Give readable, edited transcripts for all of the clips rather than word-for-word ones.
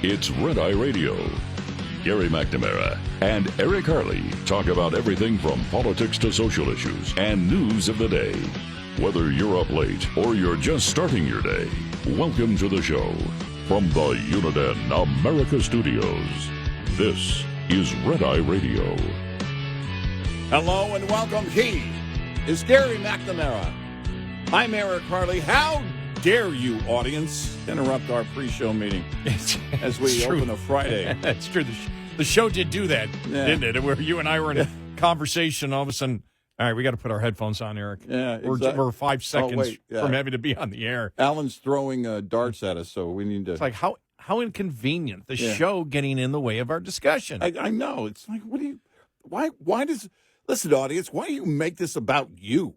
It's Red Eye Radio. Gary McNamara and Eric Harley talk about everything from politics to social issues and news of the day. Whether you're up late or you're just starting your day, welcome to the show. From the Uniden America Studios, this is Red Eye Radio. Hello and welcome. He is Gary McNamara. I'm Eric Harley. How dare you, audience, interrupt our pre-show meeting as we open a Friday. That's true. The show did do that, didn't it? Where you and I were in a conversation, all of a sudden, all right, we got to put our headphones on, Eric. Yeah, exactly. We're 5 seconds from having to be on the air. Alan's throwing darts at us, so we need to... It's like, how inconvenient, the show getting in the way of our discussion. I know. It's like, what do you... Why does... Listen, audience, why do you make this about you?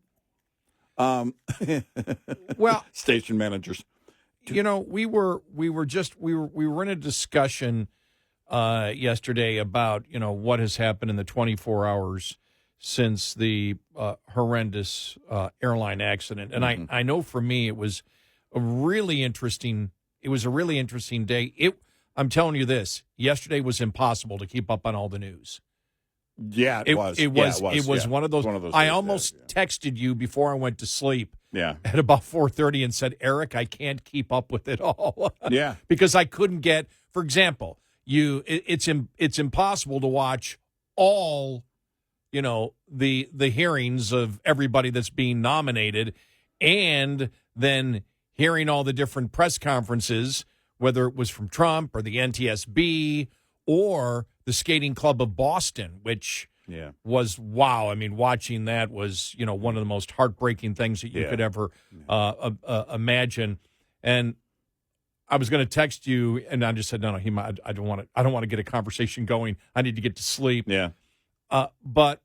Well, station managers. You know, we were in a discussion yesterday about, you know, what has happened in the 24 hours since the horrendous airline accident. And I know for me it was a really interesting day. I'm telling you this, yesterday was impossible to keep up on all the news. Yeah, it was. It was one of those. I almost texted you before I went to sleep. Yeah. At about 4:30 and said, Eric, I can't keep up with it all. Yeah. Because I couldn't get, for example, it's impossible to watch all, you know, the hearings of everybody that's being nominated, and then hearing all the different press conferences, whether it was from Trump or the NTSB or the Skating Club of Boston, which was, wow. I mean, watching that was, you know, one of the most heartbreaking things that you could ever imagine. And I was going to text you, and I just said, no, I don't want to get a conversation going. I need to get to sleep. Yeah. But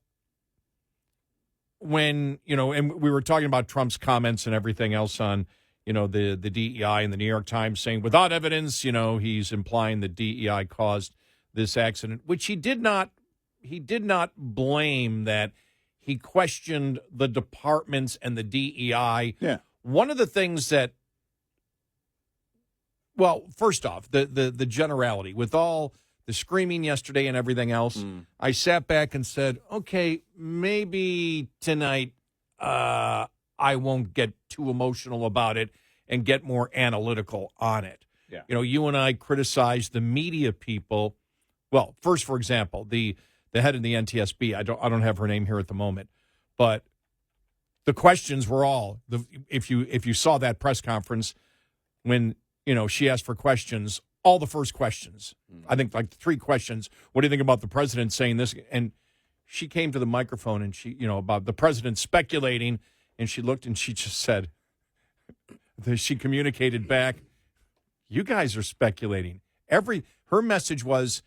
when, you know, and we were talking about Trump's comments and everything else on, you know, the DEI and the New York Times saying without evidence, you know, he's implying that DEI caused this accident, which he did not blame that. He questioned the departments and the DEI. Yeah. One of the things that, well, first off, the generality with all the screaming yesterday and everything else, I sat back and said, okay, maybe tonight I won't get too emotional about it and get more analytical on it. Yeah. You know, you and I criticized the media people. Well, first, for example, the head of the NTSB, I don't have her name here at the moment, but the questions were all, if you saw that press conference when, you know, she asked for questions, all the first questions, I think like 3 questions. What do you think about the president saying this? And she came to the microphone and she, you know, about the president speculating, and she looked and she just said, she communicated back, you guys are speculating. Her message was,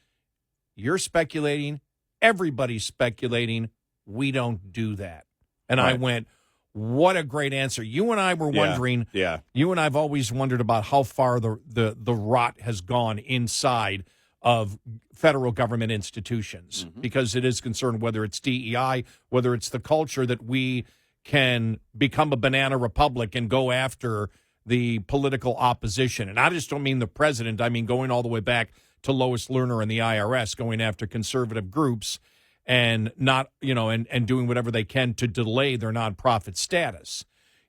you're speculating, everybody's speculating, we don't do that. And right. I went, what a great answer. You and I were wondering, you and I have always wondered about how far the rot has gone inside of federal government institutions, because it is concerned whether it's DEI, whether it's the culture that we can become a banana republic and go after the political opposition. And I just don't mean the president. I mean going all the way back to Lois Lerner and the IRS, going after conservative groups and not, you know, and doing whatever they can to delay their nonprofit status.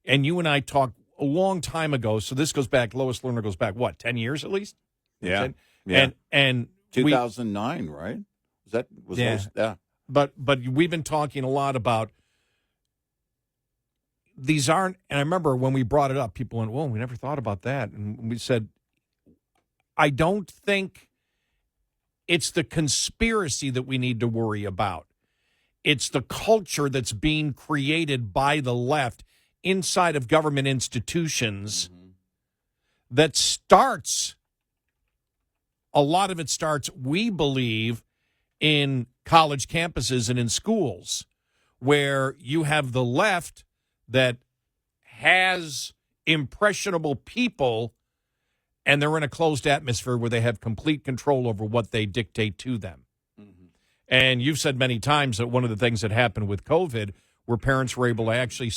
And you and I talked a long time ago, so this goes back, Lois Lerner goes back, what, 10 years at least? Yeah. 10? Yeah. And 2009, right? Was Lois, But we've been talking a lot about these aren't, and I remember when we brought it up, people went, whoa, we never thought about that. And we said, I don't think it's the conspiracy that we need to worry about. It's the culture that's being created by the left inside of government institutions that starts, a lot of it starts, we believe, in college campuses and in schools, where you have the left that has impressionable people, and they're in a closed atmosphere where they have complete control over what they dictate to them. And you've said many times that one of the things that happened with COVID, where parents were able to actually,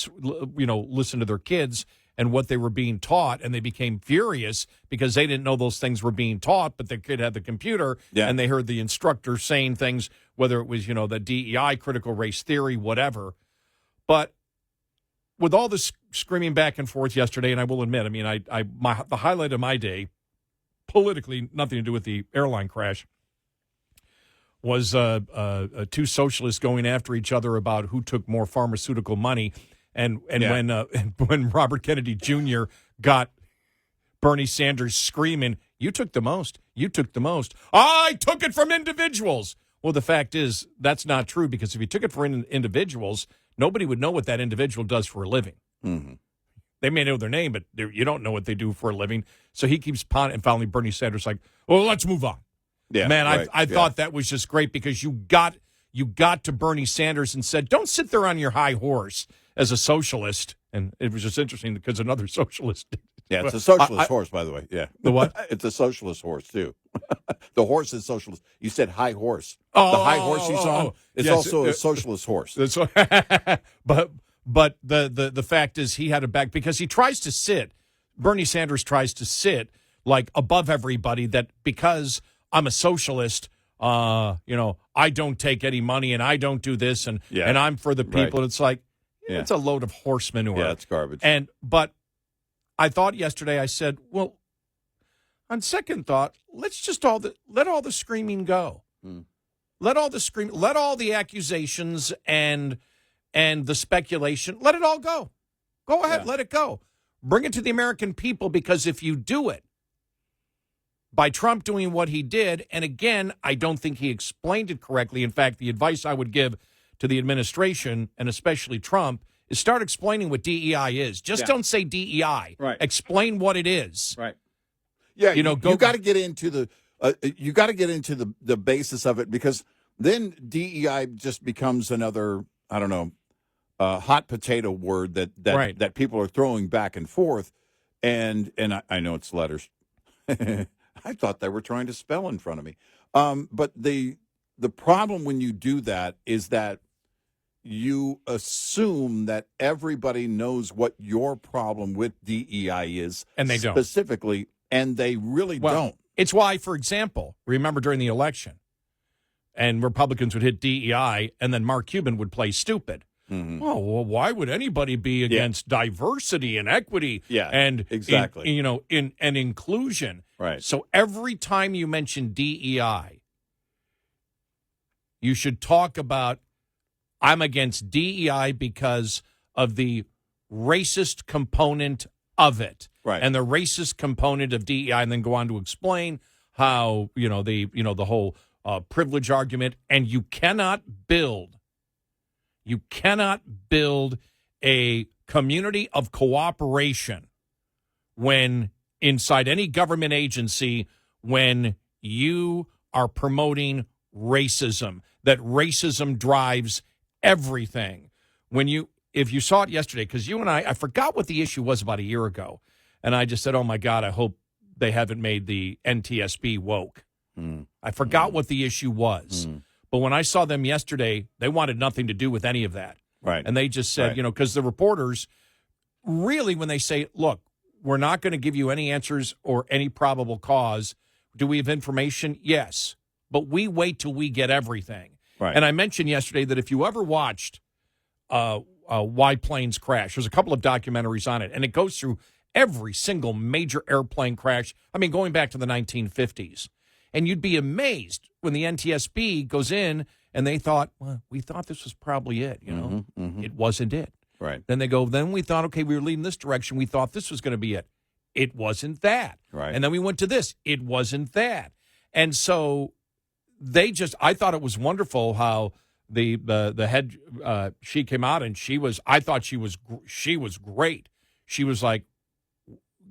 you know, listen to their kids and what they were being taught, and they became furious because they didn't know those things were being taught, but the kid had the computer, and they heard the instructor saying things, whether it was, the DEI, critical race theory, whatever. But with all this screaming back and forth yesterday, and I will admit, the highlight of my day, politically, nothing to do with the airline crash, was two socialists going after each other about who took more pharmaceutical money. And when Robert Kennedy Jr. got Bernie Sanders screaming, "You took the most. You took the most. I took it from individuals." Well, the fact is that's not true, because if you took it from individuals, nobody would know what that individual does for a living. Mm-hmm. They may know their name, but you don't know what they do for a living. So he keeps pounding, and finally Bernie Sanders like, "Well, let's move on." Yeah, man, right, I thought that was just great, because you got to Bernie Sanders and said, "Don't sit there on your high horse as a socialist." And it was just interesting because another socialist. Yeah, it's a socialist horse, by the way. Yeah. The what? It's a socialist horse, too. The horse is socialist. You said high horse. The high horse he's on is also a socialist horse. But the fact is he had a back, because he tries to sit, Bernie Sanders tries to sit like above everybody, that because I'm a socialist, I don't take any money and I don't do this and I'm for the people. Right. It's like, it's a load of horse manure. Yeah, it's garbage. But I thought yesterday, I said, well, on second thought, let's just let all the screaming go. Let all the accusations and the speculation, let it all go. Go ahead, let it go. Bring it to the American people, because if you do it, by Trump doing what he did, and again, I don't think he explained it correctly. In fact, the advice I would give to the administration, and especially Trump, is start explaining what DEI is. Just don't say DEI. Right. Explain what it is. Right. Yeah, you got to get into the basis of it, because then DEI just becomes another, I don't know, hot potato word that people are throwing back and forth, and I know it's letters. I thought they were trying to spell in front of me. But the problem when you do that is that you assume that everybody knows what your problem with DEI is, and they don't specifically, and they really don't. It's why, for example, remember during the election, and Republicans would hit DEI, and then Mark Cuban would play stupid. Mm-hmm. Oh, well, why would anybody be against diversity and equity? And exactly, in inclusion. Right. So every time you mention DEI, you should talk about, I'm against DEI because of the racist component of it, right? And the racist component of DEI, and then go on to explain how the whole privilege argument, and you cannot build a community of cooperation when inside any government agency, when you are promoting racism, that racism drives everything. If you saw it yesterday, because you and I forgot what the issue was about a year ago, and I just said, oh my God, I hope they haven't made the NTSB woke. I forgot what the issue was. But when I saw them yesterday, they wanted nothing to do with any of that. Right. And they just said, because the reporters really, when they say, look, we're not going to give you any answers or any probable cause. Do we have information? Yes. But we wait till we get everything. Right. And I mentioned yesterday that if you ever watched Why Planes Crash, there's a couple of documentaries on it, and it goes through every single major airplane crash, going back to the 1950s. And you'd be amazed when the NTSB goes in and they thought, well, we thought this was probably it, It wasn't it. Right. Then they go, then we thought, okay, we were leading this direction. We thought this was going to be it. It wasn't that. Right. And then we went to this. It wasn't that. And so I thought it was wonderful how the head, she came out and I thought she was great. She was like,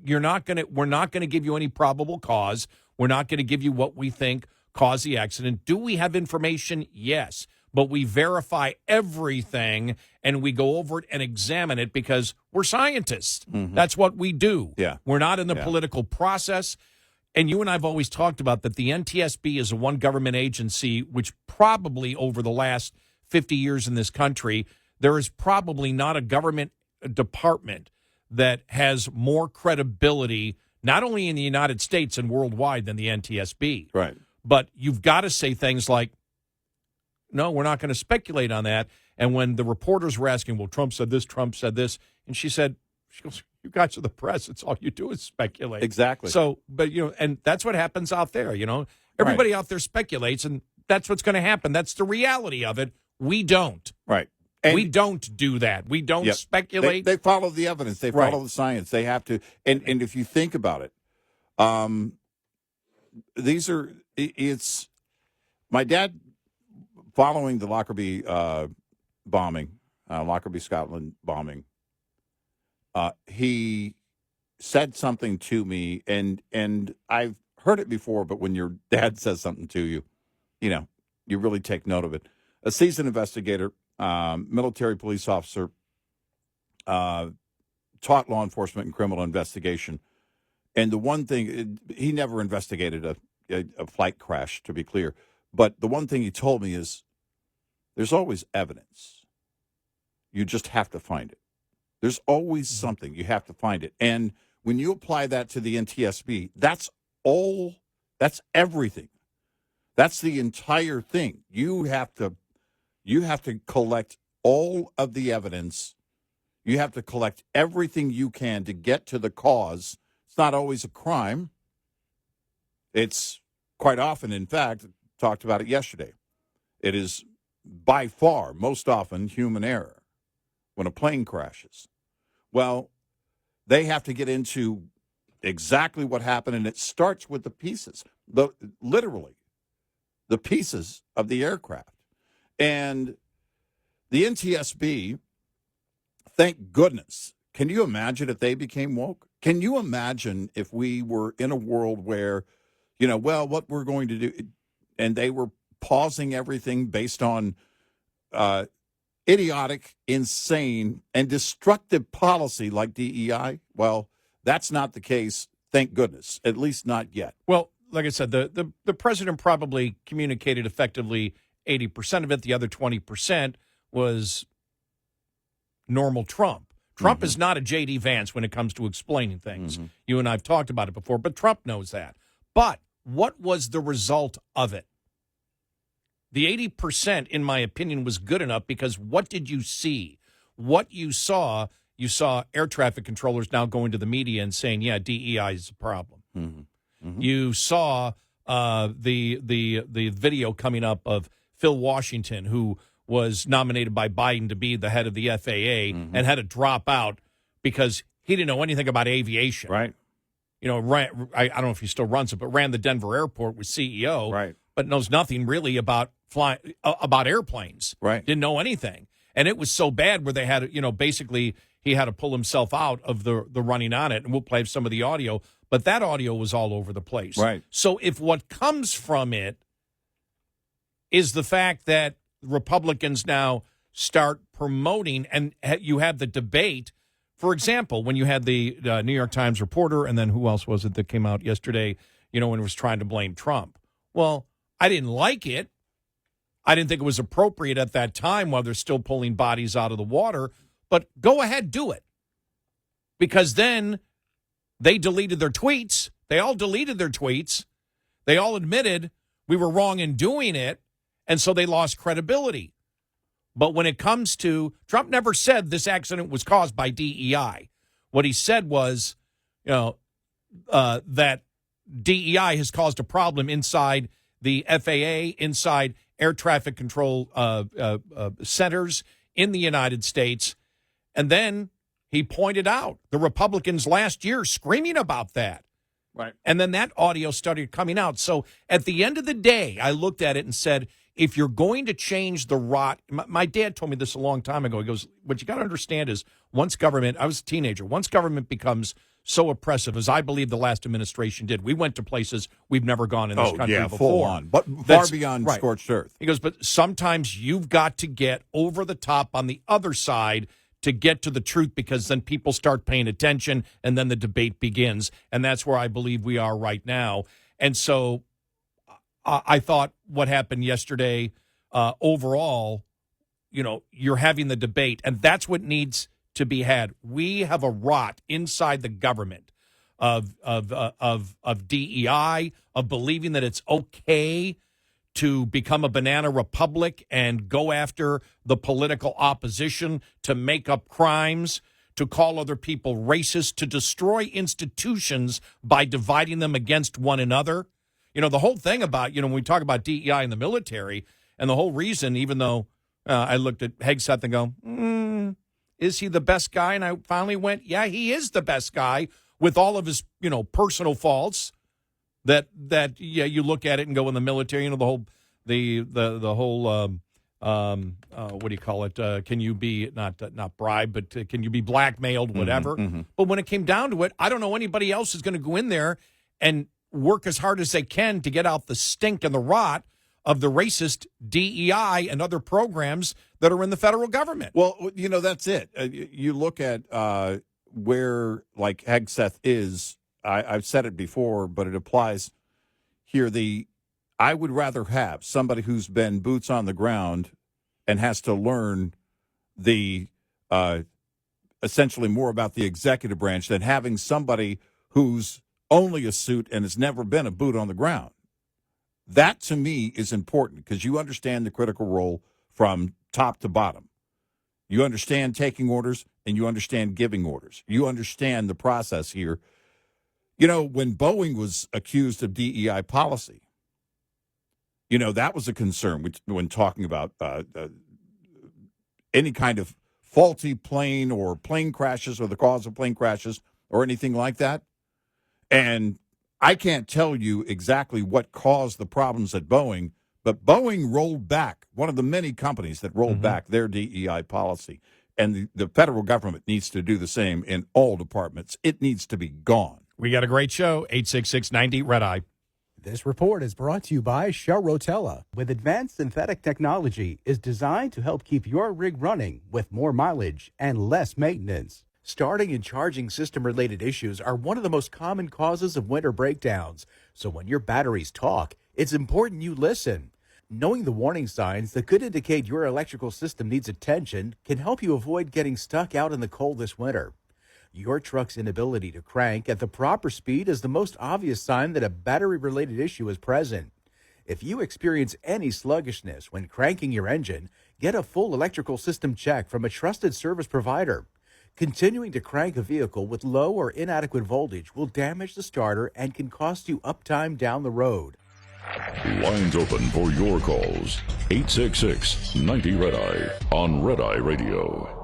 we're not going to give you any probable cause. We're not going to give you what we think caused the accident. Do we have information? Yes. But we verify everything and we go over it and examine it because we're scientists. Mm-hmm. That's what we do. Yeah. We're not in the political process. And you and I have always talked about that the NTSB is a one government agency, which probably over the last 50 years in this country, there is probably not a government department that has more credibility, not only in the United States and worldwide, than the NTSB. Right. But you've got to say things like, no, we're not going to speculate on that. And when the reporters were asking, well, Trump said this, and she goes, you guys are the press. It's all you do is speculate. Exactly. So, but, and that's what happens out there, Everybody out there speculates, and that's what's going to happen. That's the reality of it. We don't. Right. We don't do that. We don't speculate. They follow the evidence. They follow the science. They have to. And if you think about it, it's my dad following the Lockerbie bombing, Lockerbie, Scotland bombing. He said something to me, and I've heard it before, but when your dad says something to you, you really take note of it. A seasoned investigator, military police officer, taught law enforcement and criminal investigation. And the one thing, he never investigated a flight crash, to be clear. But the one thing he told me is there's always evidence. You just have to find it. There's always something. You have to find it. And when you apply that to the NTSB, that's everything. That's the entire thing. You have to collect all of the evidence. You have to collect everything you can to get to the cause. It's not always a crime. It's quite often, in fact, talked about it yesterday. It is by far, most often, human error when a plane crashes. Well, they have to get into exactly what happened, and it starts with the pieces, literally, the pieces of the aircraft. And the NTSB, thank goodness, can you imagine if they became woke? Can you imagine if we were in a world where, what we're going to do, and they were pausing everything based on idiotic, insane, and destructive policy like DEI? Well, that's not the case, thank goodness, at least not yet. Well, like I said, the president probably communicated effectively 80% of it. The other 20% was normal Trump. Trump is not a J.D. Vance when it comes to explaining things. You and I have talked about it before, but Trump knows that. But what was the result of it? The 80%, in my opinion, was good enough because what did you see? What you saw air traffic controllers now going to the media and saying, yeah, DEI is a problem. You saw the video coming up of Phil Washington, who was nominated by Biden to be the head of the FAA and had to drop out because he didn't know anything about aviation. Right. I don't know if he still runs it, but ran the Denver airport, was CEO. Right. But knows nothing really about flying, about airplanes. Right. Didn't know anything. And it was so bad where they had, basically he had to pull himself out of the running on it. And we'll play some of the audio. But that audio was all over the place. Right. So if what comes from it is the fact that Republicans now start promoting, and you have the debate, for example, when you had the New York Times reporter, and then who else was it that came out yesterday, when it was trying to blame Trump. Well, I didn't like it. I didn't think it was appropriate at that time while they're still pulling bodies out of the water. But go ahead, do it. Because then they deleted their tweets. They all deleted their tweets. They all admitted we were wrong in doing it. And so they lost credibility. But when it comes to, Trump never said this accident was caused by DEI. What he said was, that DEI has caused a problem inside the FAA, inside air traffic control centers in the United States. And then he pointed out the Republicans last year screaming about that. Right. And then that audio started coming out. So at the end of the day, I looked at it and said, if you're going to change the rot, my dad told me this a long time ago. He goes, what you got to understand is once government, I was a teenager, once government becomes so oppressive, as I believe the last administration did, we went to places we've never gone in this country before. Full on, but far beyond scorched earth. He goes, but sometimes you've got to get over the top on the other side to get to the truth, because then people start paying attention and then the debate begins. And that's where I believe we are right now. And so I thought what happened yesterday, overall, you're having the debate, and that's what needs to be had. We have a rot inside the government of DEI, of believing that it's okay to become a banana republic and go after the political opposition, to make up crimes, to call other people racist, to destroy institutions by dividing them against one another. You know, the whole thing about, when we talk about DEI in the military, and the whole reason, even though I looked at Hegseth and go, is he the best guy? And I finally went, yeah, he is the best guy with all of his, personal faults that you look at it and go, in the military, the whole, what do you call it? Can you be not bribed, but can you be blackmailed, whatever? Mm-hmm. But when it came down to it, I don't know anybody else is going to go in there and work as hard as they can to get out the stink and the rot of the racist DEI and other programs that are in the federal government. Well, that's it. You look at where, like, Hegseth is. I've said it before, but it applies here. I would rather have somebody who's been boots on the ground and has to learn essentially more about the executive branch than having somebody who's only a suit and has never been a boot on the ground. That, to me, is important because you understand the critical role from top to bottom. You understand taking orders and you understand giving orders. You understand the process here. When Boeing was accused of DEI policy, that was a concern when talking about any kind of faulty plane or plane crashes or the cause of plane crashes or anything like that. And I can't tell you exactly what caused the problems at Boeing, but Boeing rolled back, one of the many companies that rolled back their DEI policy. And the federal government needs to do the same in all departments. It needs to be gone. We got a great show, 866-90-RED-EYE. This report is brought to you by Shell Rotella. With advanced synthetic technology, is designed to help keep your rig running with more mileage and less maintenance. Starting and charging system-related issues are one of the most common causes of winter breakdowns. So when your batteries talk, it's important you listen. Knowing the warning signs that could indicate your electrical system needs attention can help you avoid getting stuck out in the cold this winter. Your truck's inability to crank at the proper speed is the most obvious sign that a battery-related issue is present. If you experience any sluggishness when cranking your engine, get a full electrical system check from a trusted service provider. Continuing to crank a vehicle with low or inadequate voltage will damage the starter and can cost you uptime down the road. Lines open for your calls. 866-90-RED-EYE on Red Eye Radio.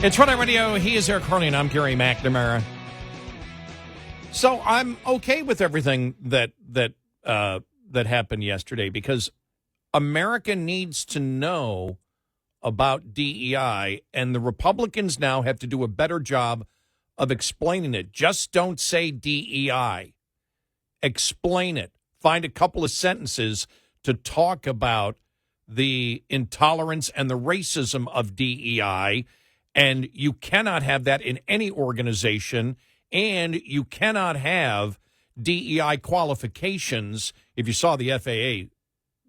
It's Red Eye Radio. He is Eric Harley, and I'm Gary McNamara. So I'm okay with everything that happened yesterday because America needs to know about DEI, and the Republicans now have to do a better job of explaining it. Just don't say DEI. Explain it. Find a couple of sentences to talk about the intolerance and the racism of DEI. And you cannot have that in any organization, and you cannot have DEI qualifications. If you saw the FAA,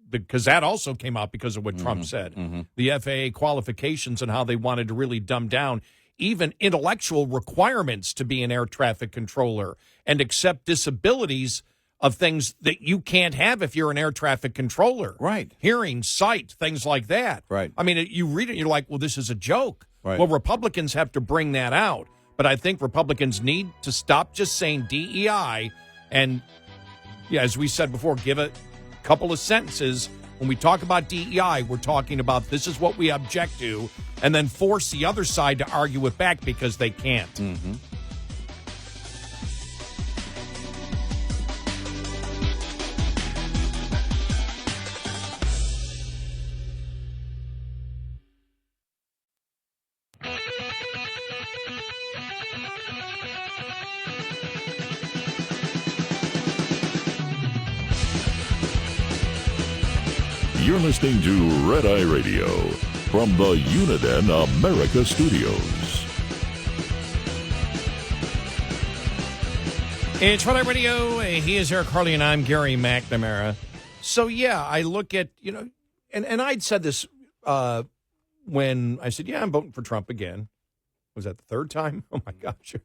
because that also came out because of what Trump said, the FAA qualifications and how they wanted to really dumb down even intellectual requirements to be an air traffic controller and accept disabilities of things that you can't have if you're an air traffic controller. Right. Hearing, sight, things like that. Right. I mean, you read it, you're like, well, this is a joke. Right. Well, Republicans have to bring that out. But I think Republicans need to stop just saying DEI and, yeah, as we said before, give a couple of sentences. When we talk about DEI, we're talking about this is what we object to, and then force the other side to argue it back because they can't. Mm-hmm. You're listening to Red Eye Radio from the Uniden America Studios. It's Red Eye Radio. He is Eric Harley, and I'm Gary McNamara. So, yeah, I look at, and I'd said this when I said, I'm voting for Trump again. Was that the third time? Oh, my gosh.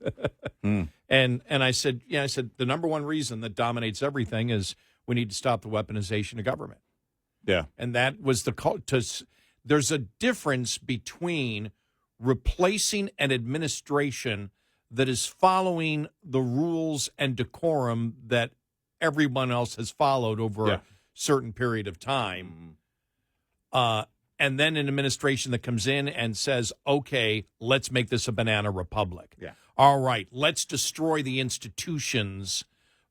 And I said, the number one reason that dominates everything is we need to stop the weaponization of government. Yeah. And that was there's a difference between replacing an administration that is following the rules and decorum that everyone else has followed over a certain period of time. And then an administration that comes in and says, okay, let's make this a banana republic. Yeah. All right, let's destroy the institutions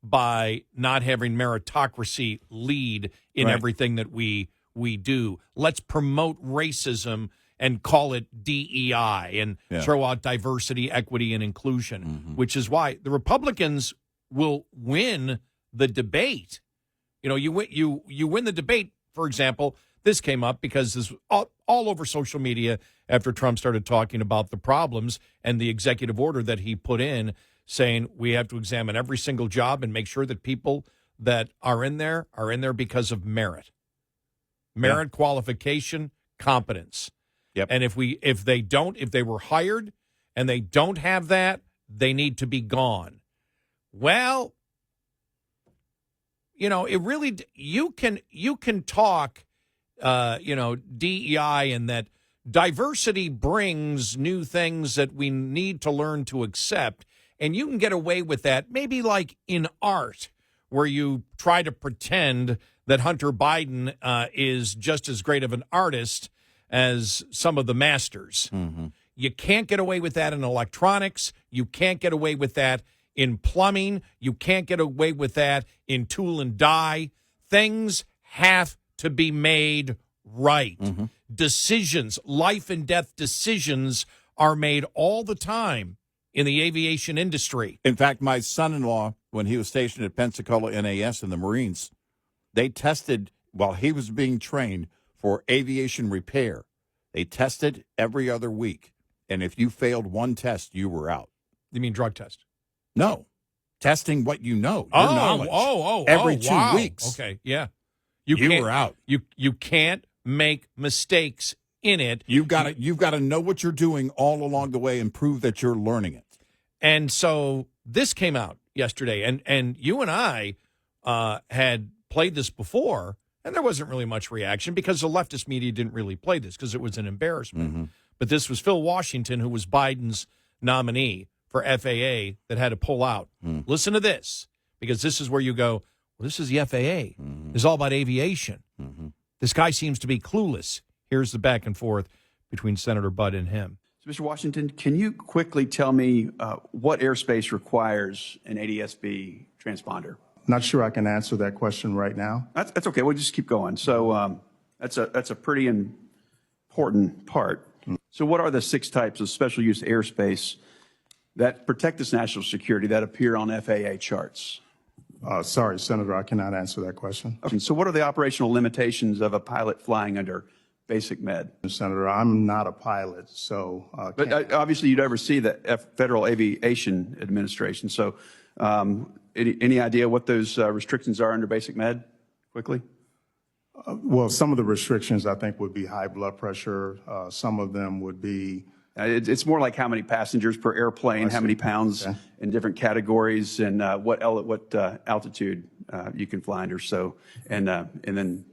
by not having meritocracy lead in everything that we do. Let's promote racism and call it DEI and throw out diversity, equity, and inclusion, which is why the Republicans will win the debate. You win the debate, for example. This came up because this was all over social media after Trump started talking about the problems and the executive order that he put in, saying we have to examine every single job and make sure that people that are in there because of merit, qualification, competence. Yep. And if they were hired and they don't have that, they need to be gone. Well, it really, you can talk, DEI, and that diversity brings new things that we need to learn to accept. And you can get away with that, maybe like in art, where you try to pretend that Hunter Biden is just as great of an artist as some of the masters. You can't get away with that in electronics. You can't get away with that in plumbing. You can't get away with that in tool and die. Things have to be made right. Decisions, life and death decisions, are made all the time in the aviation industry. In fact, my son-in-law, when he was stationed at Pensacola NAS in the Marines, they tested while he was being trained for aviation repair. They tested every other week. And if you failed one test, you were out. You mean drug test? No. Testing what you know, your knowledge. Every 2 weeks. Okay, yeah. You were out. You can't make mistakes in it. You've got to know what you're doing all along the way and prove that you're learning it. And so this came out yesterday, and you and I had played this before, and there wasn't really much reaction because the leftist media didn't really play this because it was an embarrassment. But this was Phil Washington, who was Biden's nominee for FAA, that had to pull out. Listen to this, because this is where you go, well, this is the FAA. It's all about aviation. This guy seems to be clueless. Here's the back and forth between Senator Budd and him. So, Mr. Washington, can you quickly tell me what airspace requires an NTSB transponder? Not sure I can answer that question right now. That's okay. We'll just keep going. So that's a pretty important part. So what are the 6 types of special use airspace that protect this national security that appear on FAA charts? Sorry, Senator, I cannot answer that question. Okay. So what are the operational limitations of a pilot flying under basic med? Senator, I'm not a pilot, so... But obviously you'd oversee the Federal Aviation Administration. So any idea what those restrictions are under basic med, quickly? Well, some of the restrictions, I think, would be high blood pressure. Some of them would be... It's more like how many passengers per airplane, how many pounds in different categories, and what altitude you can fly under. So, and then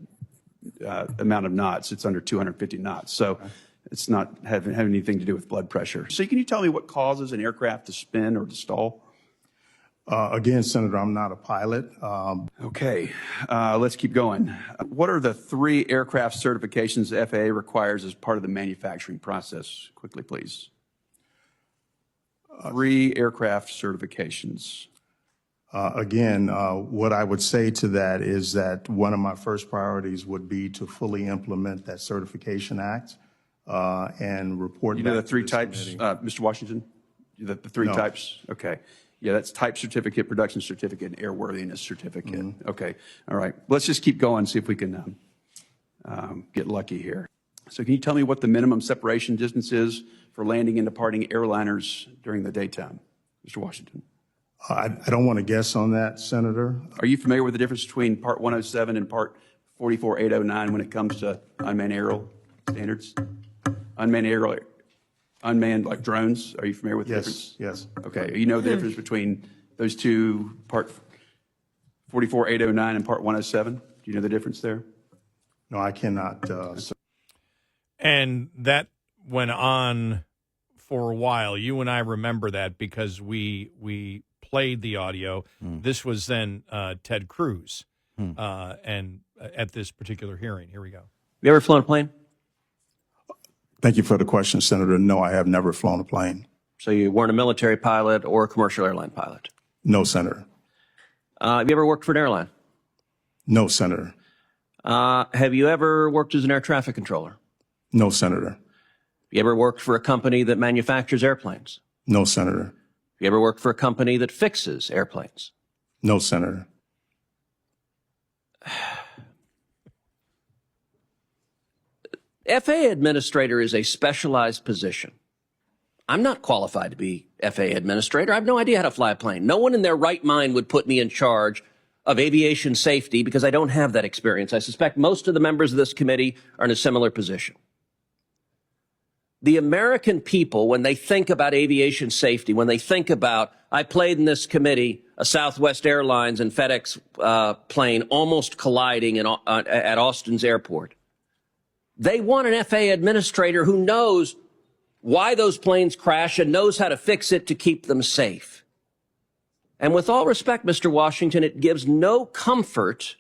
amount of knots. It's under 250 knots. So, it's not having anything to do with blood pressure. So, can you tell me what causes an aircraft to spin or to stall? Again, Senator, I'm not a pilot. Okay, let's keep going. What are the 3 aircraft certifications the FAA requires as part of the manufacturing process? Quickly, please. 3 aircraft certifications. Again, what I would say to that is that one of my first priorities would be to fully implement that Certification Act and report back. You know the 3 types, Mr. Washington? The 3 types? Okay. Yeah, that's type certificate, production certificate, and airworthiness certificate. Okay. All right. Let's just keep going, see if we can get lucky here. So can you tell me what the minimum separation distance is for landing and departing airliners during the daytime, Mr. Washington? I don't want to guess on that, Senator. Are you familiar with the difference between Part 107 and Part 44809 when it comes to unmanned aerial standards? Unmanned like drones. Are you familiar with the difference? Yes. Okay. You know the difference between those two, Part 44809 and Part 107? Do you know the difference there? No, I cannot. And that went on for a while. You and I remember that because we played the audio. This was then Ted Cruz, and at this particular hearing. Here we go. You ever flown a plane? Thank you for the question, Senator. No, I have never flown a plane. So you weren't a military pilot or a commercial airline pilot? No, Senator. Have you ever worked for an airline? No, Senator. Have you ever worked as an air traffic controller? No, Senator. Have you ever worked for a company that manufactures airplanes? No, Senator. Have you ever worked for a company that fixes airplanes? No, Senator. FAA administrator is a specialized position. I'm not qualified to be FAA administrator. I have no idea how to fly a plane. No one in their right mind would put me in charge of aviation safety because I don't have that experience. I suspect most of the members of this committee are in a similar position. The American people, when they think about aviation safety, when they think about, I played in this committee, a Southwest Airlines and FedEx plane almost colliding at Austin's airport. They want an FAA administrator who knows why those planes crash and knows how to fix it to keep them safe. And with all respect, Mr. Washington, it gives no comfort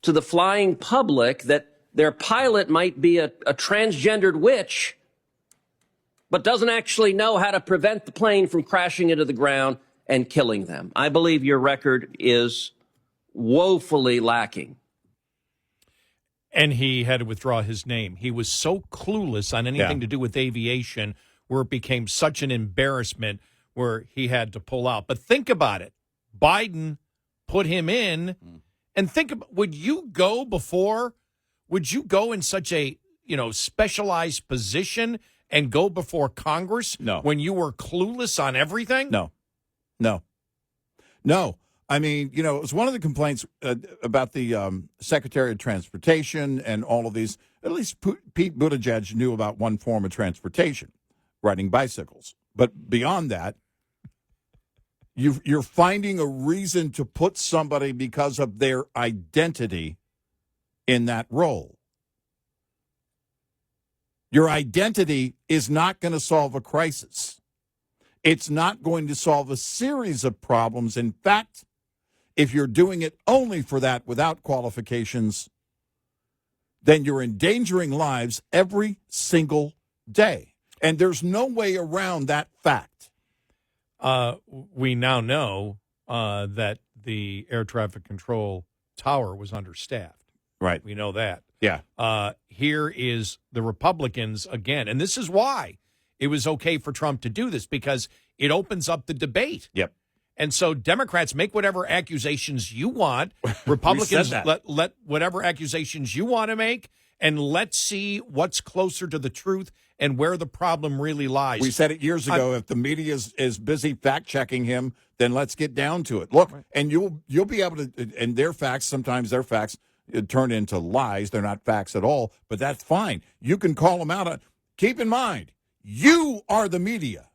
to the flying public that their pilot might be a transgendered witch, but doesn't actually know how to prevent the plane from crashing into the ground and killing them. I believe your record is woefully lacking. And he had to withdraw his name. He was so clueless on anything to do with aviation where it became such an embarrassment where he had to pull out. But think about it. Biden put him in, and think about, would you go in such a, specialized position and go before Congress when you were clueless on everything? No. I mean, it was one of the complaints about the Secretary of Transportation and all of these. At least Pete Buttigieg knew about one form of transportation, riding bicycles. But beyond that, you're finding a reason to put somebody because of their identity in that role. Your identity is not going to solve a crisis. It's not going to solve a series of problems. In fact, if you're doing it only for that without qualifications, then you're endangering lives every single day. And there's no way around that fact. We now know that the air traffic control tower was understaffed. Right. We know that. Yeah. Here is the Republicans again. And this is why it was okay for Trump to do this, because it opens up the debate. Yep. And so Democrats, make whatever accusations you want. Republicans, let whatever accusations you want to make, and let's see what's closer to the truth and where the problem really lies. We said it years ago. If the media is busy fact-checking him, then let's get down to it. Look, and you'll be able to, and their facts, sometimes their facts turn into lies. They're not facts at all, but that's fine. You can call them out. Keep in mind, you are the media.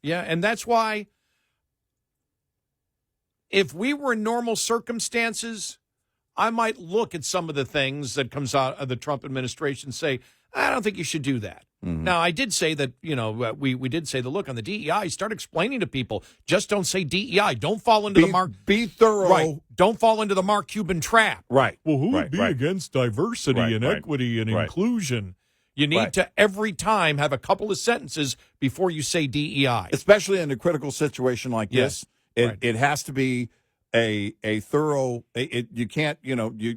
Yeah, and that's why if we were in normal circumstances, I might look at some of the things that comes out of the Trump administration and say, I don't think you should do that. Mm-hmm. Now, I did say that, we did say look, on the DEI, start explaining to people, just don't say DEI. Don't fall into the Mark. Be thorough. Right. Don't fall into the Mark Cuban trap. Right. Well, who would be against diversity and equity and inclusion? You need to every time have a couple of sentences before you say DEI. Especially in a critical situation like this. It has to be a thorough. You can't.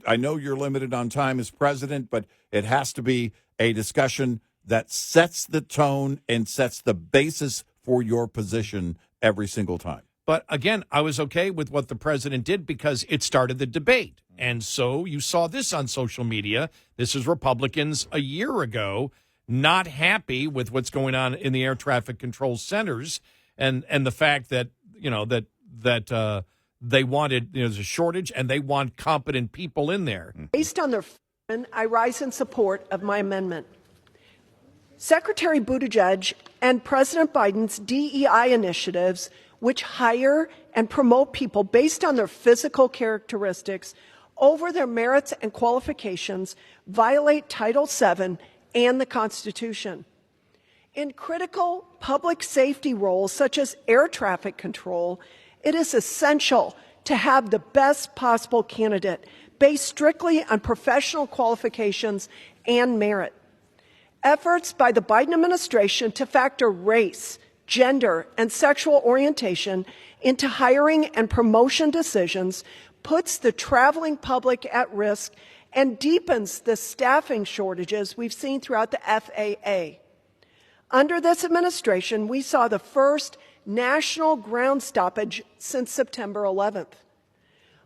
I know you're limited on time as president, but it has to be a discussion that sets the tone and sets the basis for your position every single time. But again, I was okay with what the president did because it started the debate. And so you saw this on social media. This is Republicans a year ago not happy with what's going on in the air traffic control centers and the fact that, that they wanted, there's a shortage and they want competent people in there. Based on their, I rise in support of my amendment. Secretary Buttigieg and President Biden's DEI initiatives, which hire and promote people based on their physical characteristics over their merits and qualifications, violate Title VII and the Constitution. In critical public safety roles such as air traffic control, it is essential to have the best possible candidate based strictly on professional qualifications and merit. Efforts by the Biden administration to factor race, gender, and sexual orientation into hiring and promotion decisions puts the traveling public at risk and deepens the staffing shortages we've seen throughout the FAA. Under this administration, we saw the first national ground stoppage since September 11th.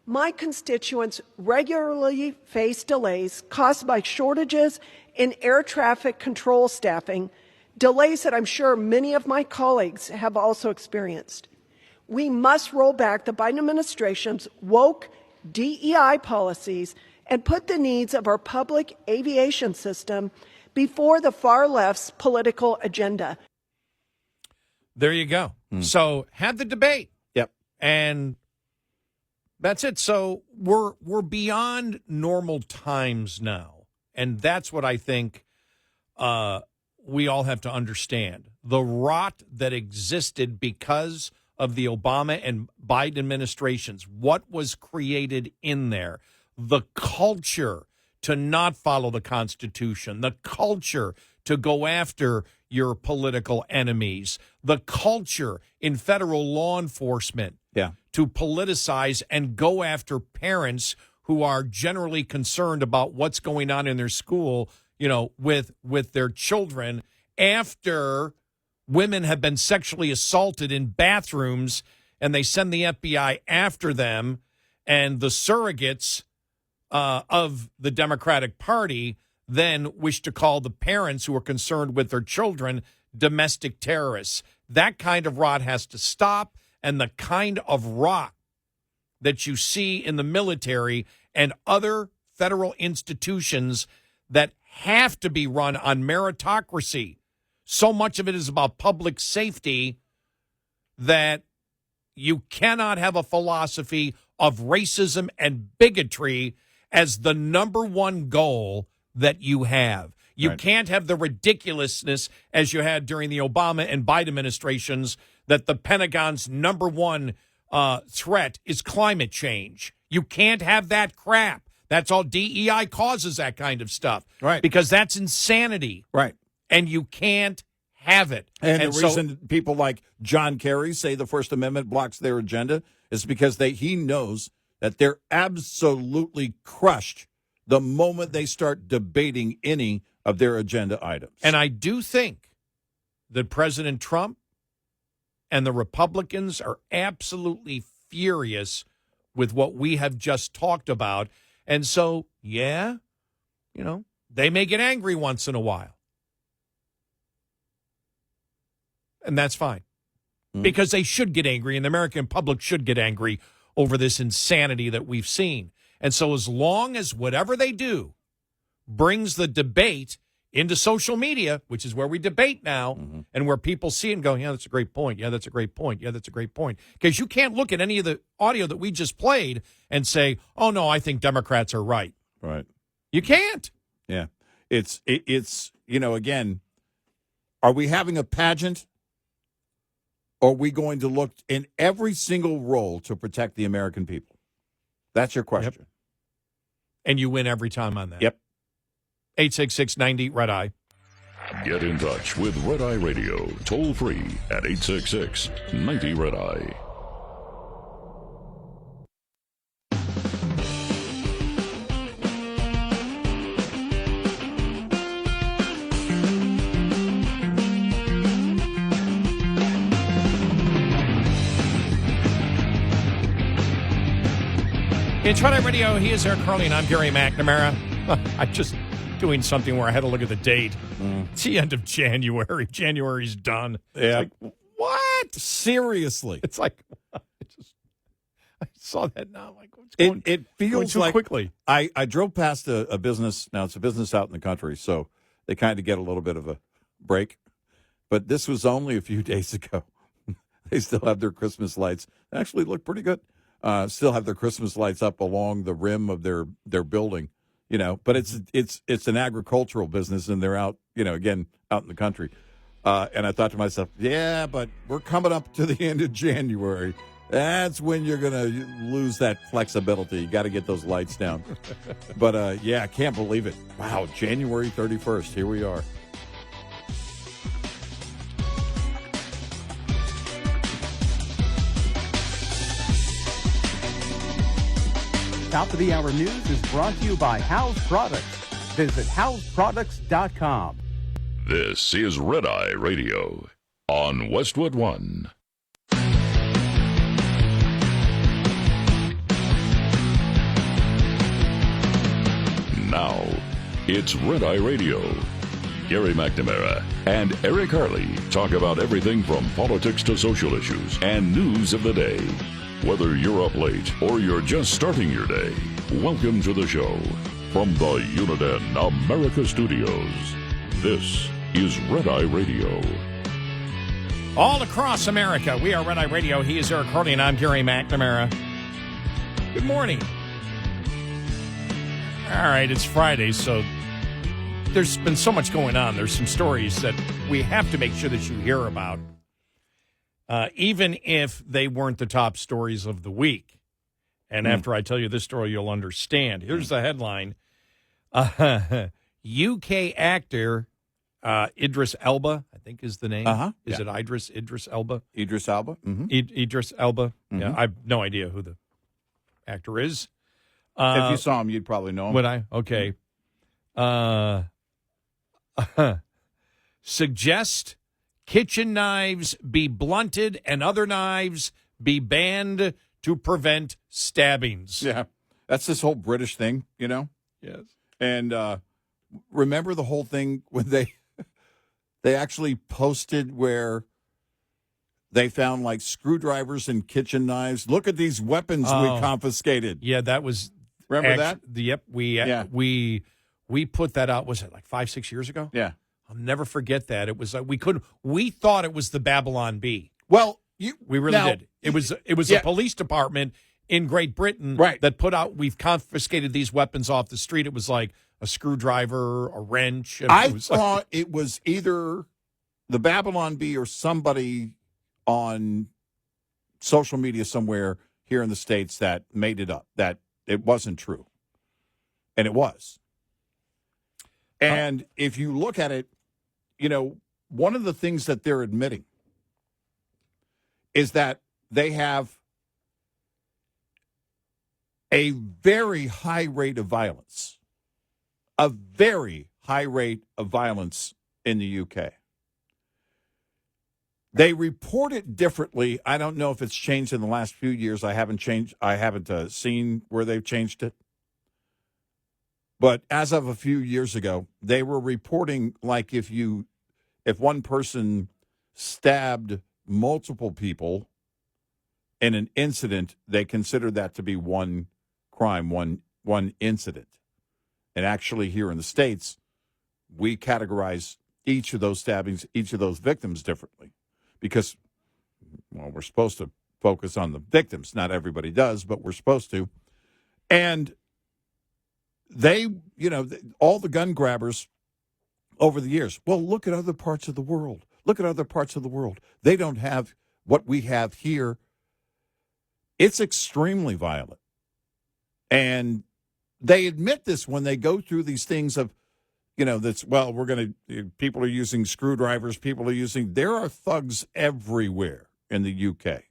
My constituents regularly face delays caused by shortages in air traffic control staffing, delays that I'm sure many of my colleagues have also experienced. We must roll back the Biden administration's woke DEI policies and put the needs of our public aviation system before the far left's political agenda. There you go. So had the debate. Yep. And that's it. So we're beyond normal times now. And that's what I think we all have to understand. The rot that existed because of the Obama and Biden administrations, what was created in there, the culture to not follow the Constitution, the culture to go after your political enemies, the culture in federal law enforcement to politicize and go after parents who are generally concerned about what's going on in their school, with their children after women have been sexually assaulted in bathrooms and they send the FBI after them, and the surrogates of the Democratic Party then wish to call the parents who are concerned with their children domestic terrorists. That kind of rot has to stop, and the kind of rot that you see in the military and other federal institutions that have to be run on meritocracy. So much of it is about public safety that you cannot have a philosophy of racism and bigotry as the number one goal that you have. You can't have the ridiculousness as you had during the Obama and Biden administrations that the Pentagon's number one threat is climate change. You can't have that crap. That's all. DEI causes that kind of stuff. Right. Because that's insanity. Right. And you can't have it. And the reason people like John Kerry say the First Amendment blocks their agenda is because he knows that they're absolutely crushed the moment they start debating any of their agenda items. And I do think that President Trump and the Republicans are absolutely furious with what we have just talked about. And so, they may get angry once in a while. And that's fine. Because they should get angry, and the American public should get angry over this insanity that we've seen. And so as long as whatever they do brings the debate into social media, which is where we debate now, and where people see it and go, yeah, that's a great point. Yeah, that's a great point. Yeah, that's a great point. Because you can't look at any of the audio that we just played and say, oh, no, I think Democrats are right. Right. You can't. Yeah. It's again, are we having a pageant? Or are we going to look in every single role to protect the American people? That's your question. Yep. And you win every time on that. Yep. 866-90-RED-EYE. Get in touch with Red Eye Radio, toll free at 866-90-RED-EYE. It's Red Eye Radio. He is Eric Harley, and I'm Gary McNamara. I'm just doing something where I had to look at the date. It's the end of January. January's done. Yeah. It's like, what? Seriously. It's like, I saw that now. I'm like, what's going It feels too like quickly. I drove past a business. Now, it's a business out in the country, so they kind of get a little bit of a break. But this was only a few days ago. They still have their Christmas lights. They actually look pretty good. Still have their Christmas lights up along the rim of their building, you know. But it's an agricultural business, and they're out, you know, again, out in the country. And I thought to myself, yeah, but we're coming up to the end of January. That's when you're going to lose that flexibility. You got to get those lights down. But, yeah, I can't believe it. Wow, January 31st. Here we are. Top of the Hour News is brought to you by House Products. Visit houseproducts.com. This is Red Eye Radio on Westwood One. Now, it's Red Eye Radio. Gary McNamara and Eric Harley talk about everything from politics to social issues and news of the day. Whether you're up late or you're just starting your day, welcome to the show. From the Uniden America Studios, this is Red Eye Radio. All across America, we are Red Eye Radio. He is Eric Harley, and I'm Gary McNamara. Good morning. All right, it's Friday, so there's been so much going on. There's some stories that we have to make sure that you hear about, even if they weren't the top stories of the week. And after I tell you this story, you'll understand. Here's the headline. UK actor Idris Elba, I think is the name. Is it Idris Elba? Idris Elba? Mm-hmm. Idris Elba. Mm-hmm. Yeah, I have no idea who the actor is. If you saw him, you'd probably know him. Would I? Okay. Suggest kitchen knives be blunted and other knives be banned to prevent stabbings. Yeah. That's this whole British thing, you know? Yes. And remember the whole thing when they actually posted where they found like screwdrivers and kitchen knives. Look at these weapons we confiscated. Yeah, that was. Remember that? Yep. We put that out. Was it like 5-6 years ago? Yeah. I'll never forget that. It was like we thought it was the Babylon Bee. Well, we really did. It was a police department in Great Britain that put out, we've confiscated these weapons off the street. It was like a screwdriver, a wrench. And I thought it was either the Babylon Bee or somebody on social media somewhere here in the States that made it up, that it wasn't true. And it was. And if you look at it, you know, one of the things that they're admitting is that they have a very high rate of violence, in the UK. They report it differently. I don't know if it's changed in the last few years. I haven't seen where they've changed it. But as of a few years ago, they were reporting like if one person stabbed multiple people in an incident, they considered that to be one crime, one incident. And actually here in the States, we categorize each of those stabbings, each of those victims differently. Because, well, we're supposed to focus on the victims. Not everybody does, but we're supposed to. And they, you know, all the gun grabbers over the years, well, look at other parts of the world. Look at other parts of the world. They don't have what we have here. It's extremely violent. And they admit this when they go through these things of, you know, that's, well, people are using screwdrivers, there are thugs everywhere in the UK.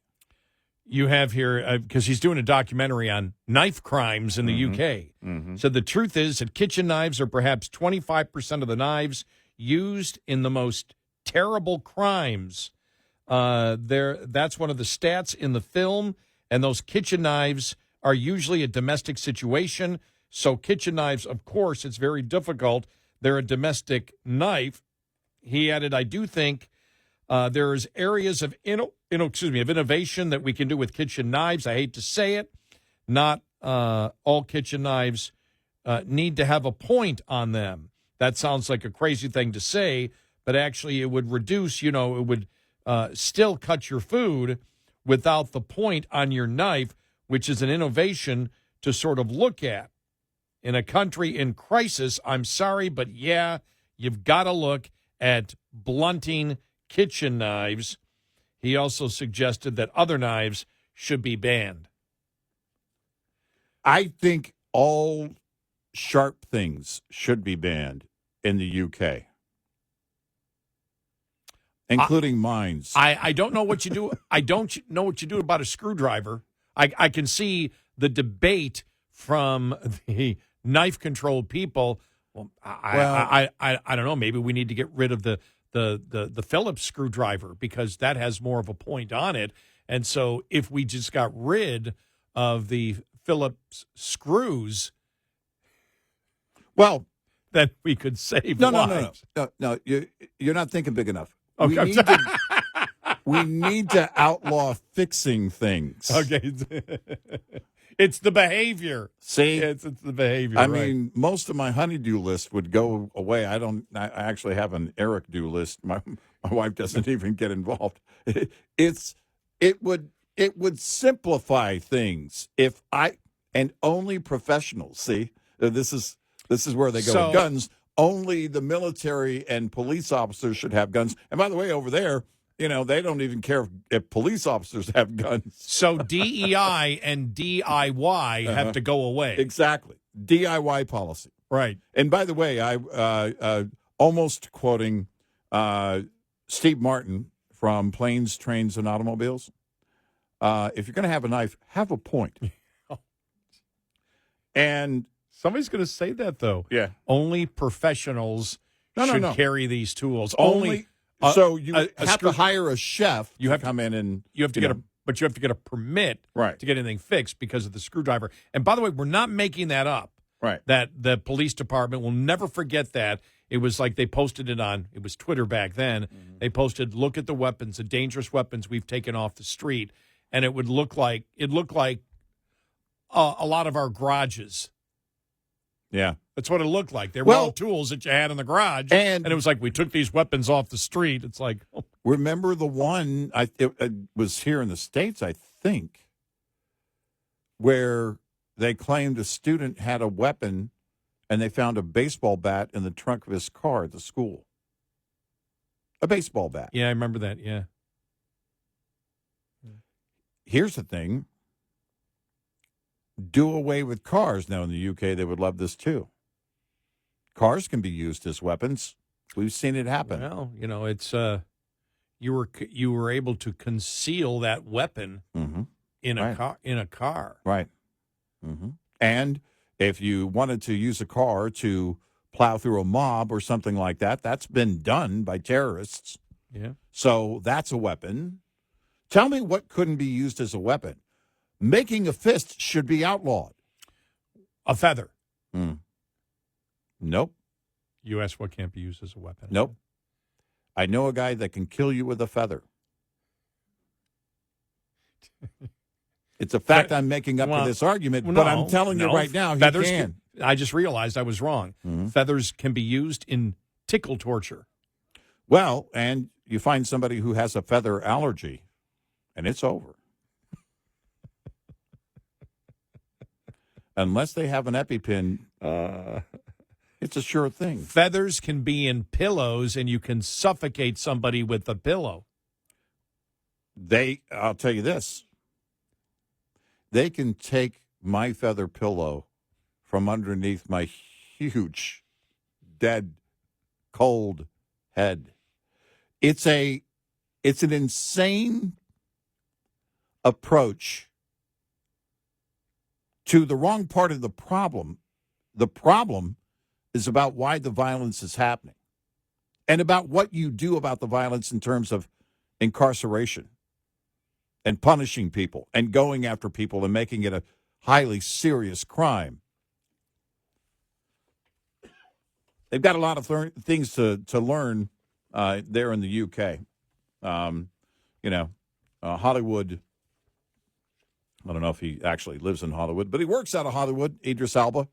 You have here, because he's doing a documentary on knife crimes in the UK. Mm-hmm. So the truth is that kitchen knives are perhaps 25% of the knives used in the most terrible crimes. That's one of the stats in the film, and those kitchen knives are usually a domestic situation. So kitchen knives, of course, it's very difficult. They're a domestic knife. He added, I do think there's areas of innovation that we can do with kitchen knives. I hate to say it. Not all kitchen knives need to have a point on them. That sounds like a crazy thing to say, but actually it would reduce, it would still cut your food without the point on your knife, which is an innovation to sort of look at. In a country in crisis, I'm sorry, but yeah, you've got to look at blunting kitchen knives. He also suggested that other knives should be banned. I think all sharp things should be banned in the UK, including mines. I don't know what you do. I don't know what you do about a screwdriver. I can see the debate from the knife-controlled people. Well, I don't know. Maybe we need to get rid of the Phillips screwdriver because that has more of a point on it. And so if we just got rid of the Phillips screws, well, then we could save lives. No. You're not thinking big enough. Okay. We need to outlaw fixing things. Okay. It's the behavior. See? It's the behavior. I mean, most of my honeydew list would go away. I actually have an Eric do list. My wife doesn't even get involved. It would simplify things and only professionals. See, this is where they go with guns. Only the military and police officers should have guns. And by the way, over there, they don't even care if police officers have guns. So DEI and DIY have to go away. Exactly. DIY policy. Right. And by the way, I almost quoting Steve Martin from Planes, Trains, and Automobiles. If you're going to have a knife, have a point. And somebody's going to say that, though. Yeah. Only professionals should carry these tools. Only. So you have to hire a chef. You have to come in and you have to get a permit to get anything fixed because of the screwdriver. And by the way, we're not making that up. Right. That the police department will never forget that. It was like they posted it was Twitter back then. Mm-hmm. They posted, look at the weapons, the dangerous weapons we've taken off the street. And it looked like a lot of our garages. Yeah. That's what it looked like. They were all tools that you had in the garage. And it was like, we took these weapons off the street. It's like. Oh. Remember the one, it was here in the States, I think, where they claimed a student had a weapon and they found a baseball bat in the trunk of his car at the school. A baseball bat. Yeah, I remember that, yeah. Here's the thing. Do away with cars. Now, in the UK, they would love this, too. Cars can be used as weapons. We've seen it happen. Well, it's you were able to conceal that weapon in a car. Right. Mm-hmm. And if you wanted to use a car to plow through a mob or something like that, that's been done by terrorists. Yeah. So that's a weapon. Tell me what couldn't be used as a weapon. Making a fist should be outlawed. A feather. Nope. You asked what can't be used as a weapon. Nope. I know a guy that can kill you with a feather. It's a fact I'm making up for this argument, but I'm telling you right now, he can. I just realized I was wrong. Mm-hmm. Feathers can be used in tickle torture. Well, and you find somebody who has a feather allergy, and it's over. Unless they have an EpiPen, it's a sure thing. Feathers can be in pillows, and you can suffocate somebody with the pillow. I'll tell you this. They can take my feather pillow from underneath my huge, dead, cold head. It's an insane approach to the wrong part of the problem. The problem is about why the violence is happening and about what you do about the violence in terms of incarceration and punishing people and going after people and making it a highly serious crime. They've got a lot of things to learn there in the UK. Hollywood, I don't know if he actually lives in Hollywood, but he works out of Hollywood, Idris Elba.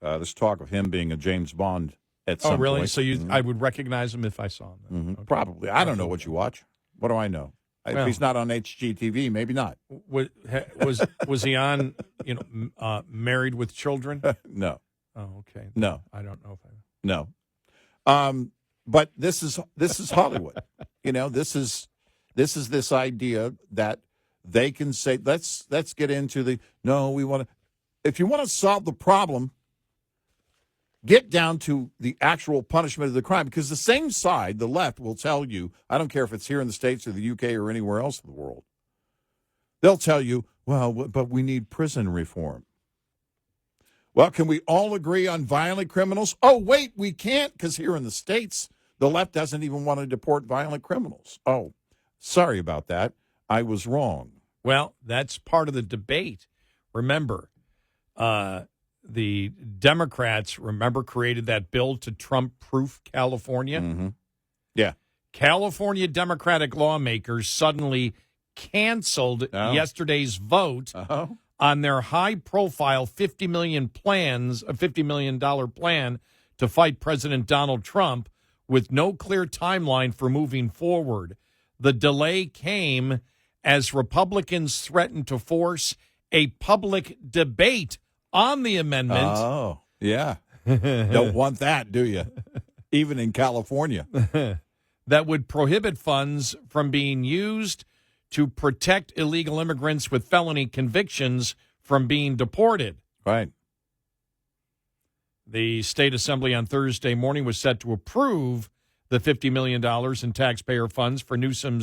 There's talk of him being a James Bond at some point. Oh, really? So I would recognize him if I saw him. Okay. Probably. I don't know what you watch. What do I know? If he's not on HGTV, maybe not. Was he on, Married with Children? No. Oh, okay. No. I don't know if I... No. But this is Hollywood. This is this idea that they can say, let's get into we want to, if you want to solve the problem, get down to the actual punishment of the crime, because the same side, the left, will tell you, I don't care if it's here in the States or the UK or anywhere else in the world, they'll tell you, well, but we need prison reform. Well, can we all agree on violent criminals? Oh, wait, we can't, because here in the States, the left doesn't even want to deport violent criminals. Oh, sorry about that. I was wrong. Well, that's part of the debate. Remember, the Democrats, created that bill to Trump-proof California? Mm-hmm. Yeah. California Democratic lawmakers suddenly canceled yesterday's vote on their high-profile $50 million plan to fight President Donald Trump with no clear timeline for moving forward. The delay came as Republicans threatened to force a public debate on the amendment. Oh, yeah. Don't want that, do you? Even in California. That would prohibit funds from being used to protect illegal immigrants with felony convictions from being deported. Right. The state assembly on Thursday morning was set to approve the $50 million in taxpayer funds for Newsom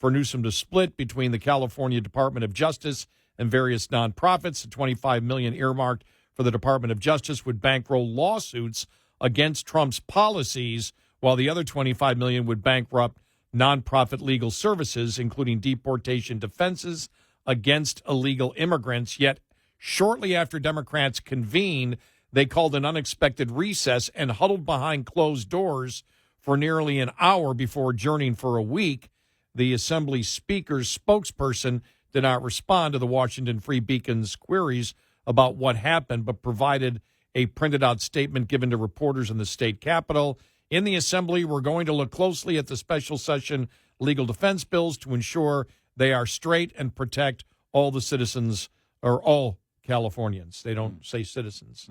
to split between the California Department of Justice and various nonprofits. The $25 million earmarked for the Department of Justice would bankroll lawsuits against Trump's policies, while the other $25 million would bankrupt nonprofit legal services, including deportation defenses against illegal immigrants. Yet, shortly after Democrats convened, they called an unexpected recess and huddled behind closed doors for nearly an hour before adjourning for a week. The Assembly Speaker's spokesperson did not respond to the Washington Free Beacon's queries about what happened, but provided a printed-out statement given to reporters in the state capitol. In the Assembly, we're going to look closely at the special session legal defense bills to ensure they are straight and protect all the citizens, or all Californians. They don't say citizens.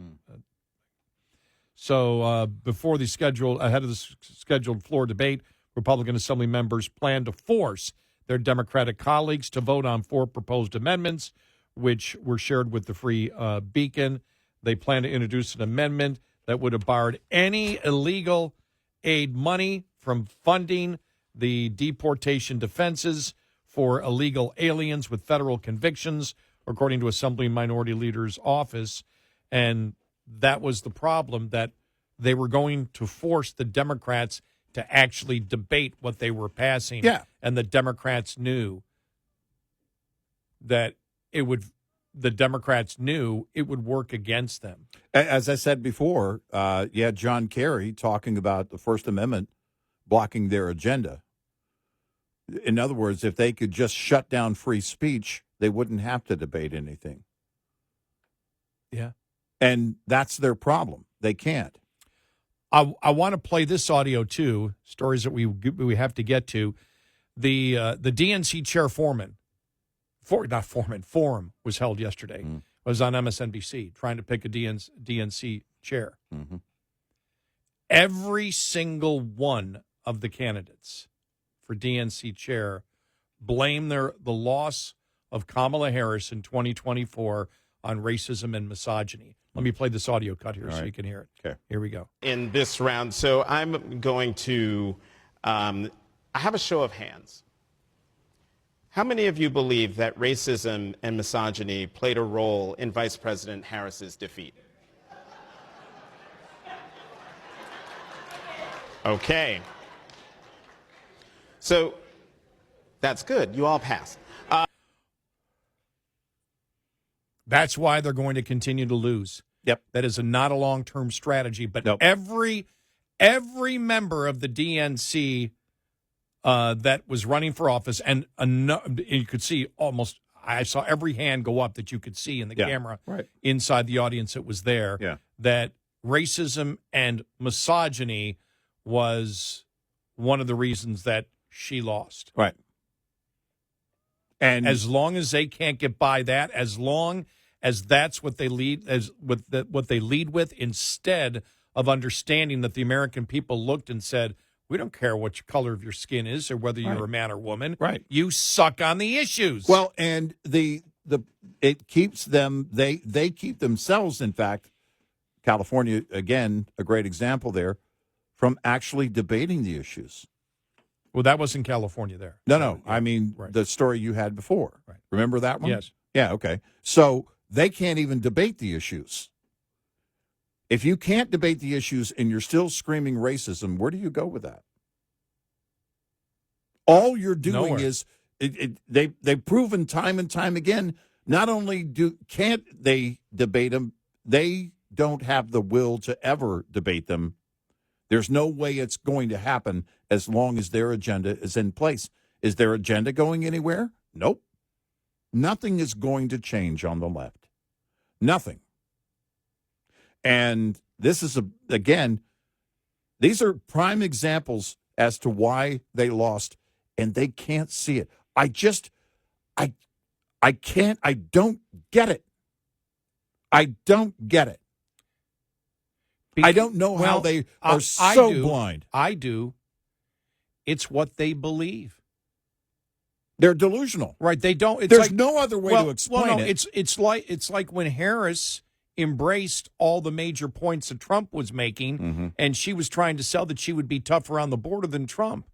So ahead of the scheduled floor debate, Republican Assembly members plan to force their Democratic colleagues to vote on 4 proposed amendments, which were shared with the Free Beacon. They plan to introduce an amendment that would have barred any illegal aid money from funding the deportation defenses for illegal aliens with federal convictions, according to Assembly Minority Leader's office. And that was the problem, that they were going to force the Democrats to actually debate what they were passing. Yeah. And the Democrats knew that it would work against them. As I said before, you had John Kerry talking about the First Amendment blocking their agenda. In other words, if they could just shut down free speech, they wouldn't have to debate anything. Yeah. And that's their problem. They can't. I want to play this audio, too, stories that we have to get to. The DNC chair forum was held yesterday. It was on MSNBC, trying to pick a DNC chair. Mm-hmm. Every single one of the candidates for DNC chair blame the loss of Kamala Harris in 2024 on racism and misogyny. Let me play this audio cut here so you can hear it. Okay. Here we go. In this round, so I'm going to I have a show of hands. How many of you believe that racism and misogyny played a role in Vice President Harris's defeat? Okay. So that's good. You all passed. That's why they're going to continue to lose. Yep. That is not a long-term strategy. But Nope. every member of the DNC that was running for office, and you could see almost, I saw every hand go up that you could see in the camera inside the audience that was there, that racism and misogyny was one of the reasons that she lost. Right. And as long as they can't get by that, as long as that's what they lead what they lead with, instead of understanding that the American people looked and said, we don't care what your color of your skin is or whether you're a man or woman. Right. You suck on the issues. Well, and it keeps them, they keep themselves, in fact, California, again, a great example there, from actually debating the issues. Well, that was in California there. No. I mean, the story you had before. Right. Remember that one? Yes. Yeah, okay. So they can't even debate the issues. If you can't debate the issues and you're still screaming racism, where do you go with that? All you're doing Nowhere. is they've proven time and time again, not only can't they debate them, they don't have the will to ever debate them. There's no way it's going to happen as long as their agenda is in place. Is their agenda going anywhere? Nope. Nothing is going to change on the left. Nothing. And this is, again, these are prime examples as to why they lost, and they can't see it. I don't get it. I don't get it. I don't know how they are so blind. I do. It's what they believe. They're delusional. Right. They don't. There's no other way to explain no, it. It's like when Harris embraced all the major points that Trump was making, and she was trying to sell that she would be tougher on the border than Trump.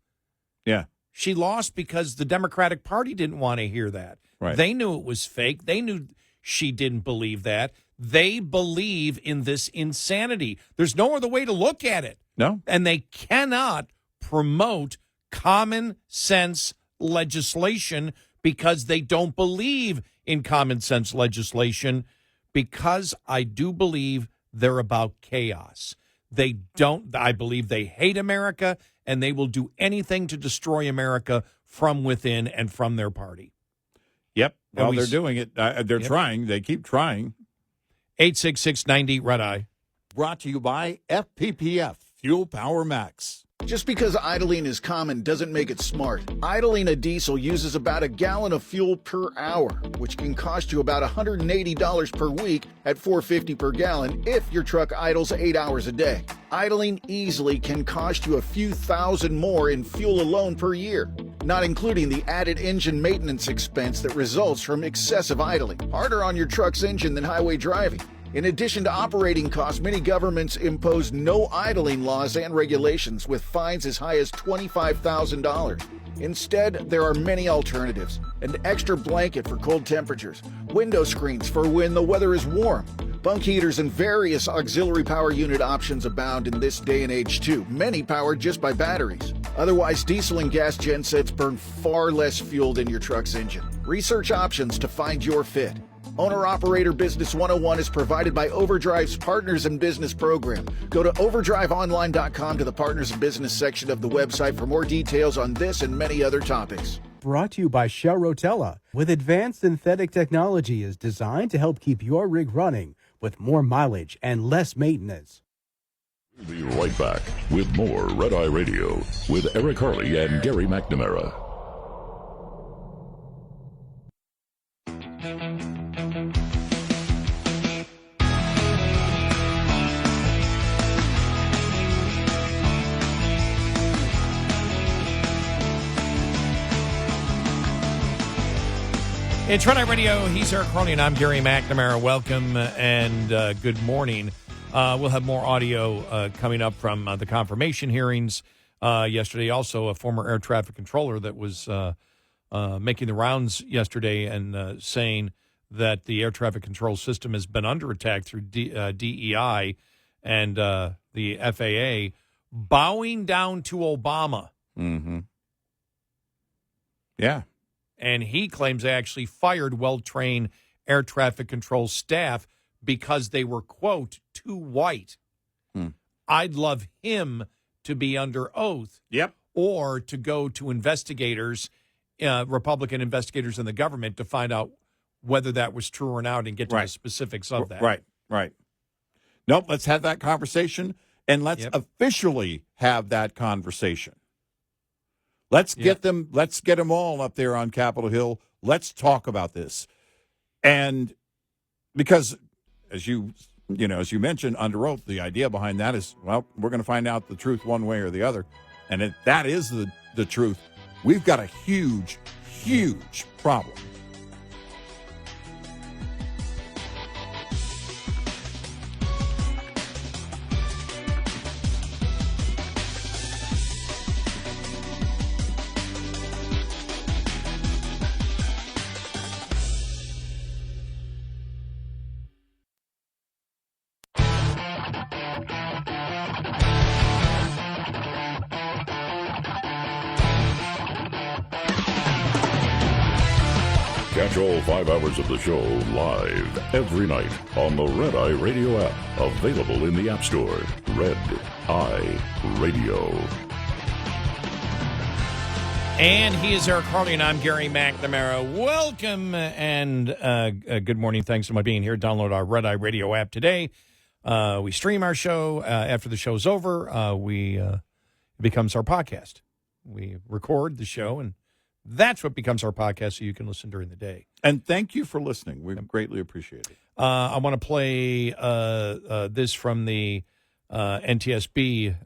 Yeah. She lost because the Democratic Party didn't want to hear that. Right. They knew it was fake. They knew she didn't believe that. They believe in this insanity. There's no other way to look at it. No. And they cannot promote common sense legislation because they don't believe in common sense legislation, because I do believe they're about chaos. They don't. I believe they hate America, and they will do anything to destroy America from within and from their party. Yep. Well, they're doing it. They're trying. They keep trying. 866-90 Red Eye. Brought to you by FPPF, Fuel Power Max. Just because idling is common doesn't make it smart. Idling a diesel uses about a gallon of fuel per hour, which can cost you about $180 per week at $4.50 per gallon if your truck idles 8 hours a day. Idling easily can cost you a few thousand more in fuel alone per year, not including the added engine maintenance expense that results from excessive idling, harder on your truck's engine than highway driving. In addition to operating costs, many governments impose no idling laws and regulations with fines as high as $25,000. Instead, there are many alternatives: an extra blanket for cold temperatures, window screens for when the weather is warm, bunk heaters, and various auxiliary power unit options abound in this day and age too, many powered just by batteries. Otherwise, diesel and gas gensets burn far less fuel than your truck's engine. Research options to find your fit. Owner-Operator Business 101 is provided by Overdrive's Partners in Business program. Go to overdriveonline.com to the Partners in Business section of the website for more details on this and many other topics. Brought to you by Shell Rotella. With advanced synthetic technology is designed to help keep your rig running with more mileage and less maintenance. We'll be right back with more Red Eye Radio with Eric Harley and Gary McNamara. It's Red Eye Radio. He's Eric Harley, and I'm Gary McNamara. Welcome and good morning. We'll have more audio coming up from the confirmation hearings yesterday. Also, a former air traffic controller that was making the rounds yesterday and saying that the air traffic control system has been under attack through DEI and the FAA, bowing down to Obama. Mm-hmm. Yeah. And he claims they actually fired well-trained air traffic control staff because they were, quote, too white. I'd love him to be under oath. Yep. Or to go to investigators, Republican investigators in the government, to find out whether that was true or not and get to the specifics of that. Right. Nope, let's have that conversation, and let's officially have that conversation. Let's get them all up there on Capitol Hill. Let's talk about this. And because, as you mentioned, under oath, the idea behind that is, well, we're going to find out the truth one way or the other. And if that is the truth, we've got a huge, huge problem. Catch all 5 hours of the show live every night on the Red Eye Radio app. Available in the App Store. Red Eye Radio. And he is Eric Harley, and I'm Gary McNamara. Welcome and good morning. Thanks so much for being here. Download our Red Eye Radio app today. We stream our show. After the show's over, it becomes our podcast. We record the show, and that's what becomes our podcast, so you can listen during the day. And thank you for listening. We greatly appreciate it. I want to play this from the NTSB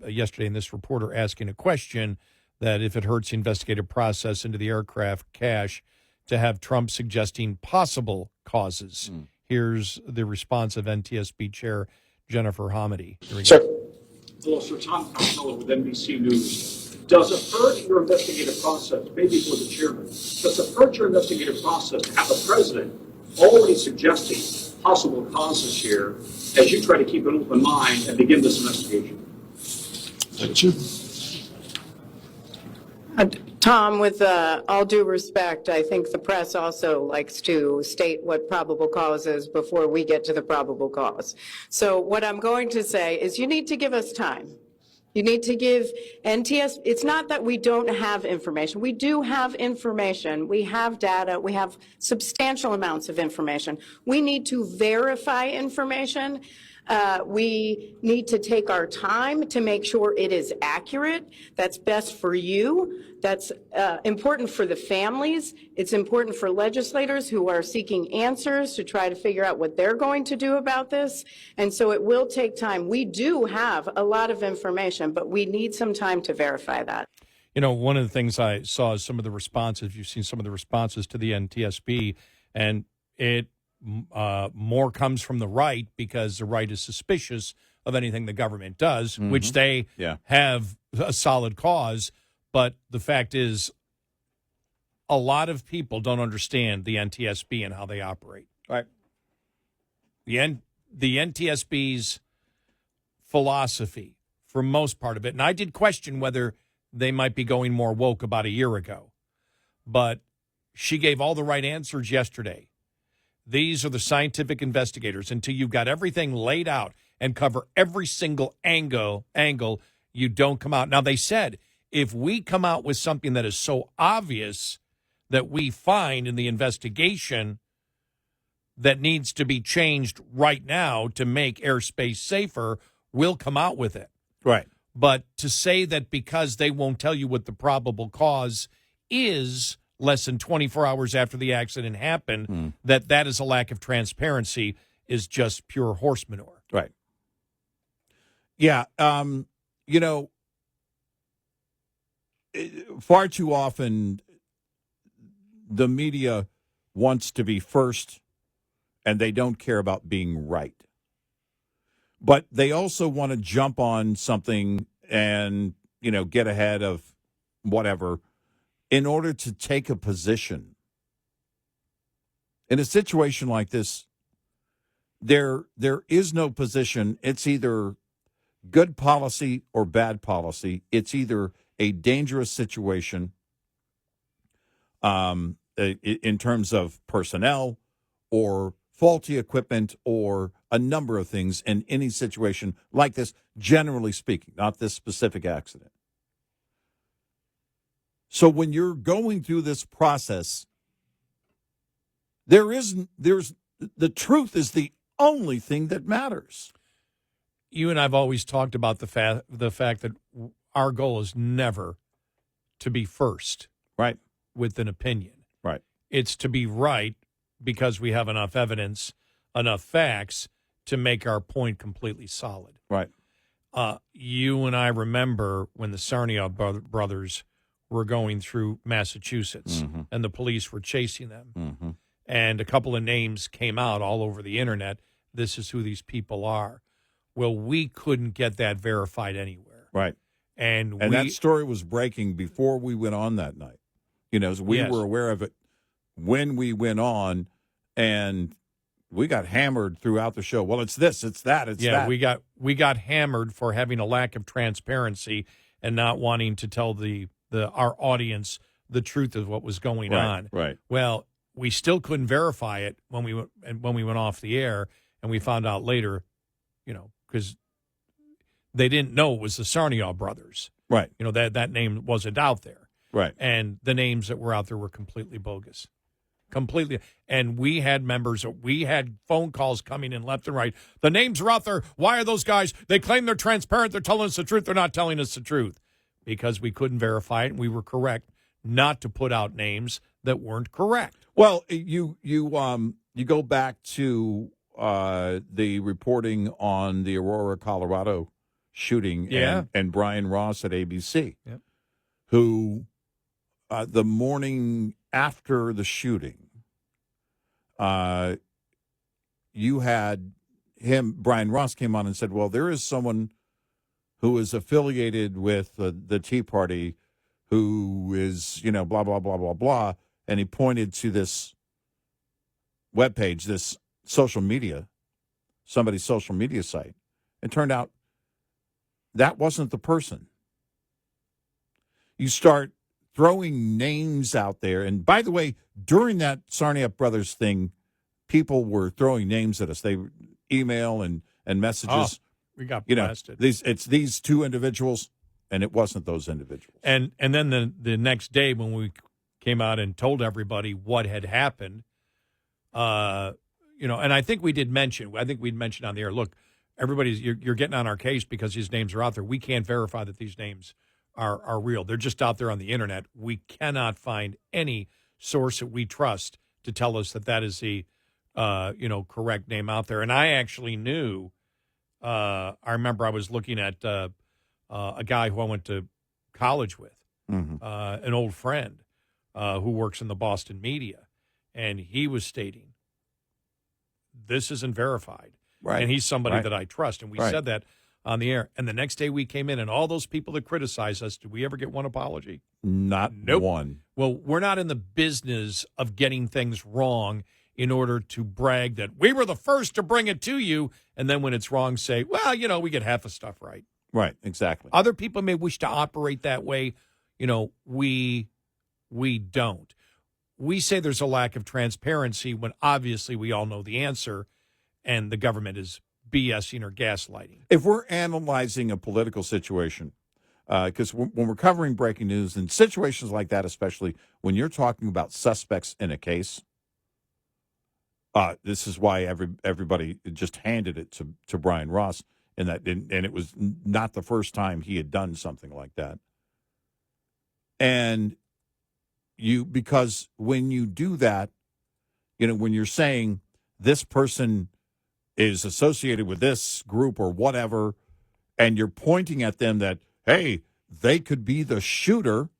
yesterday, and this reporter asking a question that if it hurts the investigative process into the aircraft cache, to have Trump suggesting possible causes. Here's the response of NTSB Chair Jennifer Hamady. Sir. Hello, Sir. Tom Kamala with NBC News. Does it hurt your investigative process, maybe for the chairman, does it hurt your investigative process to have the president already suggesting possible causes here as you try to keep an open mind and begin this investigation? Tom, with all due respect, I think the press also likes to state what probable cause is before we get to the probable cause. So what I'm going to say is you need to give us time. You need to give NTS, it's not that we don't have information. We do have information. We have data. We have substantial amounts of information. We need to verify information. We need to take our time to make sure it is accurate. That's best for you. That's important for the families. It's important for legislators who are seeking answers to try to figure out what they're going to do about this. And so it will take time. We do have a lot of information, but we need some time to verify that. You know, one of the things I saw is some of the responses. You've seen some of the responses to the NTSB, and it more comes from the right because the right is suspicious of anything the government does, which they have a solid cause. But the fact is, a lot of people don't understand the NTSB and how they operate. Right. The NTSB's philosophy, for most part of it, and I did question whether they might be going more woke about a year ago, but she gave all the right answers yesterday. These are the scientific investigators. Until you've got everything laid out and cover every single angle, you don't come out. Now, they said, if we come out with something that is so obvious that we find in the investigation that needs to be changed right now to make airspace safer, we'll come out with it. Right. But to say that because they won't tell you what the probable cause is less than 24 hours after the accident happened, that is a lack of transparency is just pure horse manure. Right. Yeah. You know, far too often the media wants to be first and they don't care about being right. But they also want to jump on something and, you know, get ahead of whatever in order to take a position. In a situation like this, there is no position. It's either good policy or bad policy. It's either a dangerous situation in terms of personnel or faulty equipment or a number of things in any situation like this, generally speaking, not this specific accident. So when you're going through this process, there's the truth is the only thing that matters. You and I've always talked about the fact that our goal is never to be first, right, with an opinion. Right. It's to be right because we have enough evidence, enough facts to make our point completely solid. Right. You and I remember when the Sarnia brothers were going through Massachusetts and the police were chasing them. And a couple of names came out all over the internet. This is who these people are. Well, we couldn't get that verified anywhere. Right. And that story was breaking before we went on that night. You know, so we were aware of it when we went on, and we got hammered throughout the show. Well, it's this, it's that, it's that. Yeah, we got hammered for having a lack of transparency and not wanting to tell our audience the truth of what was going on. Right. Well, we still couldn't verify it when we went off the air, and we found out later, you know, because they didn't know it was the Sarnia brothers. Right. You know, that name wasn't out there. Right. And the names that were out there were completely bogus. Completely. And we had phone calls coming in left and right. The names are out there. Why are those guys? They claim they're transparent. They're telling us the truth. They're not telling us the truth. Because we couldn't verify it, and we were correct not to put out names that weren't correct. Well, you go back to the reporting on the Aurora, Colorado shooting and Brian Ross at ABC, who the morning after the shooting, you had Brian Ross came on and said, well, there is someone who is affiliated with the Tea Party who is, you know, blah, blah, blah, blah, blah. And he pointed to this webpage, this somebody's social media site. It turned out that wasn't the person. You start throwing names out there. And by the way, during that Sarnia Brothers thing, people were throwing names at us. They email and messages. We got blasted. It's these two individuals, and it wasn't those individuals. And then the next day when we came out and told everybody what had happened, you know, and I think we'd mentioned on the air, look, you're getting on our case because these names are out there. We can't verify that these names are real. They're just out there on the internet. We cannot find any source that we trust to tell us that is the correct name out there. And I actually knew. I remember I was looking at a guy who I went to college with, an old friend who works in the Boston media, and he was stating, this isn't verified. Right. And he's somebody that I trust. And we said that on the air. And the next day we came in, and all those people that criticized us, did we ever get one apology? Not one. Well, we're not in the business of getting things wrong in order to brag that we were the first to bring it to you, and then when it's wrong, say, well, you know, we get half the stuff right. Right, exactly. Other people may wish to operate that way. You know, we don't. We say there's a lack of transparency when obviously we all know the answer, and the government is BSing or gaslighting. If we're analyzing a political situation, because when we're covering breaking news, in situations like that, especially when you're talking about suspects in a case, this is why everybody just handed it to Brian Ross, and it was not the first time he had done something like that. And because when you do that, you know, when you're saying this person is associated with this group or whatever, and you're pointing at them that, hey, they could be the shooter,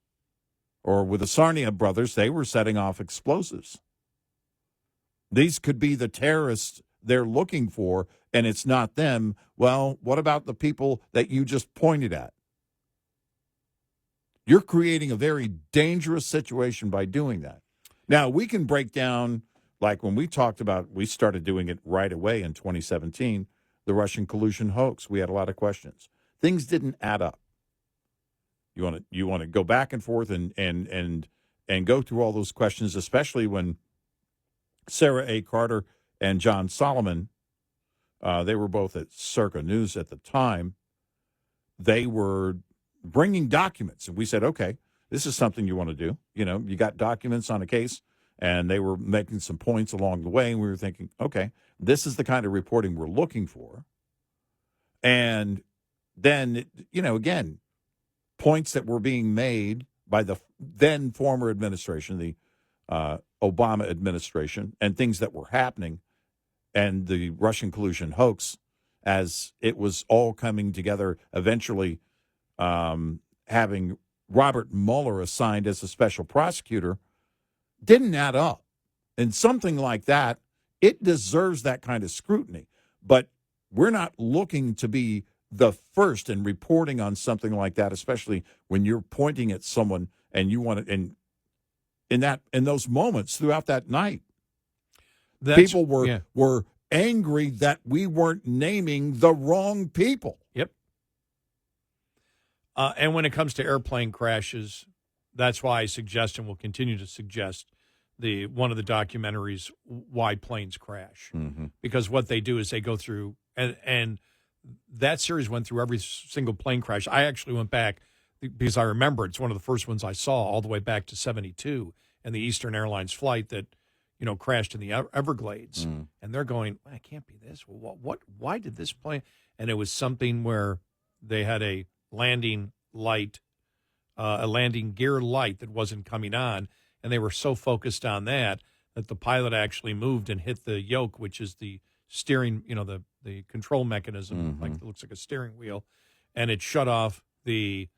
or with the Sarnia brothers, they were setting off explosives. These could be the terrorists they're looking for, and it's not them. Well, what about the people that you just pointed at? You're creating a very dangerous situation by doing that. Now, we can break down, like when we started doing it right away in 2017, the Russian collusion hoax. We had a lot of questions. Things didn't add up. You want to go back and forth and go through all those questions, especially when Sarah A. Carter and John Solomon, they were both at Circa News at the time. They were bringing documents, and we said, okay, this is something you want to do. You know, you got documents on a case, and they were making some points along the way, and we were thinking, okay, this is the kind of reporting we're looking for. And then, you know, again, points that were being made by the then former administration, the Obama administration, and things that were happening, and the Russian collusion hoax as it was all coming together, eventually having Robert Mueller assigned as a special prosecutor, didn't add up. And something like that, it deserves that kind of scrutiny. But we're not looking to be the first in reporting on something like that, especially when you're pointing at someone and you want to, and in those moments throughout that night, people were angry that we weren't naming the wrong people. Yep. And when it comes to airplane crashes, that's why I suggest and will continue to suggest one of the documentaries, Why Planes Crash. Mm-hmm. Because what they do is they go through, and that series went through every single plane crash. I actually went back because I remember it's one of the first ones I saw all the way back to 72 and the Eastern Airlines flight that, you know, crashed in the Everglades. Mm. And they're going, well, it can't be this. Well, why did this plane? And it was something where they had a landing light, a landing gear light that wasn't coming on. And they were so focused on that the pilot actually moved and hit the yoke, which is the steering, you know, the control mechanism, like it looks like a steering wheel, and it shut off the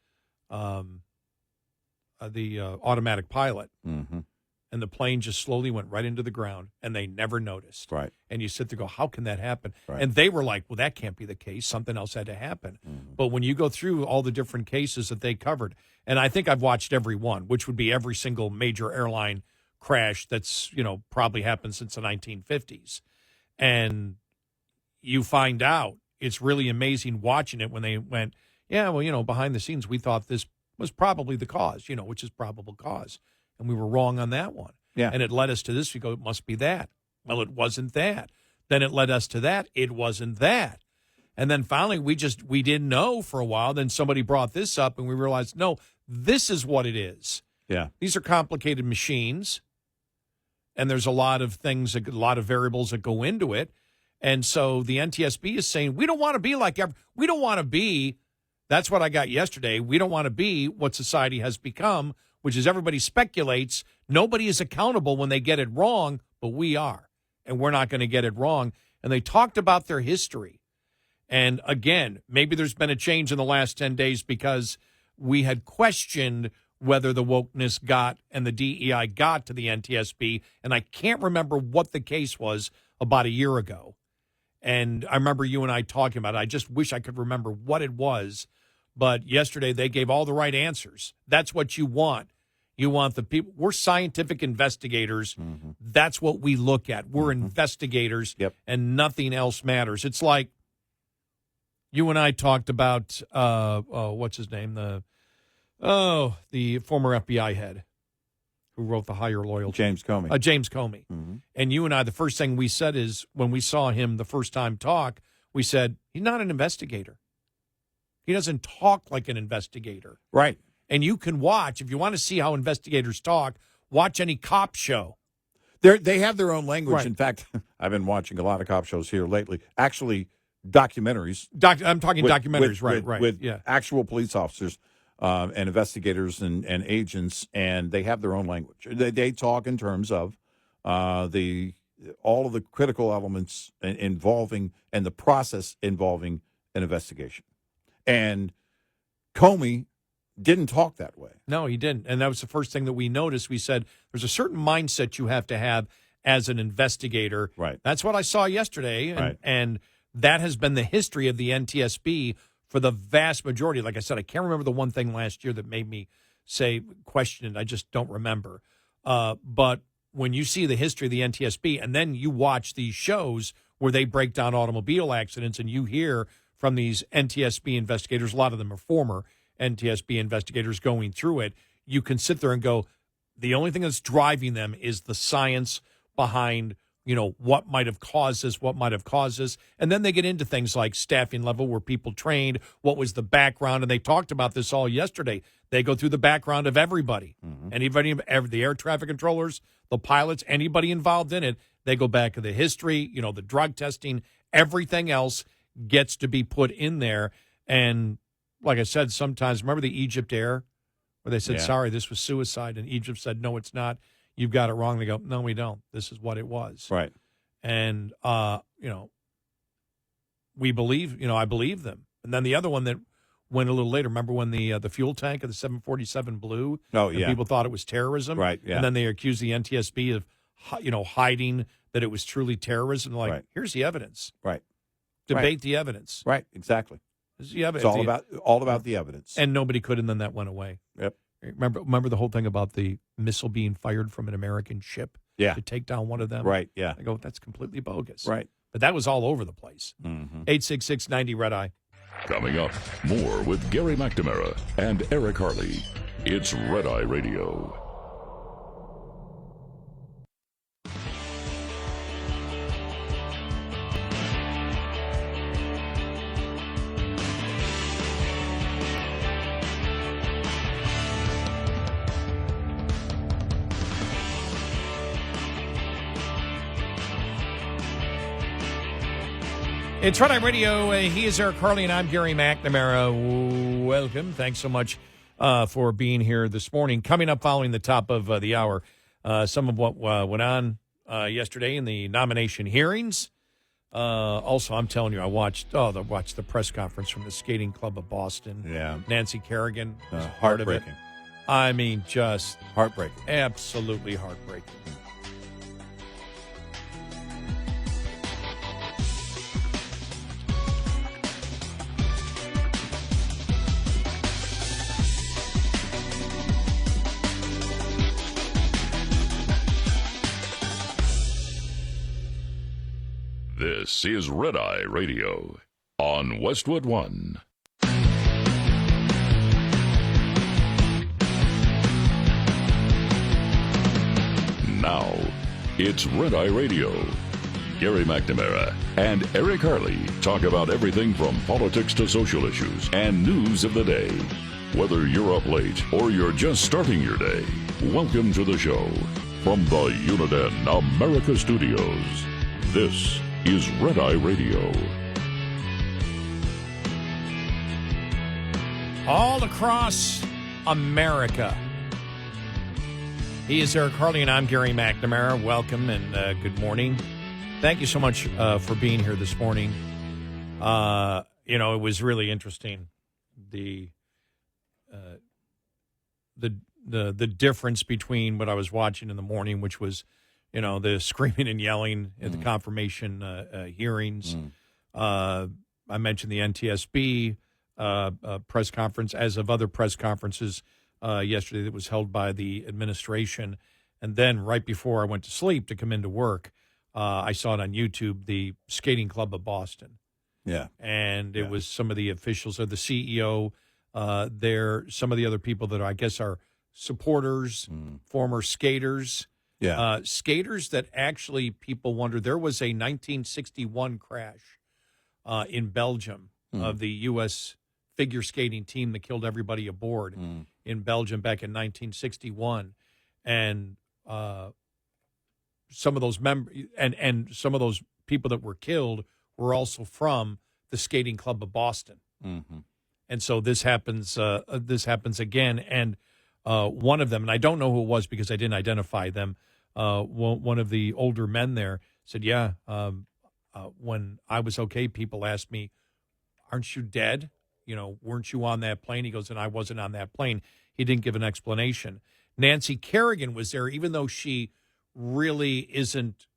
automatic pilot. Mm-hmm. And the plane just slowly went right into the ground, and they never noticed. Right. And you sit there and go, how can that happen? Right. And they were like, well, that can't be the case. Something else had to happen. Mm-hmm. But when you go through all the different cases that they covered, and I think I've watched every one, which would be every single major airline crash that's, you know, probably happened since the 1950s. And you find out, it's really amazing watching it when they went, yeah, well, you know, behind the scenes, we thought this was probably the cause, you know, which is probable cause. And we were wrong on that one. Yeah. And it led us to this. We go, it must be that. Well, it wasn't that. Then it led us to that. It wasn't that. And then finally, we didn't know for a while. Then somebody brought this up, and we realized, no, this is what it is. Yeah. These are complicated machines, and there's a lot of things, a lot of variables that go into it. And so the NTSB is saying, we don't want to be like, we don't want to be, that's what I got yesterday. We don't want to be what society has become, which is everybody speculates. Nobody is accountable when they get it wrong, but we are. And we're not going to get it wrong. And they talked about their history. And again, maybe there's been a change in the last 10 days because we had questioned whether the wokeness got and the DEI got to the NTSB. And I can't remember what the case was about a year ago. And I remember you and I talking about it. I just wish I could remember what it was. But yesterday they gave all the right answers. That's what you want. You want the people. We're scientific investigators. Mm-hmm. That's what we look at. We're investigators, and nothing else matters. It's like you and I talked about, what's his name? The former FBI head who wrote The Higher Loyalty. James Comey. James Comey. Mm-hmm. And you and I, the first thing we said is when we saw him the first time talk, we said, he's not an investigator. He doesn't talk like an investigator. Right. And you can watch, if you want to see how investigators talk, watch any cop show. They have their own language. Right. In fact, I've been watching a lot of cop shows here lately. Actually, documentaries. I'm talking documentaries, right. With actual police officers and investigators and agents, and they have their own language. They talk in terms of all of the critical elements involving and the process involving an investigation. And Comey didn't talk that way. No, he didn't. And that was the first thing that we noticed. We said there's a certain mindset you have to have as an investigator. Right. That's what I saw yesterday. And, right. and that has been the history of the NTSB for the vast majority. Like I said, I can't remember the one thing last year that made me question it. I just don't remember. But when you see the history of the NTSB and then you watch these shows where they break down automobile accidents and you hear from these NTSB investigators, a lot of them are former NTSB investigators going through it, you can sit there and go, the only thing that's driving them is the science behind, what might have caused this, And then they get into things like staffing level, where people trained, what was the background, and they talked about this all yesterday. They go through the background of everybody, anybody, the air traffic controllers, the pilots, anybody involved in it. They go back to the history, the drug testing, everything else gets to be put in there. And like I said, sometimes, remember the Egypt Air, where they said, sorry, this was suicide, and Egypt said, no, it's not. You've got it wrong. They go, no, we don't. This is what it was. Right. And, we believe, I believe them. And then the other one that went a little later, remember when the fuel tank of the 747 blew? Oh, and yeah. people thought it was terrorism? Right, yeah. And then they accused the NTSB of, hiding that it was truly terrorism. Like, here's the evidence. Right. Debate the evidence. Right, exactly. This is the evidence. It's all about the evidence. And nobody could, and then that went away. Yep. Remember the whole thing about the missile being fired from an American ship to take down one of them? Right, yeah. I go, that's completely bogus. Right. But that was all over the place. 866-90 Red Eye. Coming up, more with Gary McNamara and Eric Harley. It's Red Eye Radio. It's Red Eye Radio. He is Eric Harley, and I'm Gary McNamara. Welcome. Thanks so much for being here this morning. Coming up following the top of the hour, some of what went on yesterday in the nomination hearings. Also, I'm telling you, I watched the press conference from the Skating Club of Boston. Yeah. Nancy Kerrigan was part heartbreaking. of it. I mean, just heartbreaking. Absolutely heartbreaking. This is Red Eye Radio on Westwood One. Now, it's Red Eye Radio. Gary McNamara and Eric Harley talk about everything from politics to social issues and news of the day. Whether you're up late or you're just starting your day, welcome to the show. From the Uniden America Studios, this is Red Eye Radio. All across America. He is Eric Harley, and I'm Gary McNamara. Welcome and good morning. Thank you so much for being here this morning. It was really interesting. The difference between what I was watching in the morning, which was, the screaming and yelling at the confirmation hearings. I mentioned the NTSB press conference, as of other press conferences yesterday that was held by the administration. And then right before I went to sleep to come into work, I saw it on YouTube, the Skating Club of Boston. Yeah. And it was some of the officials or the CEO there, some of the other people that I guess are supporters, former skaters. Yeah. Skaters that actually people wonder. There was a 1961 crash in Belgium of the U.S. figure skating team that killed everybody aboard in Belgium back in 1961. And some of those and some of those people that were killed were also from the Skating Club of Boston. And so this happens again. And one of them, and I don't know who it was because I didn't identify them, one of the older men there said, when I was okay, people asked me, aren't you dead? Weren't you on that plane? He goes, and I wasn't on that plane. He didn't give an explanation. Nancy Kerrigan was there, even though she really isn't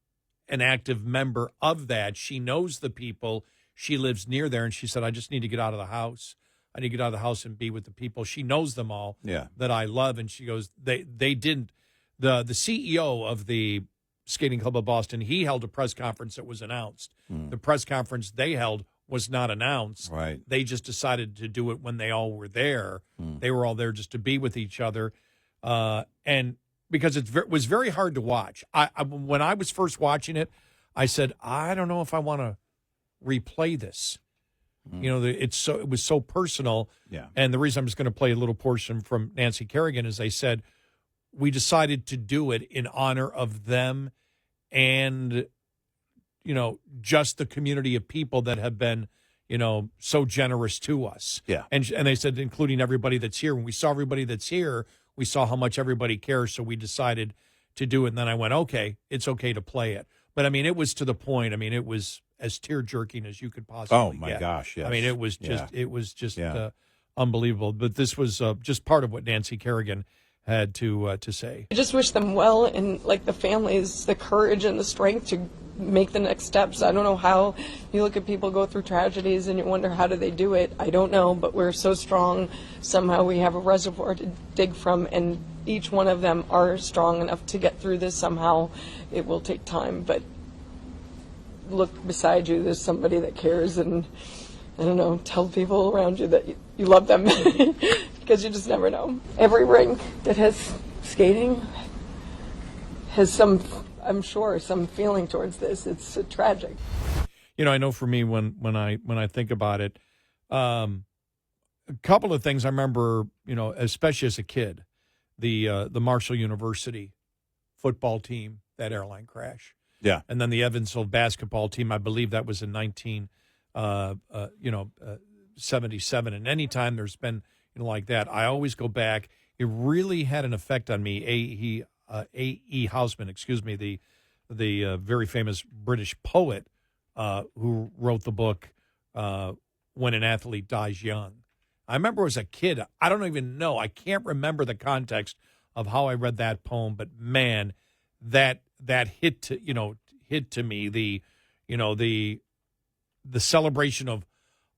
an active member of that. She knows the people. She lives near there, and she said, I just need to get out of the house. I need to get out of the house and be with the people. She knows them all that I love. And she goes, they didn't. The CEO of the Skating Club of Boston, he held a press conference that was announced. The press conference they held was not announced. Right. They just decided to do it when they all were there. They were all there just to be with each other. And because it was very hard to watch. When I was first watching it, I said, I don't know if I want to replay this. You know, it was so personal. Yeah. And the reason I'm just going to play a little portion from Nancy Kerrigan is they said, we decided to do it in honor of them and, you know, just the community of people that have been, you know, so generous to us. Yeah. And they said, including everybody that's here. When we saw everybody that's here, we saw how much everybody cares. So we decided to do it. And then I went, okay, it's okay to play it. But I mean, it was to the point. I mean, it was as tear jerking as you could possibly get. Gosh. Yes. I mean, it was just, unbelievable. But this was just part of what Nancy Kerrigan had to say. I just wish them well, and like the families, the courage and the strength to make the next steps. I don't know how. You look at people go through tragedies and you wonder, how do they do it? I don't know, but we're so strong. Somehow we have a reservoir to dig from, and each one of them are strong enough to get through this. Somehow it will take time, but look beside you, there's somebody that cares, and I don't know, tell people around you that you love them, because you just never know. Every rink that has skating has some, I'm sure, some feeling towards this. It's tragic. You know, I know for me, when I think about it, a couple of things I remember, you know, especially as a kid, the Marshall University football team, that airline crash. Yeah. And then the Evansville basketball team, I believe that was in 77. And anytime there's been, you know, like that, I always go back. It really had an effect on me. A.E. Housman, the very famous British poet who wrote the book When an Athlete Dies Young. I remember as a kid, I don't even know, I can't remember the context of how I read that poem, but man, that hit to me, the celebration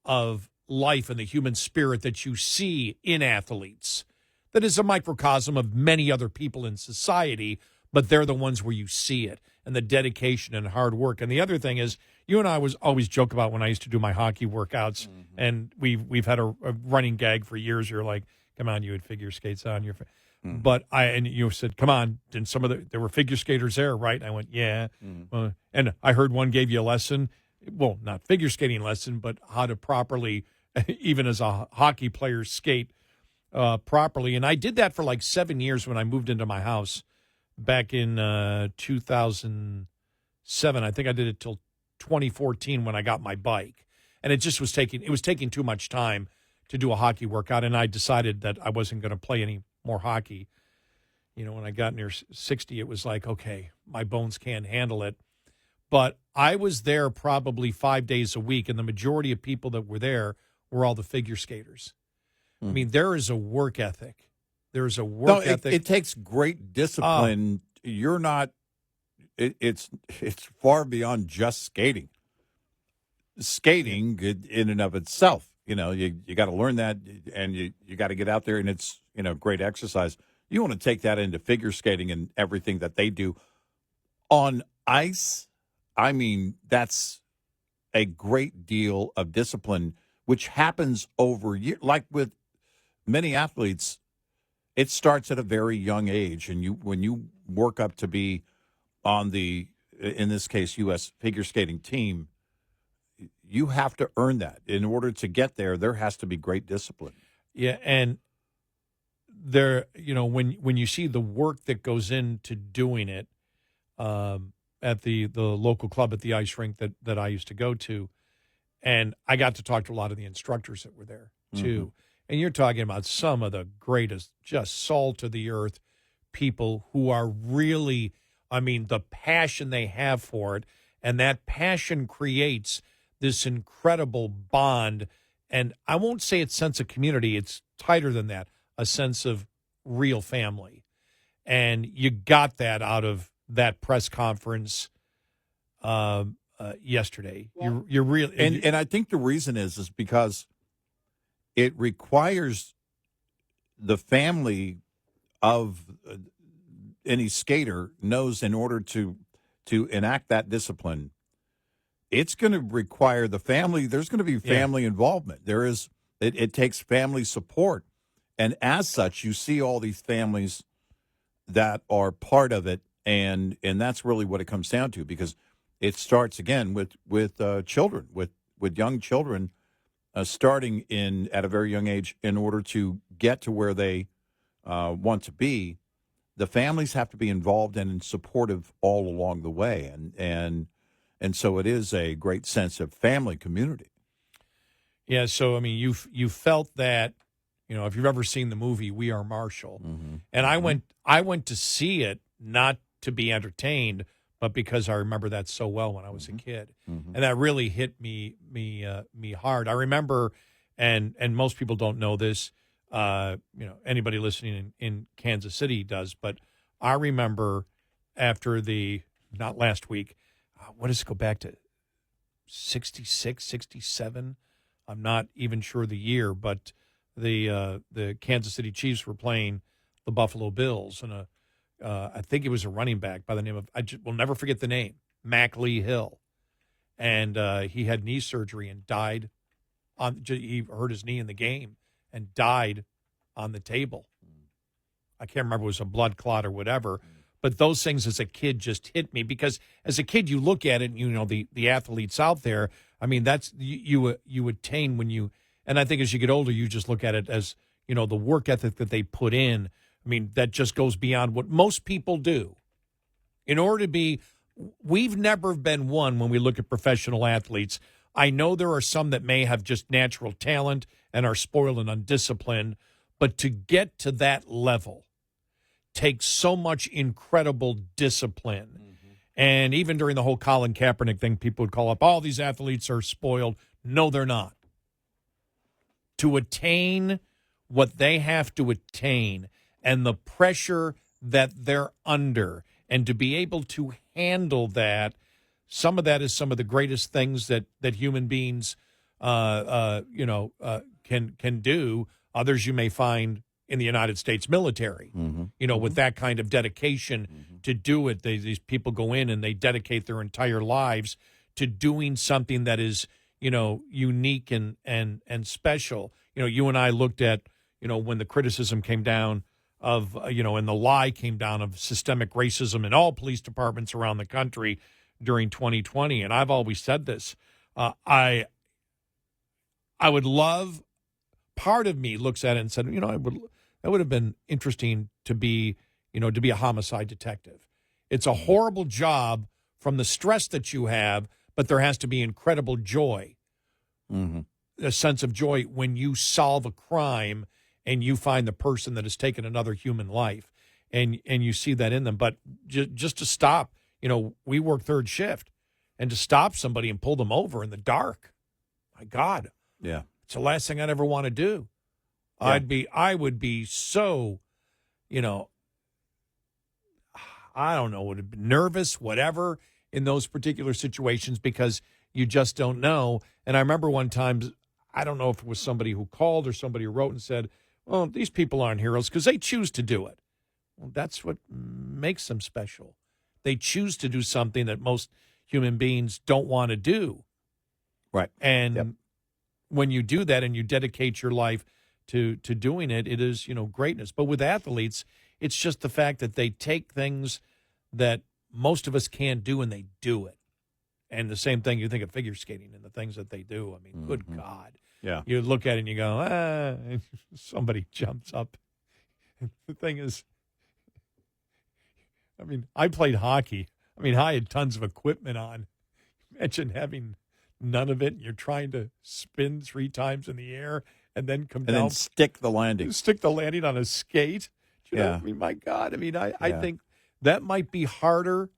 of life and the human spirit that you see in athletes. That is a microcosm of many other people in society, but they're the ones where you see it, and the dedication and hard work. And the other thing is, you and I always joke about when I used to do my hockey workouts, and we've had a running gag for years. You're like, come on, you had figure skates on your. But and you said, come on, and there were figure skaters there, right? And I went, yeah. And I heard one gave you a lesson. Well, not figure skating lesson, but how to properly, even as a hockey player, skate properly. And I did that for like 7 years when I moved into my house back in 2007. I think I did it till 2014 when I got my bike. And it was taking too much time to do a hockey workout. And I decided that I wasn't going to play any more hockey. You know, when I got near 60, it was like, okay, my bones can't handle it. But I was there probably 5 days a week, and the majority of people that were there were all the figure skaters. I mean, there is a work ethic. There's a work ethic. It takes great discipline. You're not. It's far beyond just skating. Skating in and of itself, you know, you got to learn that, and you got to get out there, and it's, you know, great exercise. You want to take that into figure skating and everything that they do on ice. I mean, that's a great deal of discipline, which happens over years. Like with many athletes, it starts at a very young age, and when you work up to be on the, in this case, U.S. figure skating team, you have to earn that. In order to get there, there has to be great discipline. Yeah, and there, you know, when you see the work that goes into doing it at the local club at the ice rink that I used to go to, and I got to talk to a lot of the instructors that were there too. And you're talking about some of the greatest, just salt of the earth people who are really, I mean, the passion they have for it, and that passion creates this incredible bond. And I won't say it's sense of community, it's tighter than that, a sense of real family. And you got that out of that press conference yesterday. Well, you're really, and I think the reason is because it requires the family of any skater knows, in order to enact that discipline, it's going to require the family. There's going to be family involvement. It takes family support. And as such, you see all these families that are part of it, and that's really what it comes down to, because it starts again with children, with young children, starting at a very young age in order to get to where they want to be. The families have to be involved and supportive all along the way, and so it is a great sense of family community. Yeah, so I mean, you felt that, if you've ever seen the movie We Are Marshall, and I went to see it not to be entertained, but because I remember that so well when I was a kid, and that really hit me hard. I remember, and most people don't know this. Anybody listening in Kansas City does, but I remember after not last week, what does it go back to, 66, 67? I'm not even sure the year, but the Kansas City Chiefs were playing the Buffalo Bills, and I think it was a running back by the name of, will never forget the name, Mac Lee Hill, and he had knee surgery and died he hurt his knee in the game and died on the table. I can't remember if it was a blood clot or whatever, but those things as a kid just hit me, because as a kid you look at it and the athletes out there, I mean, that's you attain when you, and I think as you get older you just look at it as, the work ethic that they put in. I mean, that just goes beyond what most people do. In order to be, we've never been one when we look at professional athletes. I know there are some that may have just natural talent and are spoiled and undisciplined, but to get to that level takes so much incredible discipline. And even during the whole Colin Kaepernick thing, people would call up, all these athletes are spoiled. No, they're not. To attain what they have to attain and the pressure that they're under, and to be able to handle that, some of that is some of the greatest things that human beings can do. Others you may find in the United States military, with that kind of dedication to do it. These people go in and they dedicate their entire lives to doing something that is, unique and special. You and I looked at, when the criticism came down of, and the lie came down of systemic racism in all police departments around the country during 2020. And I've always said this. I would love, part of me looks at it and said, that would have been interesting to be a homicide detective. It's a horrible job from the stress that you have, but there has to be incredible joy, a sense of joy when you solve a crime and you find the person that has taken another human life, and you see that in them. But just to stop, we work third shift, and to stop somebody and pull them over in the dark, my God, yeah, it's the last thing I'd ever want to do. Yeah. I would be so, I don't know, would have been nervous, whatever, in those particular situations, because you just don't know. And I remember one time, I don't know if it was somebody who called or somebody who wrote and said, well, these people aren't heroes because they choose to do it. Well, that's what makes them special. They choose to do something that most human beings don't want to do. Right. And when you do that and you dedicate your life to doing it, it is, greatness. But with athletes, it's just the fact that they take things that most of us can't do and they do it. And the same thing, you think of figure skating and the things that they do. I mean, good God. Yeah. You look at it and you go, somebody jumps up. The thing is, I mean, I played hockey. I mean, I had tons of equipment on. Imagine having none of it, and you're trying to spin 3 times in the air and then come down. And then stick the landing. Stick the landing on a skate. I mean, my God. I mean, I think that might be harder,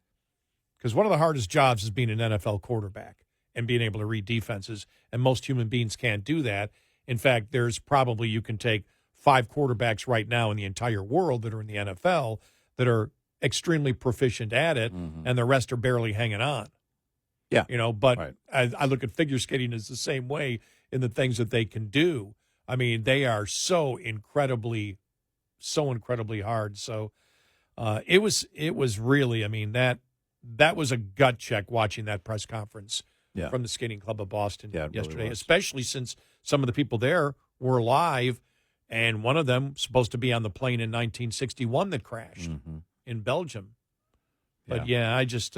because one of the hardest jobs is being an NFL quarterback and being able to read defenses, and most human beings can't do that. In fact, there's probably, you can take 5 quarterbacks right now in the entire world that are in the NFL that are extremely proficient at it, and the rest are barely hanging on. Yeah. But right. I look at figure skating as the same way in the things that they can do. I mean, they are so incredibly hard. So it was really, I mean, that was a gut check watching that press conference from the Skating Club of Boston yesterday, really, especially since some of the people there were alive And one of them supposed to be on the plane in 1961 that crashed in Belgium. But I just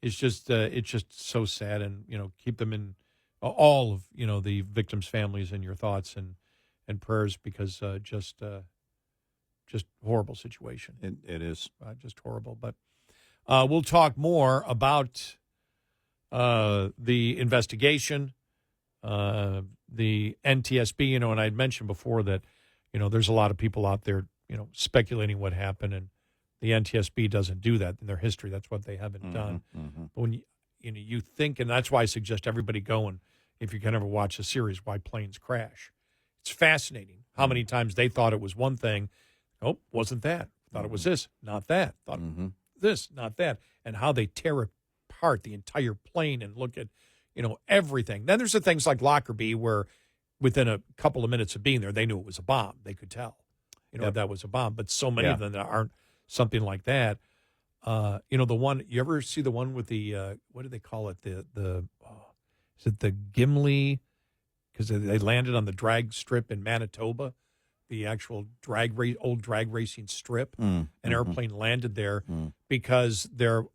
it's just so sad, and keep them in all of the victims' families in your thoughts and prayers, because just horrible situation. It is just horrible. But we'll talk more about the investigation, the NTSB. And I'd mentioned before that there's a lot of people out there speculating what happened, and the NTSB doesn't do that in their history. That's what they haven't done. But when you think, and that's why I suggest everybody go, and if you can ever watch a series, Why Planes Crash. It's fascinating how many times they thought it was one thing. Oh, wasn't that. Thought it was this, not that. Thought this, not that. And how they tear apart the entire plane and look at, everything. Then there's the things like Lockerbie, where within a couple of minutes of being there, they knew it was a bomb. They could tell, that was a bomb. But so many of them that aren't something like that. The one, you ever see the one with the, what do they call it? Is it the Gimli? Because they landed on the drag strip in Manitoba, the actual old drag racing strip. An airplane landed there because their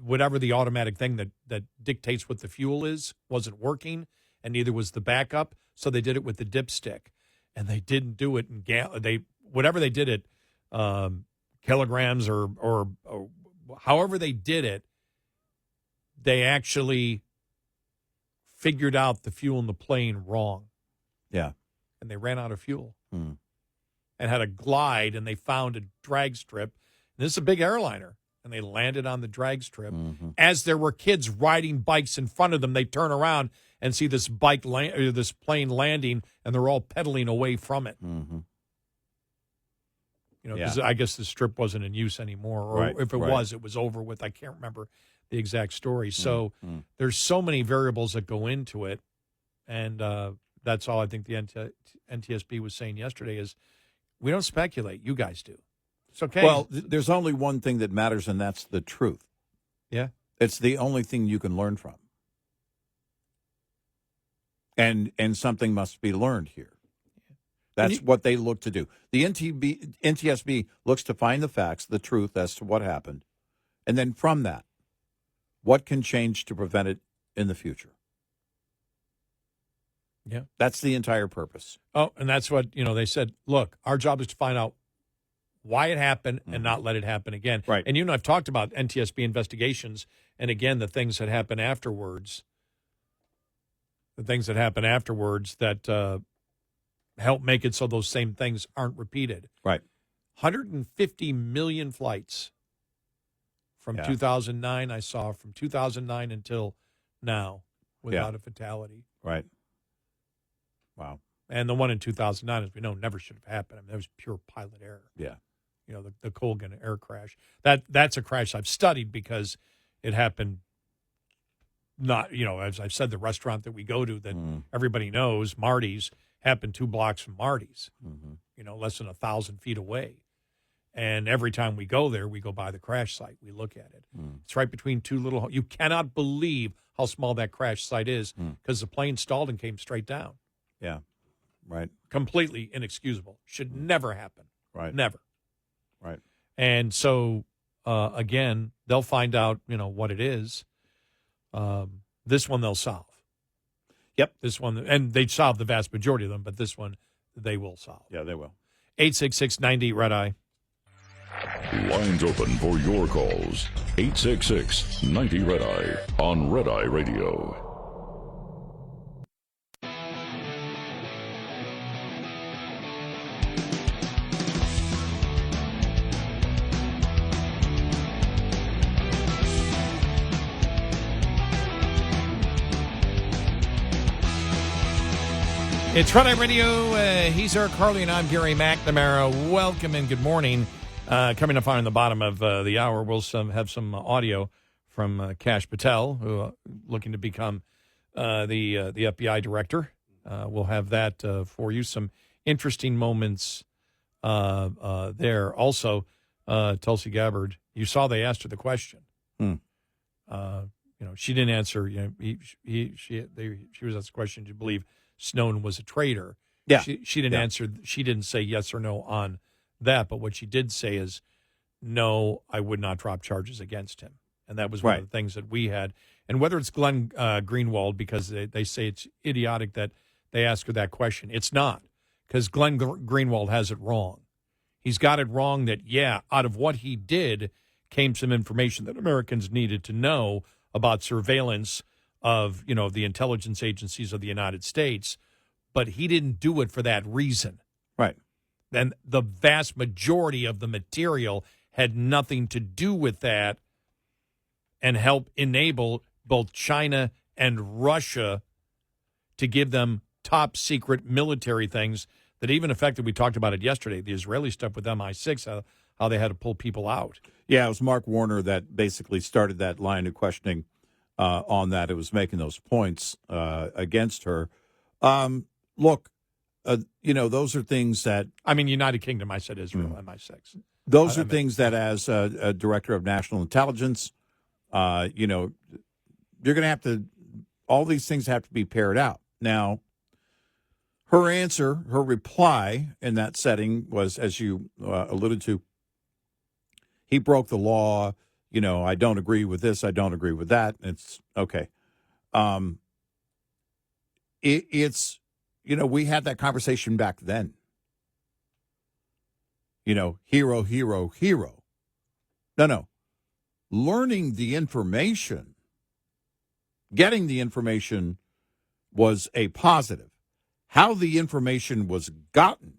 whatever the automatic thing that dictates what the fuel is wasn't working, and neither was the backup. So they did it with the dipstick, and they didn't do it in whatever they did it, kilograms or however they did it. They actually figured out the fuel in the plane wrong. Yeah. And they ran out of fuel and had a glide, and they found a drag strip. And this is a big airliner, and they landed on the drag strip. As there were kids riding bikes in front of them, they turn around and see this this plane landing, and they're all pedaling away from it. Because I guess the strip wasn't in use anymore, or if it was over with. I can't remember the exact story. So there's so many variables that go into it, and that's all I think the NTSB was saying yesterday is we don't speculate. You guys do. It's okay. Well, there's only one thing that matters, and that's the truth. Yeah. It's the only thing you can learn from. And something must be learned here. That's what they look to do. The NTSB looks to find the facts, the truth as to what happened, and then from that, what can change to prevent it in the future? Yeah. That's the entire purpose. Oh, and that's what, they said, look, our job is to find out why it happened and not let it happen again. Right. And, I've talked about NTSB investigations, and again, the things that happen afterwards, that help make it so those same things aren't repeated. Right. 150 million flights from 2009, I saw, from 2009 until now without a fatality. Right. Wow. And the one in 2009, as we know, never should have happened. I mean, that was pure pilot error. Yeah. The Colgan air crash. That's a crash I've studied because it happened not, as I've said, the restaurant that we go to that everybody knows, Marty's, happened 2 blocks from Marty's, less than 1,000 feet away. And every time we go there, we go by the crash site. We look at it. It's right between two little – you cannot believe how small that crash site is because the plane stalled and came straight down. Yeah, right. Completely inexcusable. Should never happen. Right. Never. Right. And so, again, they'll find out, what it is. This one they'll solve. Yep. This one, and they solve the vast majority of them, but this one they will solve. Yeah, they will. 866-90 Red Eye. Lines open for your calls. 866-90 Red Eye on Red Eye Radio. It's Red Eye Radio. He's Eric Harley, and I'm Gary McNamara. Welcome and good morning. Coming up on the bottom of the hour, we'll have some audio from Kash Patel, who looking to become the FBI director. We'll have that for you. Some interesting moments there. Also, Tulsi Gabbard. You saw they asked her the question. She didn't answer. She was asked the question. Do you believe Snowden was a traitor? Yeah. She didn't answer. She didn't say yes or no on that. But what she did say is, no, I would not drop charges against him. And that was one of the things that we had. And whether it's Glenn Greenwald, because they say it's idiotic that they ask her that question, it's not, because Glenn Greenwald has it wrong. He's got it wrong that, out of what he did came some information that Americans needed to know about surveillance of, the intelligence agencies of the United States, but he didn't do it for that reason. Right. And the vast majority of the material had nothing to do with that and help enable both China and Russia to give them top secret military things that even affected, we talked about it yesterday, the Israeli stuff with MI6, how they had to pull people out. Yeah, it was Mark Warner that basically started that line of questioning on that. It was making those points against her. Look, those are things that... I mean, United Kingdom, I said Israel, MI6. Those are things that as a director of national intelligence, you're going to have to... All these things have to be paired out. Now, her reply in that setting was, as you alluded to, he broke the law. I don't agree with this. I don't agree with that. It's okay. It's, we had that conversation back then. Hero, hero, hero. No. Learning the information, getting the information was a positive. How the information was gotten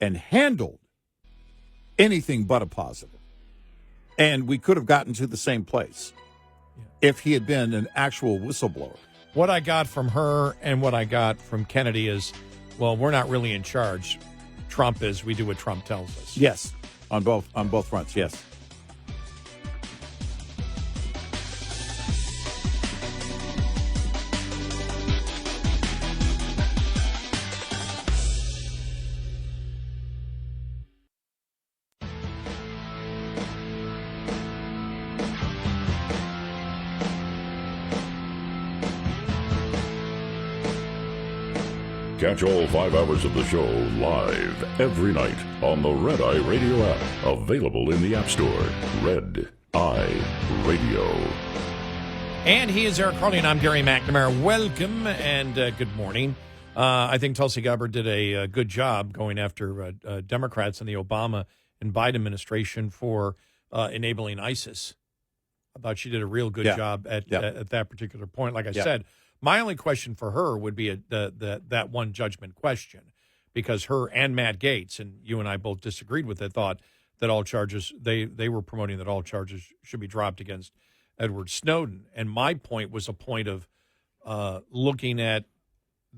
and handled, anything but a positive. And we could have gotten to the same place if he had been an actual whistleblower. What I got from her and what I got from Kennedy is, well, we're not really in charge. Trump is. We do what Trump tells us. Yes, on both fronts, yes. Catch all 5 hours of the show live every night on the Red Eye Radio app. Available in the App Store. Red Eye Radio. And he is Eric Harley, and I'm Gary McNamara. Welcome and good morning. I think Tulsi Gabbard did a good job going after Democrats in the Obama and Biden administration for enabling ISIS. I thought she did a real good job at that particular point. Like I said, my only question for her would be that one judgment question, because her and Matt Gaetz, and you and I both disagreed with it, thought that all charges, they were promoting that all charges should be dropped against Edward Snowden. And my point was a point of looking at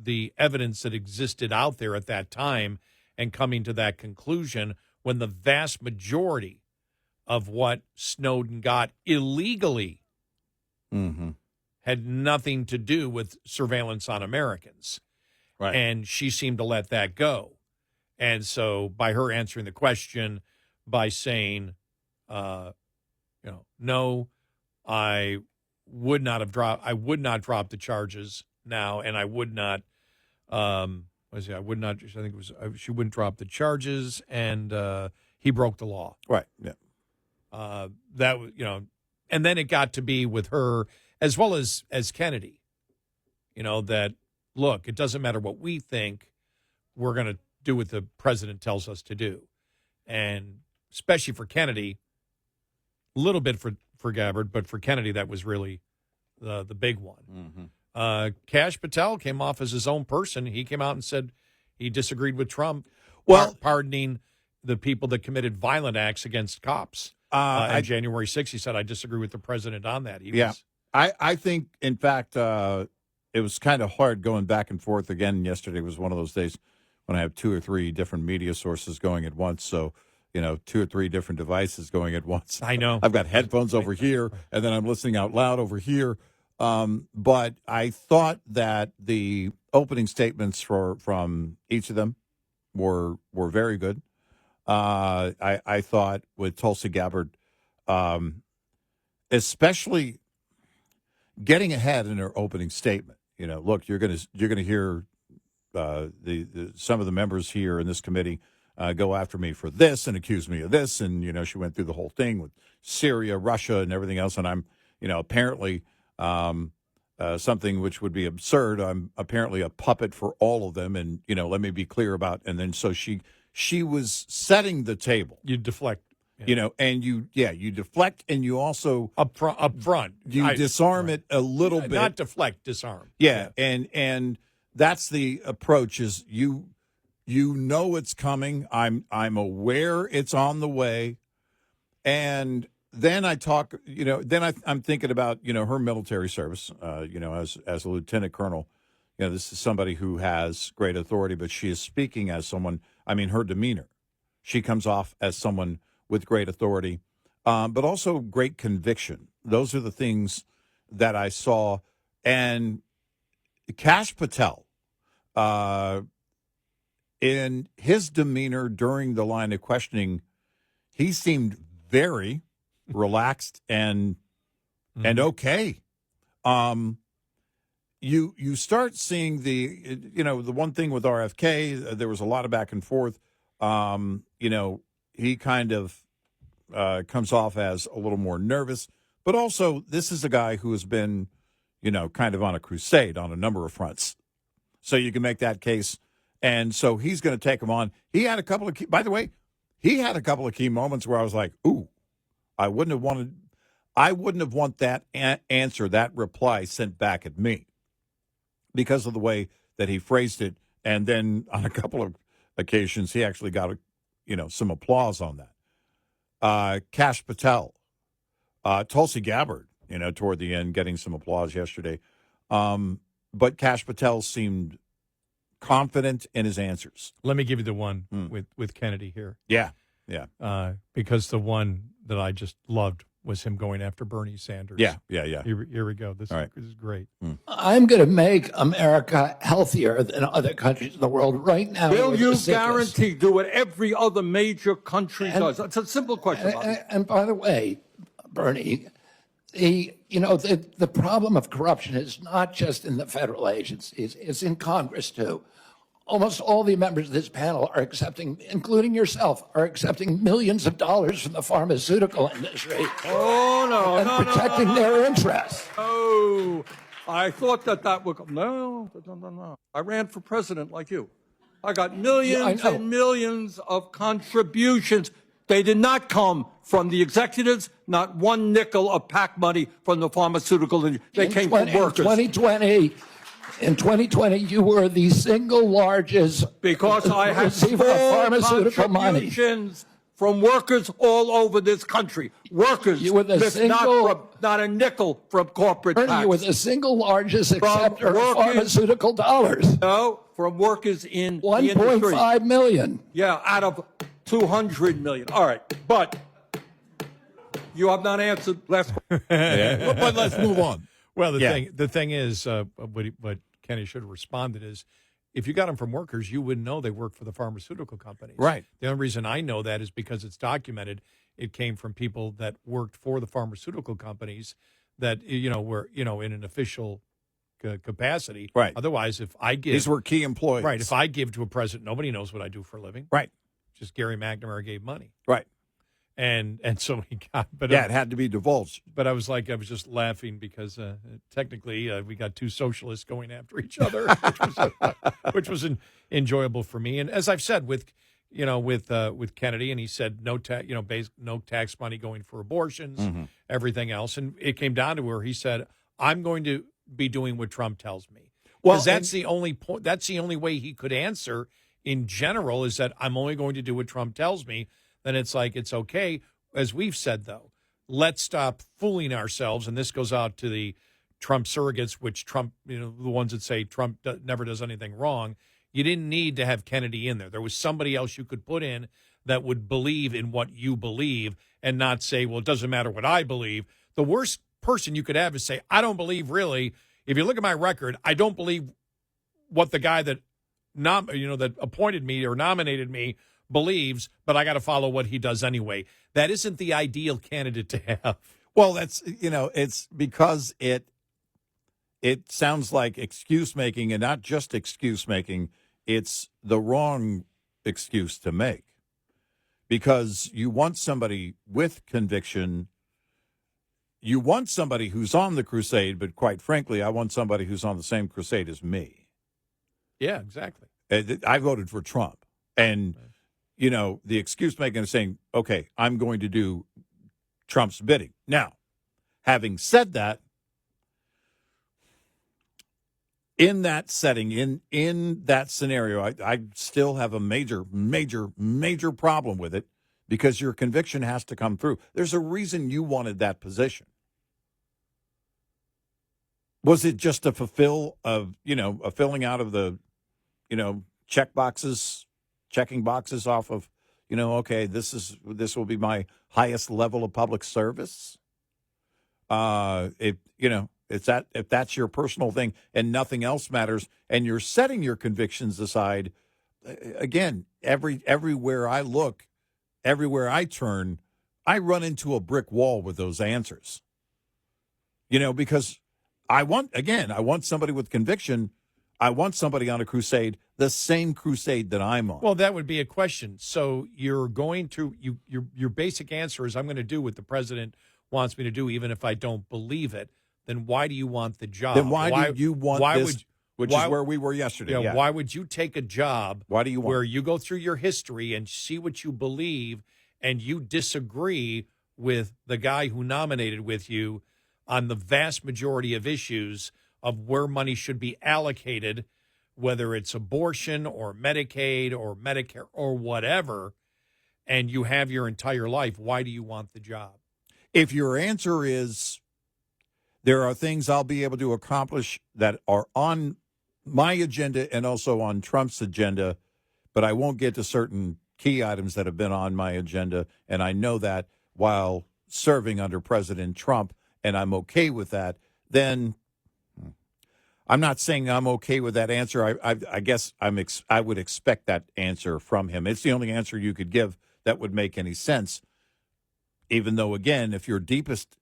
the evidence that existed out there at that time and coming to that conclusion when the vast majority of what Snowden got illegally had nothing to do with surveillance on Americans. Right. And she seemed to let that go. And so by her answering the question by saying, no, I would not drop the charges now, and I would not, she wouldn't drop the charges, and he broke the law. Right, yeah. And then it got to be with her, as well as Kennedy, that, look, it doesn't matter what we think, we're going to do what the president tells us to do. And especially for Kennedy, a little bit for Gabbard, but for Kennedy, that was really the big one. Kash Patel came off as his own person. He came out and said he disagreed with Trump, pardoning the people that committed violent acts against cops. On January 6th, he said, I disagree with the president on that. I think, in fact, it was kind of hard going back and forth. Again, yesterday was one of those days when I have 2 or 3 different media sources going at once. So, 2 or 3 different devices going at once. I know. I've got headphones over here, and then I'm listening out loud over here. But I thought that the opening statements from each of them were very good. I thought with Tulsi Gabbard, especially getting ahead in her opening statement. Look, you're gonna hear some of the members here in this committee go after me for this and accuse me of this, and she went through the whole thing with Syria, Russia, and everything else, and I'm apparently something which would be absurd. I'm apparently a puppet for all of them, and let me be clear about. And then so she was setting the table. You deflect. And you deflect, and you also up front. You disarm it a little bit. Not deflect, disarm. Yeah, and that's the approach. Is you know it's coming. I'm aware it's on the way, and then I talk. I'm thinking about her military service. As a lieutenant colonel, this is somebody who has great authority, but she is speaking as someone. I mean, her demeanor. She comes off as someone with great authority, but also great conviction. Those are the things that I saw. And Kash Patel, in his demeanor during the line of questioning, he seemed very relaxed and okay. You start seeing the one thing with RFK, there was a lot of back and forth. He kind of comes off as a little more nervous, but also this is a guy who has been, kind of on a crusade on a number of fronts. So you can make that case. And so he's going to take him on. He had a couple of key moments where I was like, ooh, I wouldn't have want that answer, that reply sent back at me because of the way that he phrased it. And then on a couple of occasions, he actually got some applause on that. Kash Patel, Tulsi Gabbard, toward the end, getting some applause yesterday. But Kash Patel seemed confident in his answers. Let me give you the one with Kennedy here. Yeah. Because the one that I just loved was him going after Bernie Sanders. Yeah. Here we go. This is great. I'm going to make America healthier than other countries in the world right now. Will you guarantee do what every other major country does? It's a simple question. And by the way, Bernie, the problem of corruption is not just in the federal agencies, it's in Congress too. Almost all the members of this panel are accepting, including yourself, are accepting millions of dollars from the pharmaceutical industry. And protecting their interests. Oh, I thought that would no. I ran for president like you. I got millions and millions of contributions. They did not come from the executives, not one nickel of PAC money from the pharmaceutical industry. They came from workers. In 2020, you were the single largest because I had receiver of pharmaceutical money. Contributions from workers all over this country. Workers, you were the not a nickel from corporate Bernie, tax. you were the single largest acceptor of pharmaceutical dollars. No, from workers in 1.5 million. Yeah, out of 200 million. All right, but you have not answered last question. But let's move on. Well, the thing is, what Kenny should have responded is, if you got them from workers, you wouldn't know they work for the pharmaceutical companies. Right. The only reason I know that is because it's documented. It came from people that worked for the pharmaceutical companies that were in an official capacity. Right. Otherwise, if I give, these were key employees. Right. If I give to a president, nobody knows what I do for a living. Right. Just Gary McNamara gave money. Right. And so he got, but it had to be divulged. But I was just laughing because technically we got two socialists going after each other, which was enjoyable for me. And as I've said with Kennedy, and he said no tax money going for abortions, everything else, and it came down to where he said, "I'm going to be doing what Trump tells me." Well, that's the only point. That's the only way he could answer in general is that I'm only going to do what Trump tells me. Then it's like, it's okay. As we've said, though, let's stop fooling ourselves. And this goes out to the Trump surrogates, which Trump, the ones that say Trump never does anything wrong. You didn't need to have Kennedy in there. There was somebody else you could put in that would believe in what you believe and not say, well, it doesn't matter what I believe. The worst person you could have is say, I don't believe really. If you look at my record, I don't believe what the guy that that appointed me or nominated me believes, but I got to follow what he does anyway. That isn't the ideal candidate to have. Well, that's, it's because it sounds like excuse making, and not just excuse making. it's the wrong excuse to make, because you want somebody with conviction. You want somebody who's on the crusade, but quite frankly, I want somebody who's on the same crusade as me. Yeah, exactly. I voted for Trump. And, you know, the excuse making is saying, okay, I'm going to do Trump's bidding. Now, having said that, in that setting, in that scenario, I still have a major problem with it, because your conviction has to come through. There's a reason you wanted that position. Was it just a a filling out of the, checking boxes off of, okay, this will be my highest level of public service? If that's your personal thing and nothing else matters, and you're setting your convictions aside, again, everywhere I look, everywhere I turn, I run into a brick wall with those answers. Because I want somebody with conviction. I want somebody on a crusade, the same crusade that I'm on. Well, that would be a question. So you're going to your basic answer is, I'm going to do what the president wants me to do, even if I don't believe it. Then why do you want the job? Then why do you want this? Which is where we were yesterday. Yeah. Why would you take a job? Why do you want where you go through your history and see what you believe, and you disagree with the guy who nominated with you on the vast majority of issues of where money should be allocated, whether it's abortion or Medicaid or Medicare or whatever, and you have your entire life? Why do you want the job? If your answer is, there are things I'll be able to accomplish that are on my agenda and also on Trump's agenda, but I won't get to certain key items that have been on my agenda, and I know that while serving under President Trump, and I'm okay with that, then I'm not saying I'm okay with that answer. I guess I would expect that answer from him. It's the only answer you could give that would make any sense, even though, again, if your deepest,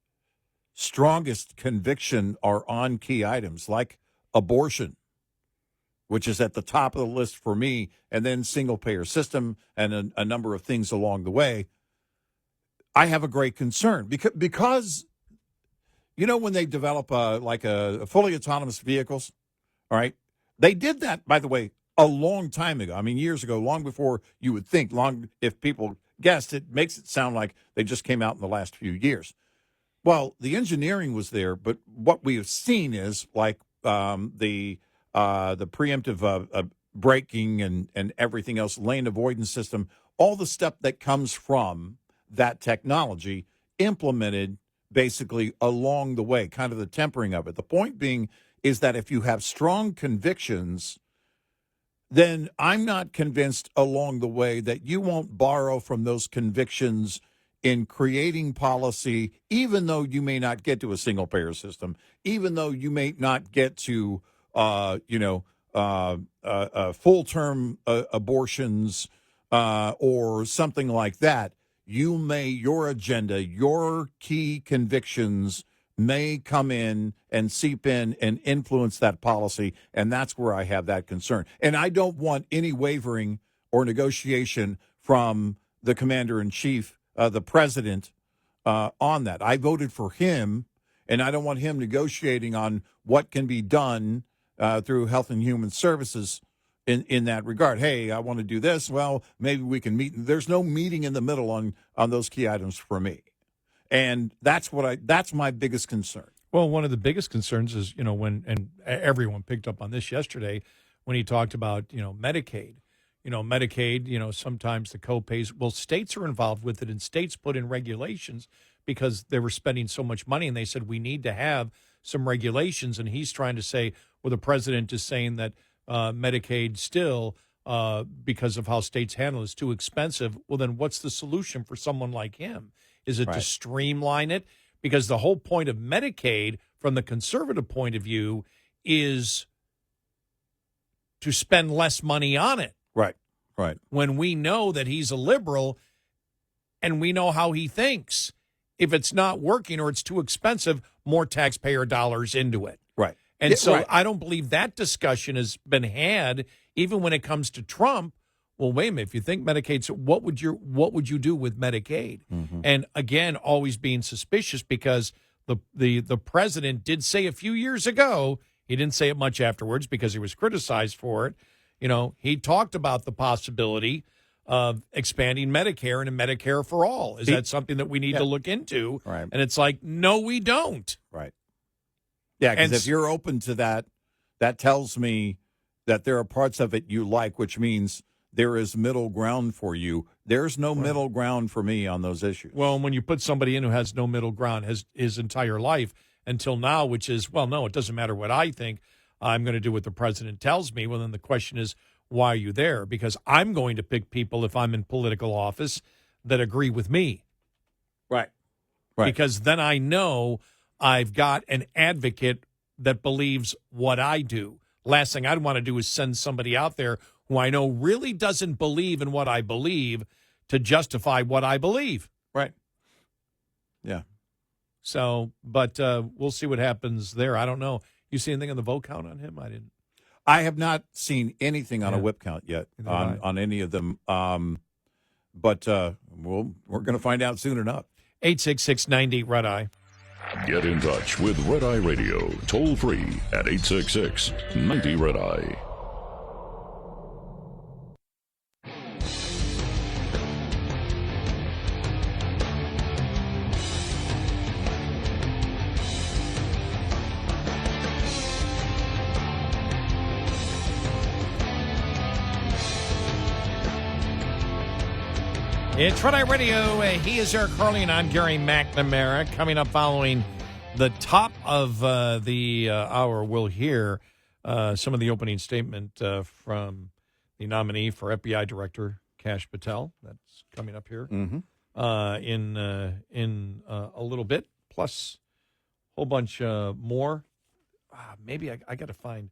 strongest conviction are on key items like abortion, which is at the top of the list for me, and then single-payer system and a number of things along the way, I have a great concern. Because when they develop a fully autonomous vehicles, all right, they did that, by the way, a long time ago. I mean, years ago, long before you would think, if people guessed, it makes it sound like they just came out in the last few years. Well, the engineering was there, but what we have seen is like the preemptive braking and everything else, lane avoidance system, all the stuff that comes from that technology implemented basically along the way, kind of the tempering of it. The point being is that if you have strong convictions, then I'm not convinced along the way that you won't borrow from those convictions in creating policy, even though you may not get to a single-payer system, even though you may not get to, full-term abortions or something like that. Your agenda, your key convictions may come in and seep in and influence that policy, and that's where I have that concern. And I don't want any wavering or negotiation from the commander-in-chief, the president, on that. I voted for him, and I don't want him negotiating on what can be done through Health and Human Services in that regard. Hey, I want to do this. Well, maybe we can meet. There's no meeting in the middle on those key items for me. And that's my biggest concern. Well, one of the biggest concerns is, and everyone picked up on this yesterday when he talked about, Medicaid. Medicaid, sometimes the co-pays, well, states are involved with it, and states put in regulations because they were spending so much money, and they said, we need to have some regulations. And he's trying to say, well, the president is saying that Medicaid still, because of how states handle it, is too expensive. Well, then what's the solution for someone like him? Is it to streamline it? Because the whole point of Medicaid, from the conservative point of view, is to spend less money on it. Right. When we know that he's a liberal and we know how he thinks, if it's not working or it's too expensive, more taxpayer dollars into it. Right. And Yeah, so right. I don't believe that discussion has been had, even when it comes to Trump. Well, wait a minute. If you think Medicaid's, what would you do with Medicaid? And again, always being suspicious, because the president did say a few years ago, he didn't say it much afterwards because he was criticized for it. You know, he talked about the possibility of expanding Medicare and a Medicare for all. Is that something that we need to look into? Right. And it's like, no, we don't. Right. Yeah, because And if you're open to that, that tells me that there are parts of it you like, which means there is middle ground for you. There's no middle ground for me on those issues. Well, when you put somebody in who has no middle ground his entire life until now, which is, well, no, it doesn't matter what I think. I'm going to do what the president tells me. Well, then the question is, why are you there? Because I'm going to pick people, if I'm in political office, that agree with me. Right. Right. Because then I know I've got an advocate that believes what I do. Last thing I'd want to do is send somebody out there who I know really doesn't believe in what I believe to justify what I believe. Right. Yeah. So, but we'll see what happens there. I don't know. You see anything on the vote count on him? I didn't. I have not seen anything on a whip count yet on any of them. But we're going to find out soon enough. 866-90 Red Eye. Get in touch with Red Eye Radio, toll free at 866-90 Red Eye. It's Red Eye Radio. He is Eric Harley, and I'm Gary McNamara. Coming up following the top of the hour, we'll hear some of the opening statement from the nominee for FBI Director, Kash Patel. That's coming up here in a little bit, plus a whole bunch more. Maybe I got to find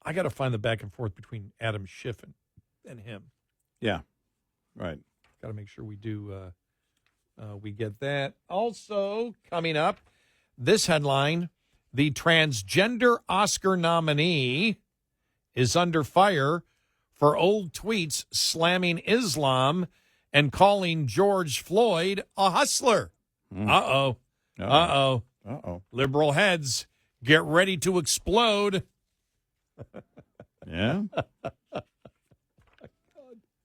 the back and forth between Adam Schiff and him. Yeah, right. Got to make sure we do. We get that. Also coming up, this headline: the transgender Oscar nominee is under fire for old tweets slamming Islam and calling George Floyd a hustler. Uh-oh. Uh-oh. Uh-oh. Liberal heads, get ready to explode. Yeah.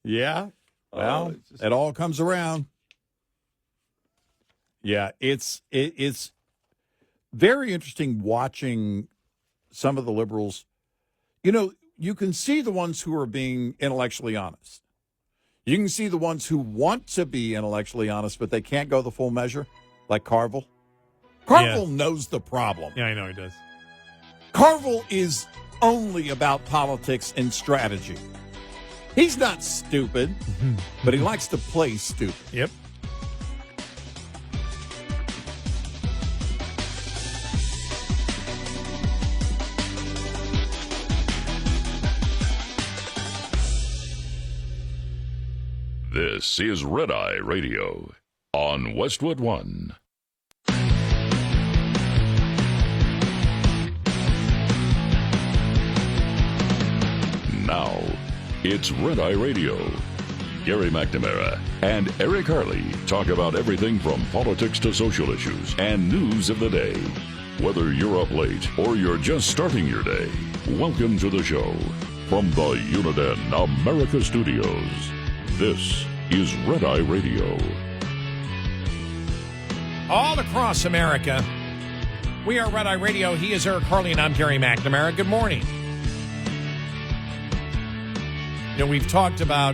Yeah. Well, it all comes around. Yeah, it's very interesting watching some of the liberals. You know, you can see the ones who are being intellectually honest. You can see the ones who want to be intellectually honest, but they can't go the full measure, like Carville. Carville knows the problem. Yeah, I know he does. Carville is only about politics and strategy. He's not stupid, but he likes to play stupid. Yep. This is Red Eye Radio on Westwood One. Now, it's Red Eye Radio. Gary McNamara and Eric Harley talk about everything from politics to social issues and news of the day. Whether you're up late or you're just starting your day, welcome to the show. From the Uniden America Studios, this is Red Eye Radio. All across America, we are Red Eye Radio. He is Eric Harley, and I'm Gary McNamara. Good morning. You know, we've talked about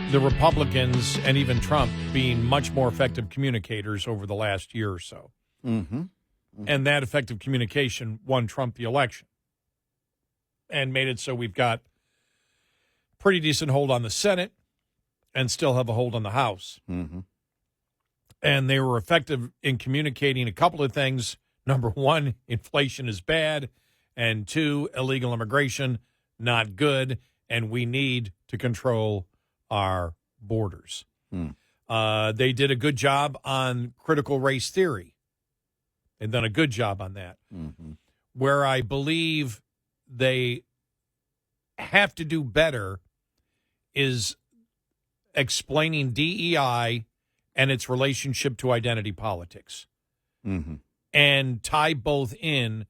the Republicans and even Trump being much more effective communicators over the last year or so. Mm-hmm. And that effective communication won Trump the election and made it so we've got pretty decent hold on the Senate and still have a hold on the House. Mm-hmm. And they were effective in communicating a couple of things. Number one, inflation is bad. And two, illegal immigration, not good. And we need to control our borders. They did a good job on critical race theory. They've done a good job on that. Mm-hmm. Where I believe they have to do better is explaining DEI and its relationship to identity politics. Mm-hmm. And tie both in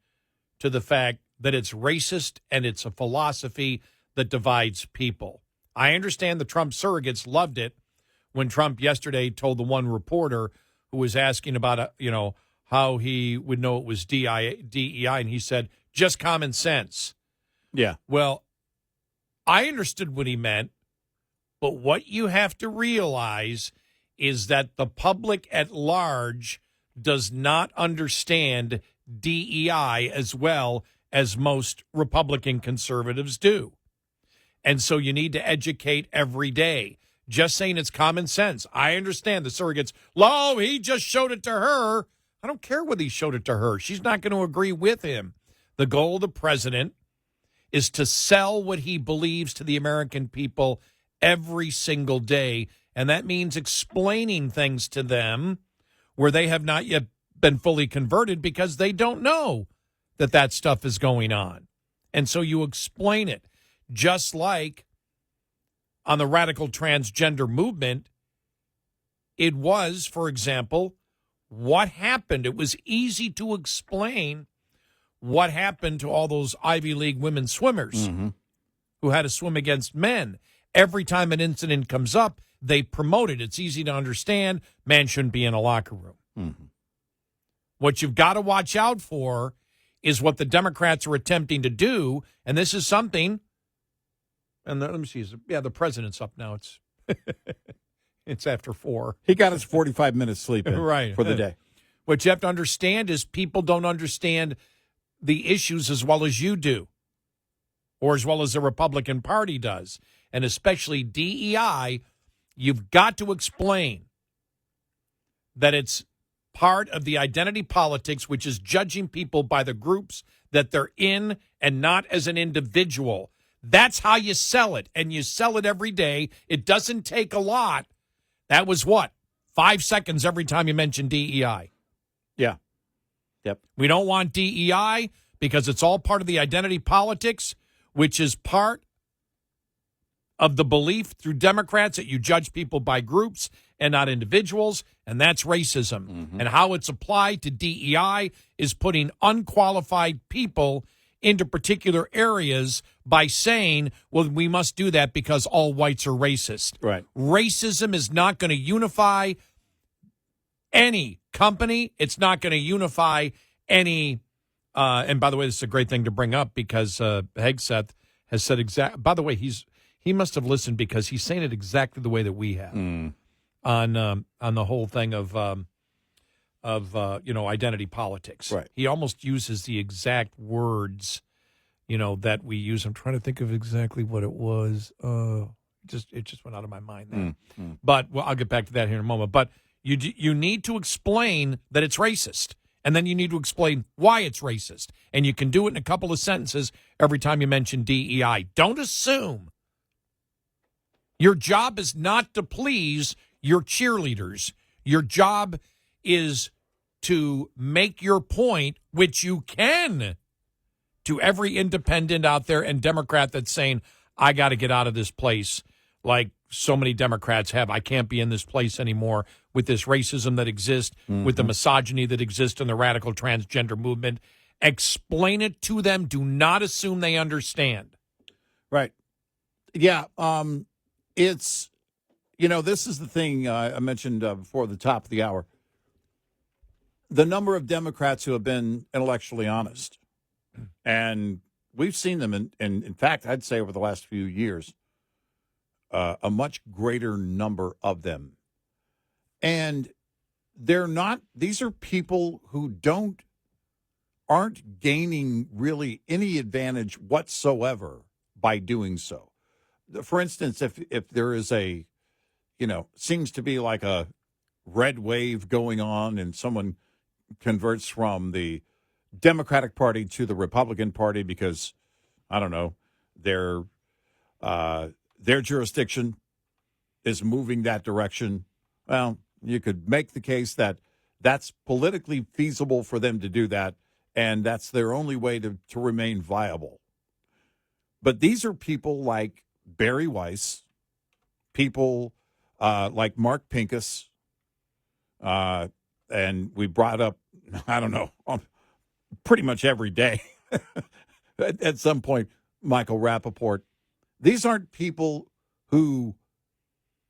to the fact that it's racist and it's a philosophy that divides people. I understand the Trump surrogates loved it when Trump yesterday told the one reporter who was asking about, how he would know it was DEI, and he said, just common sense. Yeah. Well, I understood what he meant, but what you have to realize is that the public at large does not understand DEI as well as most Republican conservatives do. And so you need to educate every day. Just saying it's common sense. I understand the surrogates. He just showed it to her. I don't care whether he showed it to her. She's not going to agree with him. The goal of the president is to sell what he believes to the American people every single day. And that means explaining things to them where they have not yet been fully converted because they don't know that stuff is going on. And so you explain it. Just like on the radical transgender movement, it was, for example, what happened. It was easy to explain what happened to all those Ivy League women swimmers who had to swim against men. Every time an incident comes up, they promote it. It's easy to understand. Man shouldn't be in a locker room. Mm-hmm. What you've got to watch out for is what the Democrats are attempting to do, and this is something. And let me see. The president's up now. It's after 4. He got his 45 minutes sleep in right for the day. What you have to understand is people don't understand the issues as well as you do, or as well as the Republican Party does, and especially DEI. You've got to explain that it's part of the identity politics, which is judging people by the groups that they're in and not as an individual. That's how you sell it, and you sell it every day. It doesn't take a lot. That was 5 seconds every time you mention DEI. Yeah. Yep. We don't want DEI because it's all part of the identity politics, which is part of the belief through Democrats that you judge people by groups and not individuals, and that's racism. Mm-hmm. And how it's applied to DEI is putting unqualified people into particular areas by saying, well, we must do that because all whites are racist. Right. Racism is not going to unify any company. It's not going to unify any, and by the way, this is a great thing to bring up because Hegseth has said by the way, he must have listened because he's saying it exactly the way that we have on the whole thing of identity politics. Right. He almost uses the exact words, that we use. I'm trying to think of exactly what it was. It just went out of my mind there. But I'll get back to that here in a moment. But you need to explain that it's racist, and then you need to explain why it's racist. And you can do it in a couple of sentences every time you mention DEI. Don't assume. Your job is not to please your cheerleaders. Your job is to make your point, which you can, to every independent out there and Democrat that's saying, I got to get out of this place, like so many Democrats have. I can't be in this place anymore with this racism that exists, with the misogyny that exists in the radical transgender movement. Explain it to them. Do not assume they understand. Right. Yeah. It's, this is the thing I mentioned before the top of the hour. The number of Democrats who have been intellectually honest, and we've seen them, in fact, I'd say over the last few years, a much greater number of them. And these are people who aren't gaining really any advantage whatsoever by doing so. For instance, if there is seems to be like a red wave going on and someone converts from the Democratic Party to the Republican Party because, I don't know, their jurisdiction is moving that direction, well, you could make the case that that's politically feasible for them to do that, and that's their only way to remain viable. But these are people like Barry Weiss, people like Mark Pincus, and we brought up, I don't know, pretty much every day at some point, Michael Rappaport. These aren't people who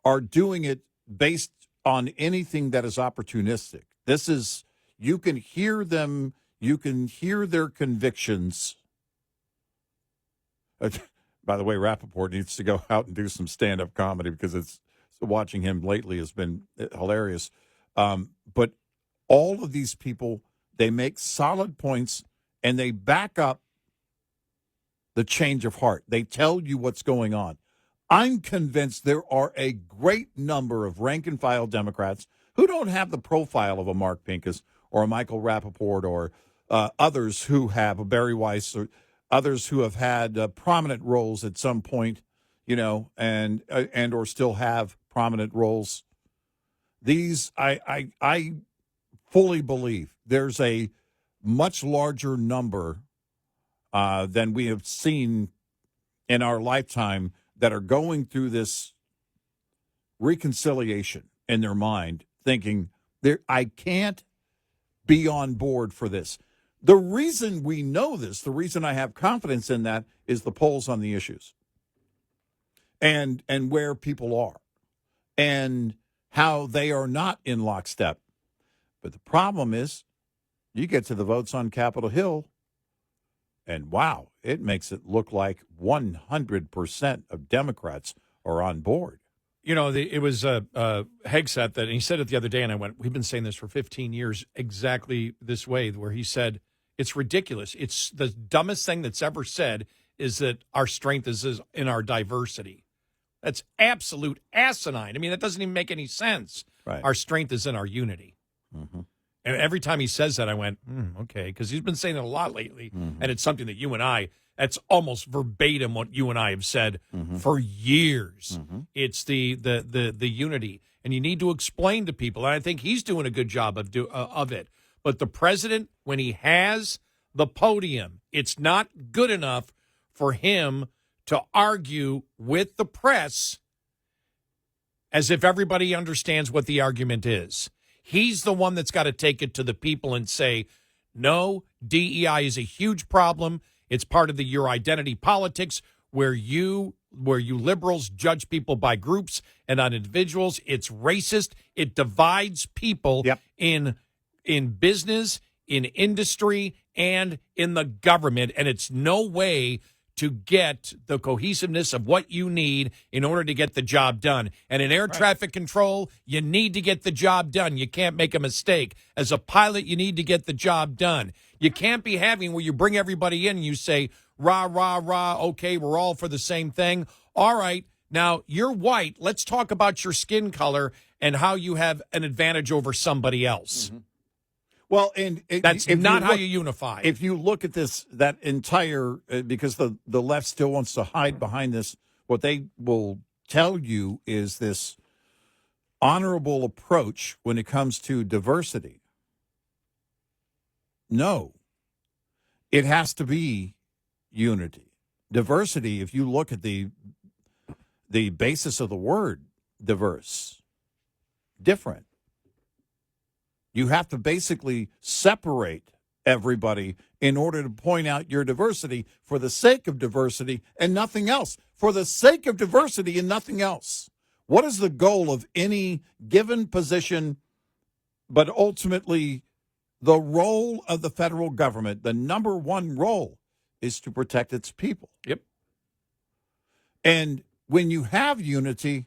are doing it based on anything that is opportunistic. This is, you can hear them, you can hear their convictions. By the way, Rappaport needs to go out and do some stand-up comedy because watching him lately has been hilarious. But all of these people, they make solid points and they back up the change of heart. They tell you what's going on. I'm convinced there are a great number of rank-and-file Democrats who don't have the profile of a Mark Pincus or a Michael Rappaport or others who have, a Barry Weiss or others who have had prominent roles at some point, and or still have prominent roles. These, I fully believe there's a much larger number than we have seen in our lifetime that are going through this reconciliation in their mind, thinking, I can't be on board for this. The reason we know this, the reason I have confidence in that, is the polls on the issues and where people are and how they are not in lockstep. But the problem is you get to the votes on Capitol Hill, and wow, it makes it look like 100% of Democrats are on board. It was Hegseth that, and he said it the other day, and I went, we've been saying this for 15 years exactly this way, where he said, it's ridiculous. It's the dumbest thing that's ever said is that our strength is in our diversity. That's absolute asinine. I mean, that doesn't even make any sense. Right. Our strength is in our unity. Mm-hmm. And every time he says that, I went, okay, because he's been saying it a lot lately, and it's something that you and I, that's almost verbatim what you and I have said for years. It's the unity, and you need to explain to people, and I think he's doing a good job of it. But the president, when he has the podium, it's not good enough for him to argue with the press as if everybody understands what the argument is. He's the one that's got to take it to the people and say, no, DEI is a huge problem. It's part of your identity politics where you liberals judge people by groups and not individuals. It's racist. It divides people in business, in industry, and in the government. And it's no way to get the cohesiveness of what you need in order to get the job done. And in air traffic control, you need to get the job done. You can't make a mistake. As a pilot, you need to get the job done. You can't be having where you bring everybody in and you say, rah, rah, rah, okay, we're all for the same thing. All right, now you're white. Let's talk about your skin color and how you have an advantage over somebody else. Well, and that's not how you unify. If you look at that entire, because the left still wants to hide behind this, what they will tell you is this honorable approach when it comes to diversity. No, it has to be unity. Diversity, if you look at the basis of the word diverse, different. You have to basically separate everybody in order to point out your diversity for the sake of diversity and nothing else. For the sake of diversity and nothing else. What is the goal of any given position, but ultimately the role of the federal government, the number one role, is to protect its people. Yep. And when you have unity,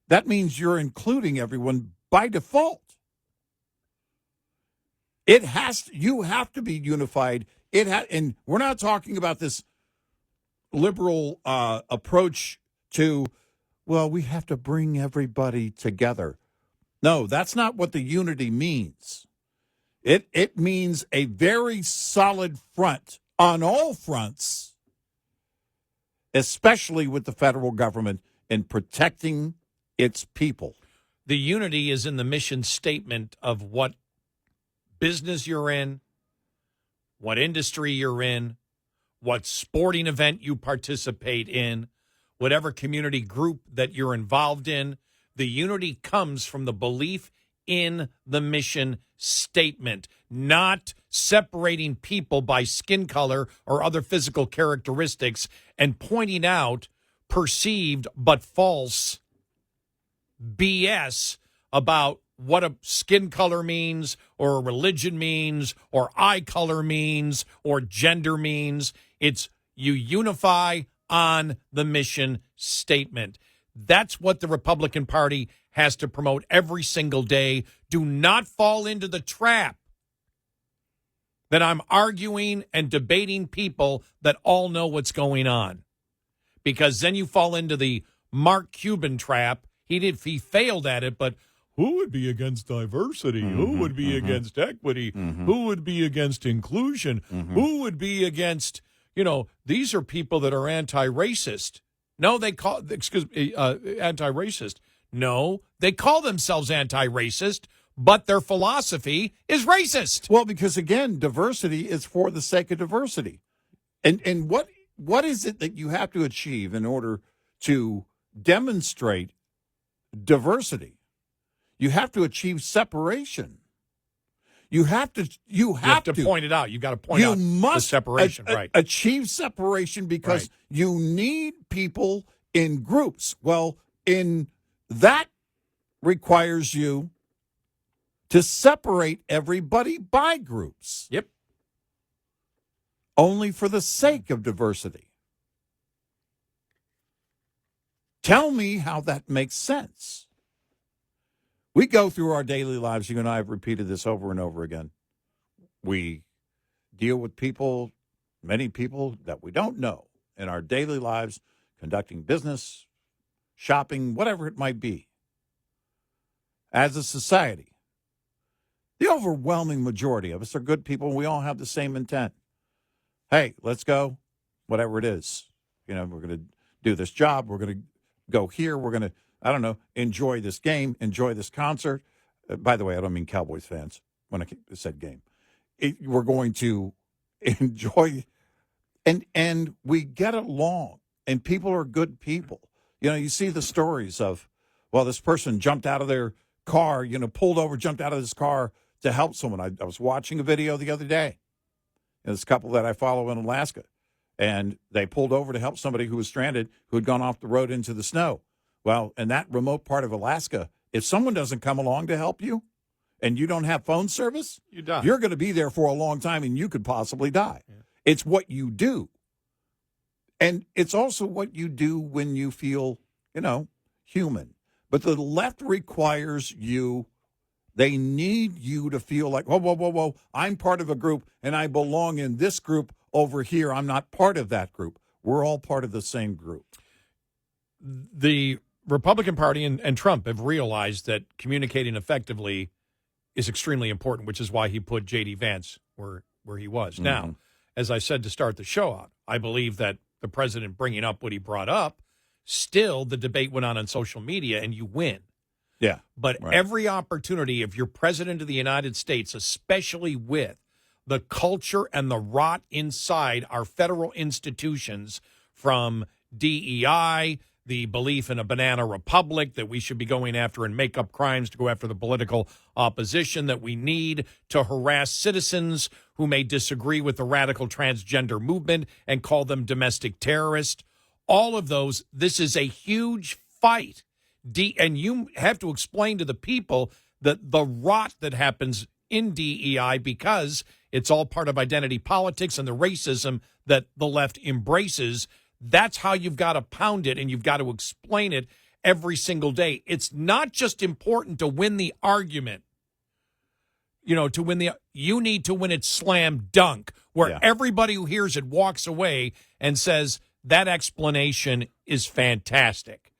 that means you're including everyone by default. You have to be unified. And we're not talking about this liberal approach to, well, we have to bring everybody together. No, that's not what the unity means. It means a very solid front on all fronts, especially with the federal government in protecting its people. The unity is in the mission statement of what business you're in, what industry you're in, what sporting event you participate in, whatever community group that you're involved in. The unity comes from the belief in the mission statement, not separating people by skin color or other physical characteristics and pointing out perceived but false BS about what a skin color means or a religion means or eye color means or gender means. It's you unify on the mission statement. That's what the Republican Party has to promote every single day. Do not fall into the trap that I'm arguing and debating people that all know what's going on. Because then you fall into the Mark Cuban trap. He failed at it, but who would be against diversity? Who would be against equity? Who would be against inclusion? Who would be against, these are people that are anti-racist. No, anti-racist. No, they call themselves anti-racist, but their philosophy is racist. Well, because again, diversity is for the sake of diversity. And what is it that you have to achieve in order to demonstrate diversity? You have to achieve separation. You have to point it out. You got to point out the separation, right? Achieve separation because you need people in groups. Well, that requires you to separate everybody by groups. Yep. Only for the sake of diversity. Tell me how that makes sense. We go through our daily lives. You and I have repeated this over and over again. We deal with people, many people that we don't know in our daily lives, conducting business, shopping, whatever it might be. As a society, the overwhelming majority of us are good people, and we all have the same intent. Hey, let's go, whatever it is. We're going to do this job. We're going to go here. We're going to, enjoy this game, enjoy this concert. By the way, I don't mean Cowboys fans when I said game. We're going to enjoy, and we get along, and people are good people. You see the stories of, this person jumped out of their car, pulled over, jumped out of this car to help someone. I was watching a video the other day. This couple that I follow in Alaska, and they pulled over to help somebody who was stranded, who had gone off the road into the snow. Well, in that remote part of Alaska, if someone doesn't come along to help you and you don't have phone service, you die. You're going to be there for a long time, and you could possibly die. Yeah. It's what you do. And it's also what you do when you feel, human. But the left requires you. They need you to feel like, whoa, I'm part of a group, and I belong in this group over here. I'm not part of that group. We're all part of the same group. The Republican Party and Trump have realized that communicating effectively is extremely important, which is why he put J.D. Vance where he was. Mm-hmm. Now, as I said to start the show out, I believe that the president bringing up what he brought up, still the debate went on social media, and you win. Yeah. But every opportunity, if you're president of the United States, especially with the culture and the rot inside our federal institutions, from DEI, the belief in a banana republic that we should be going after and make up crimes to go after the political opposition, that we need to harass citizens who may disagree with the radical transgender movement and call them domestic terrorists. All of those, this is a huge fight. And you have to explain to the people that the rot that happens in DEI, because it's all part of identity politics and the racism that the left embraces. That's how you've got to pound it, and you've got to explain it every single day. It's not just important to win the argument. You need to win it slam dunk, where everybody who hears it walks away and says, that explanation is fantastic.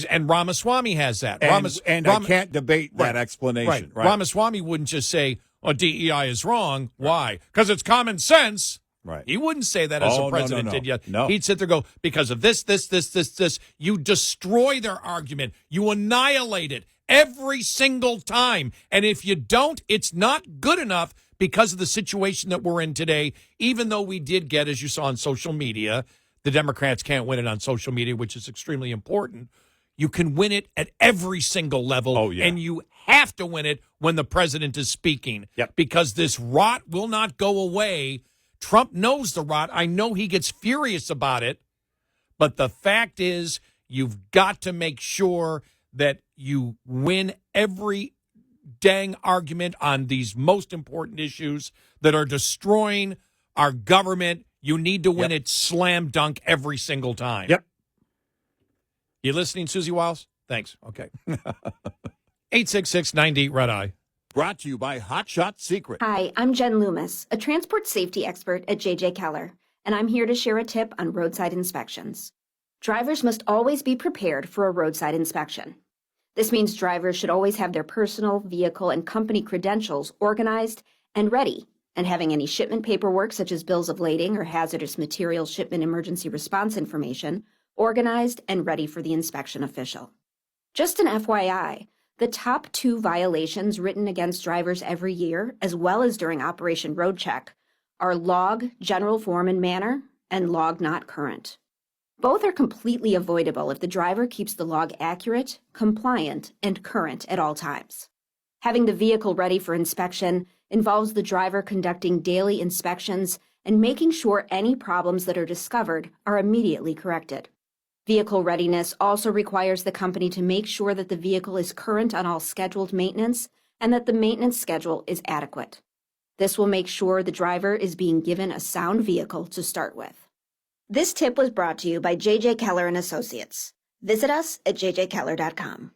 And Ramaswamy has that. I can't debate that explanation. Right. Ramaswamy wouldn't just say, DEI is wrong. Right. Why? Because it's common sense. Right. He wouldn't say that as a president did yet. No. He'd sit there and go, because of this. You destroy their argument. You annihilate it every single time. And if you don't, it's not good enough, because of the situation that we're in today, even though we did get, as you saw on social media, the Democrats can't win it on social media, which is extremely important. You can win it at every single level, and you have to win it when the president is speaking because this rot will not go away. Trump knows the rot. I know he gets furious about it, but the fact is you've got to make sure that you win every dang argument on these most important issues that are destroying our government. You need to win it slam dunk every single time. Yep. You listening, Susie Wiles? Thanks. Okay. 866-98-RED-EYE. Brought to you by Hot Shot Secret. Hi, I'm Jen Loomis, a transport safety expert at J.J. Keller, and I'm here to share a tip on roadside inspections. Drivers must always be prepared for a roadside inspection. This means drivers should always have their personal, vehicle, and company credentials organized and ready, and having any shipment paperwork such as bills of lading or hazardous materials shipment emergency response information organized and ready for the inspection official. Just an FYI, the top 2 violations written against drivers every year, as well as during Operation Road Check, are log, general form and manner, and log not current. Both are completely avoidable if the driver keeps the log accurate, compliant, and current at all times. Having the vehicle ready for inspection involves the driver conducting daily inspections and making sure any problems that are discovered are immediately corrected. Vehicle readiness also requires the company to make sure that the vehicle is current on all scheduled maintenance and that the maintenance schedule is adequate. This will make sure the driver is being given a sound vehicle to start with. This tip was brought to you by J.J. Keller and Associates. Visit us at jjkeller.com.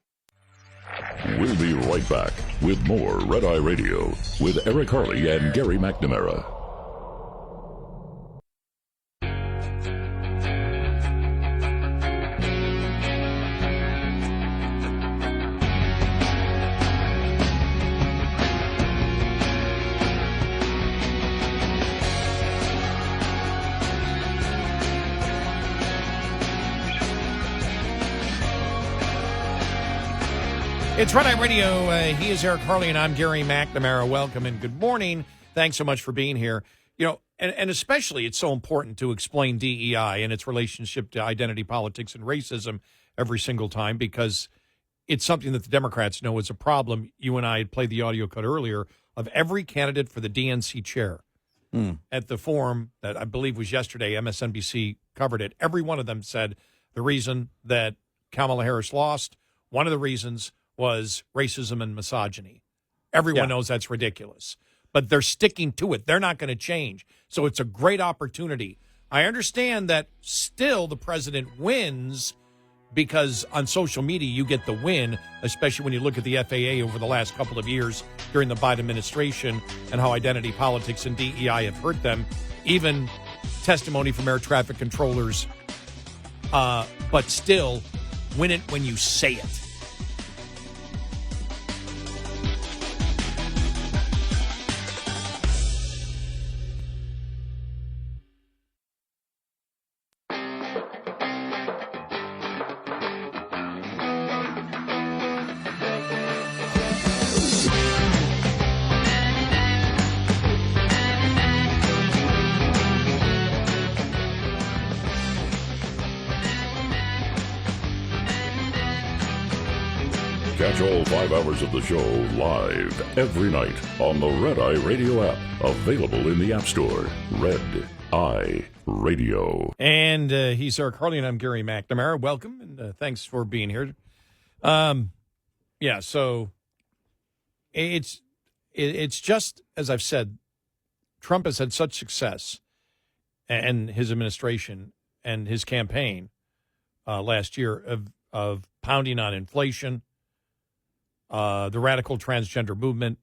We'll be right back with more Red Eye Radio with Eric Harley and Gary McNamara. It's Red Eye Radio. He is Eric Harley, and I'm Gary McNamara. Welcome and good morning. Thanks so much for being here. You know, and especially it's so important to explain DEI and its relationship to identity politics and racism every single time because it's something that the Democrats know is a problem. You and I had played the audio cut earlier of every candidate for the DNC chair at the forum that I believe was yesterday. MSNBC covered it. Every one of them said the reason that Kamala Harris lost, one of the reasons was racism and misogyny. Everyone knows that's ridiculous, but they're sticking to it. They're not going to change. So it's a great opportunity. I understand that still the president wins because on social media you get the win, especially when you look at the FAA over the last couple of years during the Biden administration and how identity politics and DEI have hurt them. Even testimony from air traffic controllers, but still win it when you say it. Catch all 5 hours of the show live every night on the Red Eye Radio app. Available in the App Store. Red Eye Radio. And he's Eric Harley, and I'm Gary McNamara. Welcome, and thanks for being here. So it's just, as I've said, Trump has had such success, and his administration and his campaign last year of pounding on inflation, the radical transgender movement,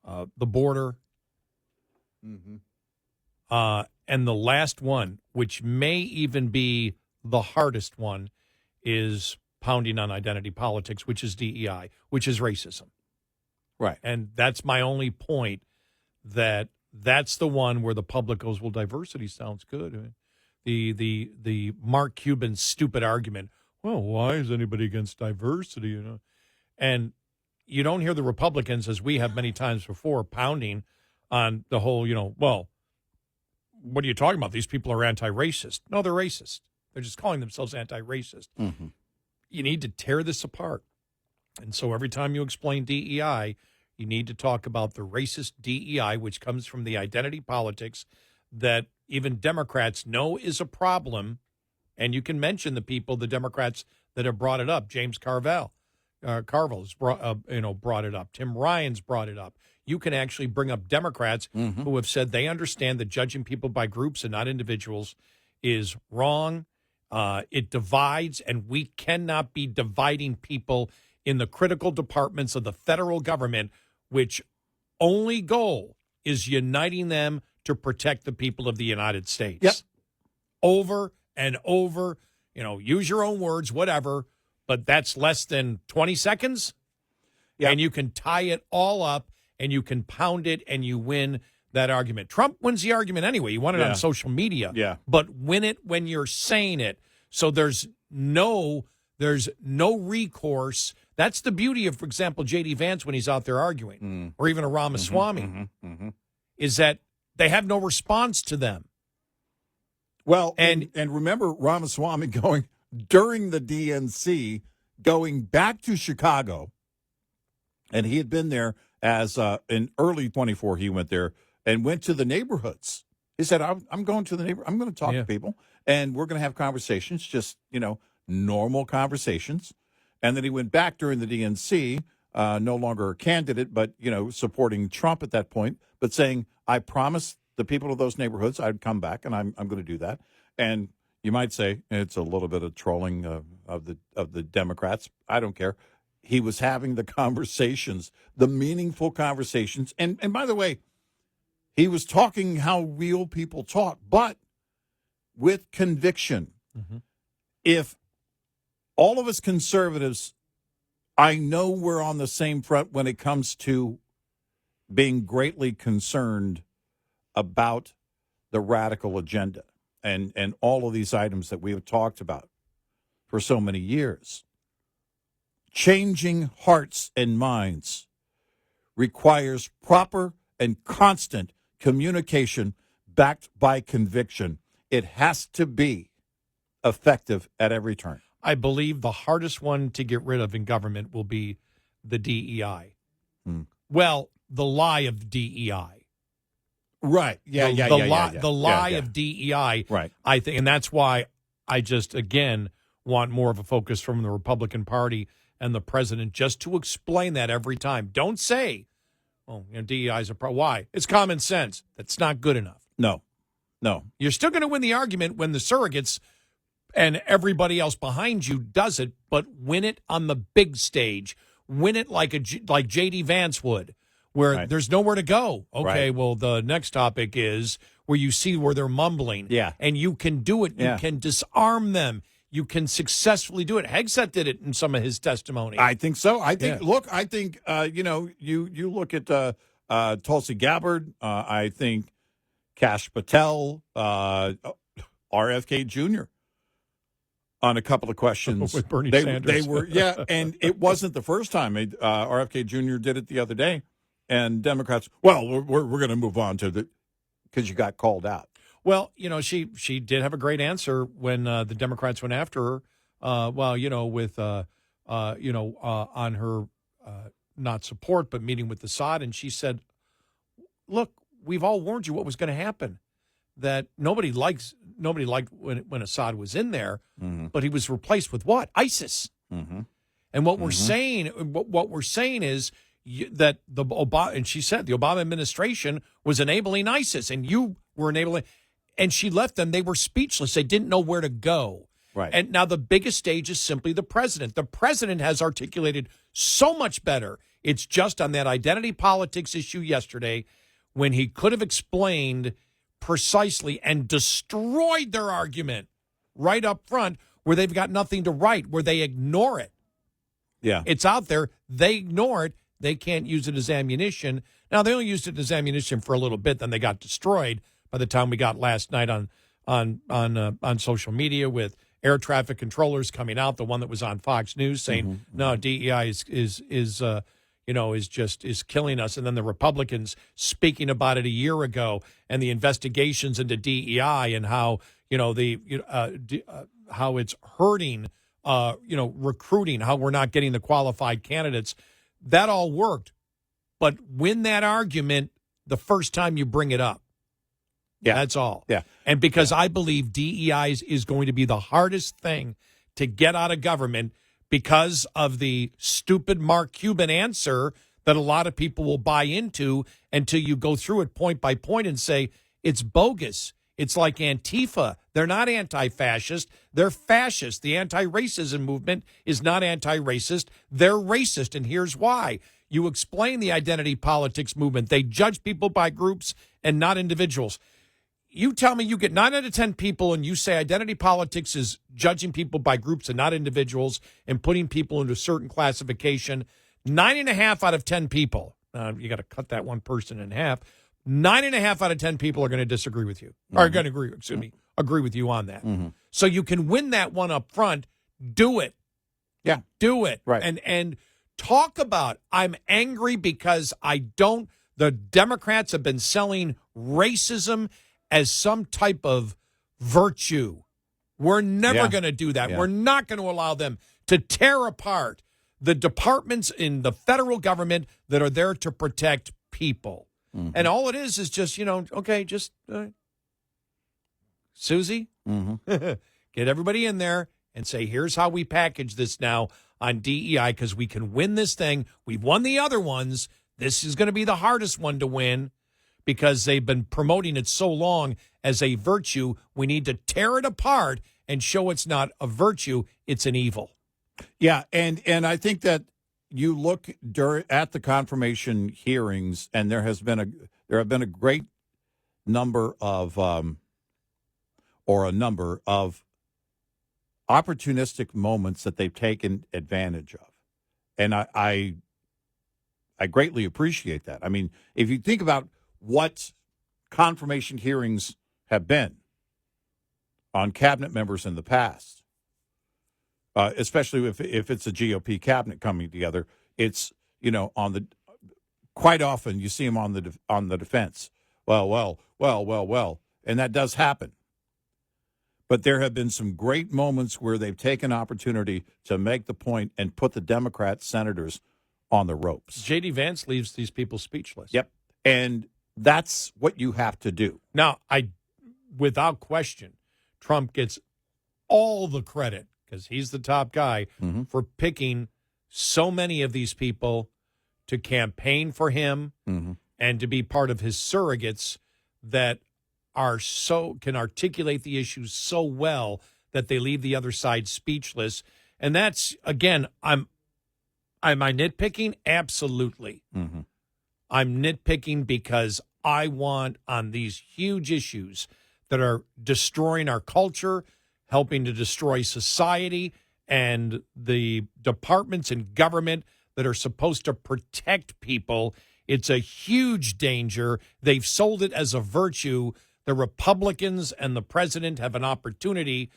the border, and the last one, which may even be the hardest one, is pounding on identity politics, which is DEI, which is racism. Right. And that's my only point, that's the one where the public goes, well, diversity sounds good. The Mark Cuban stupid argument, well, why is anybody against diversity? And you don't hear the Republicans, as we have many times before, pounding on the whole, well, what are you talking about? These people are anti-racist. No, they're racist. They're just calling themselves anti-racist. Mm-hmm. You need to tear this apart. And so every time you explain DEI, you need to talk about the racist DEI, which comes from the identity politics that even Democrats know is a problem. And you can mention the Democrats that have brought it up. James Carville's brought it up. Tim Ryan's brought it up. You can actually bring up Democrats who have said they understand that judging people by groups and not individuals is wrong. It divides, and we cannot be dividing people in the critical departments of the federal government, which only goal is uniting them to protect the people of the United States. Yep. Over and over, use your own words, whatever, but that's less than 20 seconds. Yep. And you can tie it all up, and you can pound it, and you win that argument. Trump wins the argument anyway. You won it on social media. Yeah. But win it when you're saying it. So there's no recourse. That's the beauty of, for example, J.D. Vance when he's out there arguing, or even a Ramaswamy, is that they have no response to them. Well, and remember Ramaswamy going during the DNC, going back to Chicago, and he had been there as in early 24. He went there and went to the neighborhoods. He said, "I'm going to the neighborhood. I'm going to talk to people, and we're going to have conversations, just normal conversations." And then he went back during the DNC, no longer a candidate, but, supporting Trump at that point, but saying, I promised the people of those neighborhoods I'd come back, and I'm going to do that. And you might say it's a little bit of trolling of the Democrats. I don't care. He was having the conversations, the meaningful conversations. And by the way, he was talking how real people talk, but with conviction. If all of us conservatives, I know we're on the same front when it comes to being greatly concerned about the radical agenda and all of these items that we have talked about for so many years. Changing hearts and minds requires proper and constant communication backed by conviction. It has to be effective at every turn. I believe the hardest one to get rid of in government will be the DEI. Well, the lie of DEI. Right. The lie of DEI. Right. I think, and that's why I just, again, want more of a focus from the Republican Party and the president just to explain that every time. Don't say, DEI is a problem. Why? It's common sense. That's not good enough. No. You're still going to win the argument when the surrogates and everybody else behind you does it, but win it on the big stage. Win it like J.D. Vance would, where there's nowhere to go. Okay, well, the next topic is where you see where they're mumbling. Yeah. And you can do it. You can disarm them. You can successfully do it. Hegseth did it in some of his testimony. I think so. I think, look, you look at Tulsi Gabbard. I think Kash Patel, RFK Jr., on a couple of questions. With Bernie Sanders. They were, and it wasn't the first time. RFK Jr. did it the other day. And Democrats, well, we're going to move on to because you got called out. Well, she did have a great answer when the Democrats went after her. On her not support, but meeting with Assad. And she said, look, we've all warned you what was going to happen. That nobody liked when Assad was in there, but he was replaced with what? ISIS. And what we're saying is that the Obama, and she said the Obama administration was enabling ISIS, and you were enabling, and she left them. They were speechless. They didn't know where to go. Right. And now the biggest stage is simply the president. The president has articulated so much better. It's just on that identity politics issue yesterday when he could have explained precisely and destroyed their argument right up front where they've got nothing to write, where they ignore it. Yeah. It's out there. They ignore it. They can't use it as ammunition. Now, they only used it as ammunition for a little bit, then they got destroyed by the time we got last night on social media with air traffic controllers coming out, the one that was on Fox News saying, no, DEI is is killing us. And then the Republicans speaking about it a year ago, and the investigations into DEI and how how it's hurting recruiting, how we're not getting the qualified candidates. That all worked, but win that argument the first time you bring it up. Yeah, that's all. Yeah, and because I believe DEI is going to be the hardest thing to get out of government, because of the stupid Mark Cuban answer that a lot of people will buy into until you go through it point by point and say, it's bogus. It's like Antifa. They're not anti-fascist. They're fascist. The anti-racism movement is not anti-racist. They're racist, and here's why. You explain the identity politics movement. They judge people by groups and not individuals. You tell me you get 9 out of 10 people and you say identity politics is judging people by groups and not individuals and putting people into a certain classification. 9.5 out of 10 people, you got to cut that one person in half. 9.5 out of 10 people are going to disagree with you, or are going to agree with you on that. So you can win that one up front. Do it. Yeah. Do it. Right. And talk about, I'm angry because the Democrats have been selling racism as some type of virtue. We're never going to do that. We're not going to allow them to tear apart the departments in the federal government that are there to protect people. And all it is just, Susie, get everybody in there and say, here's how we package this now on DEI, because we can win this thing. We've won the other ones. This is going to be the hardest one to win, because they've been promoting it so long as a virtue. We need to tear it apart and show it's not a virtue, it's an evil. Yeah, and I think that you look at the confirmation hearings, and there have been a great number of opportunistic moments that they've taken advantage of, and I greatly appreciate that. I mean, if you think about what confirmation hearings have been on cabinet members in the past, especially if it's a GOP cabinet coming together, it's quite often you see them on the defense. Well, and that does happen. But there have been some great moments where they've taken opportunity to make the point and put the Democrat senators on the ropes. J.D. Vance leaves these people speechless. Yep, and that's what you have to do. Now, without question, Trump gets all the credit, because he's the top guy, for picking so many of these people to campaign for him and to be part of his surrogates that can articulate the issues so well that they leave the other side speechless. And that's, again, am I nitpicking? Absolutely. I'm nitpicking because I want, on these huge issues that are destroying our culture, helping to destroy society, and the departments in government that are supposed to protect people, it's a huge danger. They've sold it as a virtue. The Republicans and the president have an opportunity,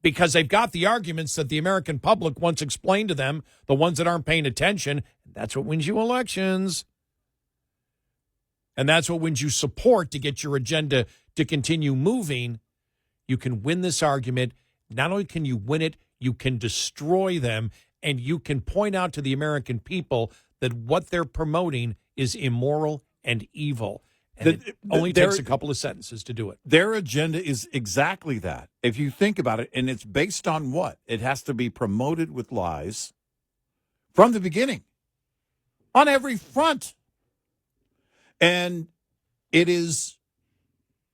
because they've got the arguments that the American public once explained to them, the ones that aren't paying attention. That's what wins you elections. And that's what wins you support to get your agenda to continue moving. You can win this argument. Not only can you win it, you can destroy them, and you can point out to the American people that what they're promoting is immoral and evil. And it only takes a couple of sentences to do it. Their agenda is exactly that. If you think about it, and it's based on what? It has to be promoted with lies from the beginning, on every front. And it is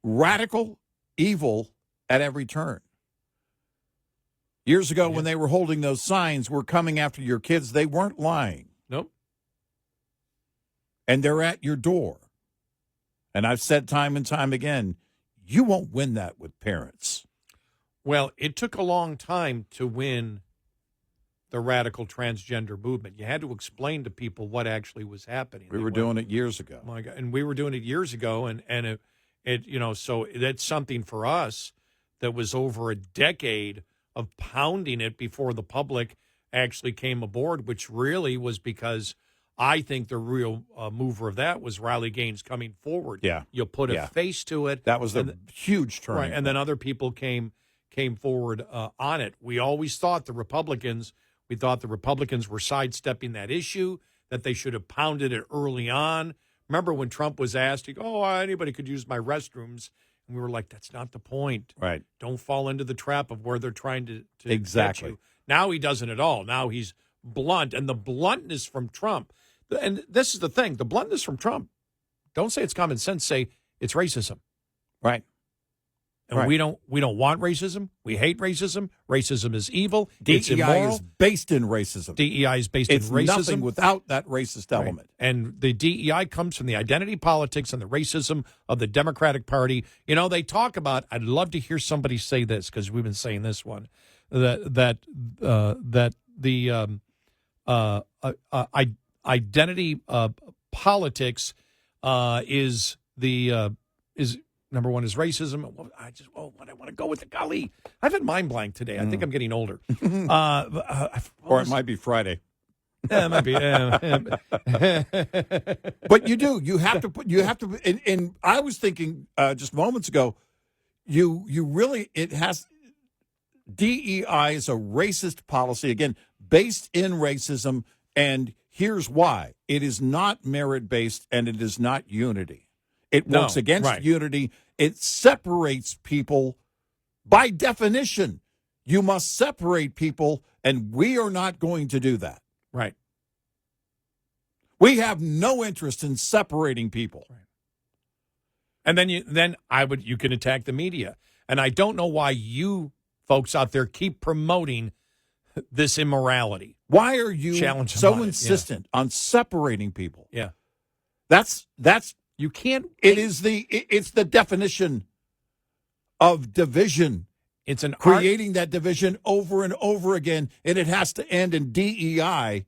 radical evil at every turn. Years ago, when they were holding those signs, "We're coming after your kids," they weren't lying. Nope. And they're at your door. And I've said time and time again, you won't win that with parents. Well, it took a long time to win the radical transgender movement. You had to explain to people what actually was happening. We were doing it years ago. My God, and we were doing it years ago, and it so that's something for us that was over a decade of pounding it before the public actually came aboard, which really was because I think the real mover of that was Riley Gaines coming forward. Yeah. You put a face to it. That was a huge turn. Right, and then other people came forward on it. We always thought the Republicans were sidestepping that issue, that they should have pounded it early on. Remember when Trump was asked, anybody could use my restrooms. And we were like, that's not the point. Right. Don't fall into the trap of where they're trying to Exactly. get you. Now he doesn't at all. Now he's blunt. And the bluntness from Trump, and this is the thing, the bluntness from Trump, don't say it's common sense, say it's racism. Right. And we don't want racism. We hate racism. Racism is evil. It's DEI immoral. is based in racism. DEI is based in racism. It's nothing without that racist element. Right. And the DEI comes from the identity politics and the racism of the Democratic Party. They talk about, I'd love to hear somebody say this, because we've been saying this one, that the identity politics is number one is racism. I want to go with the golly. I've had mind blank today. I think I'm getting older. Or it might be Friday. Yeah, it might be. But you do. You have to. And I was thinking just moments ago, DEI is a racist policy, again, based in racism. And here's why. It is not merit-based and it is not unity. It works against unity. It separates people. By definition, you must separate people, and we are not going to do that. Right. We have no interest in separating people. Right. And then you can attack the media. And I don't know why you folks out there keep promoting this immorality. Why are you so insistent on separating people? Yeah. That's you can't. It's the definition of division. It's creating that division over and over again, and it has to end. And DEI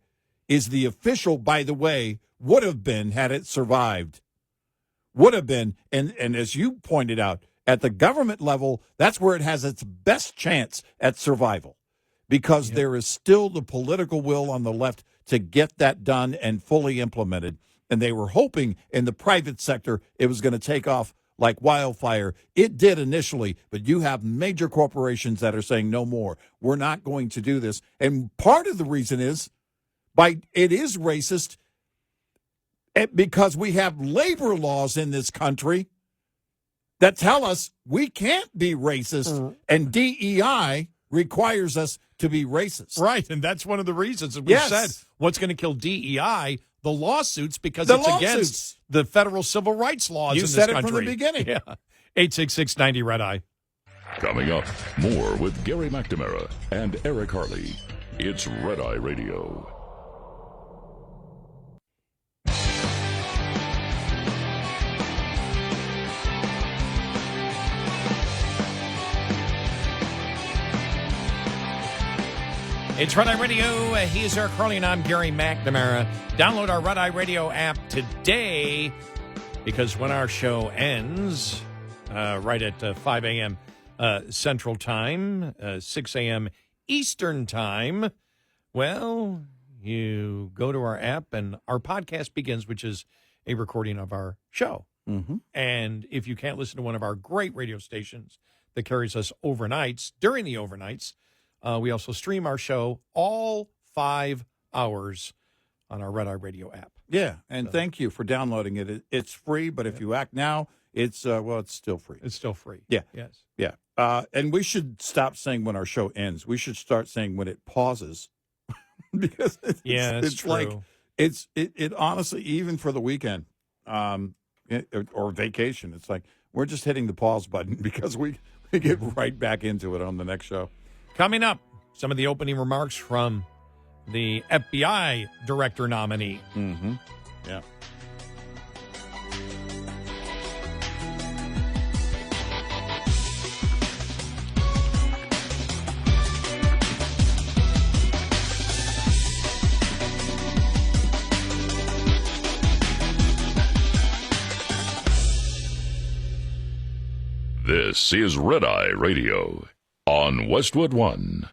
is the official, by the way, would have been had it survived. Would have been, and as you pointed out, at the government level, that's where it has its best chance at survival, because there is still the political will on the left to get that done and fully implemented. And they were hoping in the private sector it was going to take off like wildfire. It did initially, but you have major corporations that are saying no more. We're not going to do this. And part of the reason is it is racist because we have labor laws in this country that tell us we can't be racist, and DEI requires us to be racist. Right, and that's one of the reasons that we said what's going to kill DEI, the lawsuits, because it's against the federal civil rights laws in this country. You said it from the beginning. Yeah. 866-90 Red Eye. Coming up, more with Gary McNamara and Eric Harley. It's Red Eye Radio. It's Red Eye Radio. He is Eric Harley, and I'm Gary McNamara. Download our Red Eye Radio app today, because when our show ends, right at 5 a.m. Central Time, 6 a.m. Eastern Time, well, you go to our app, and our podcast begins, which is a recording of our show. Mm-hmm. And if you can't listen to one of our great radio stations that carries us overnights, during the overnights, we also stream our show all 5 hours on our Red Eye Radio app. Yeah, and thank you for downloading it. It's free, but if you act now, it's still free. It's still free. Yeah. Yes. Yeah. And we should stop saying when our show ends. We should start saying when it pauses. Because it's true. Like it honestly, even for the weekend or vacation, it's like we're just hitting the pause button because we get right back into it on the next show. Coming up, some of the opening remarks from the FBI director nominee. Mm-hmm. Yeah. This is Red Eye Radio on Westwood One.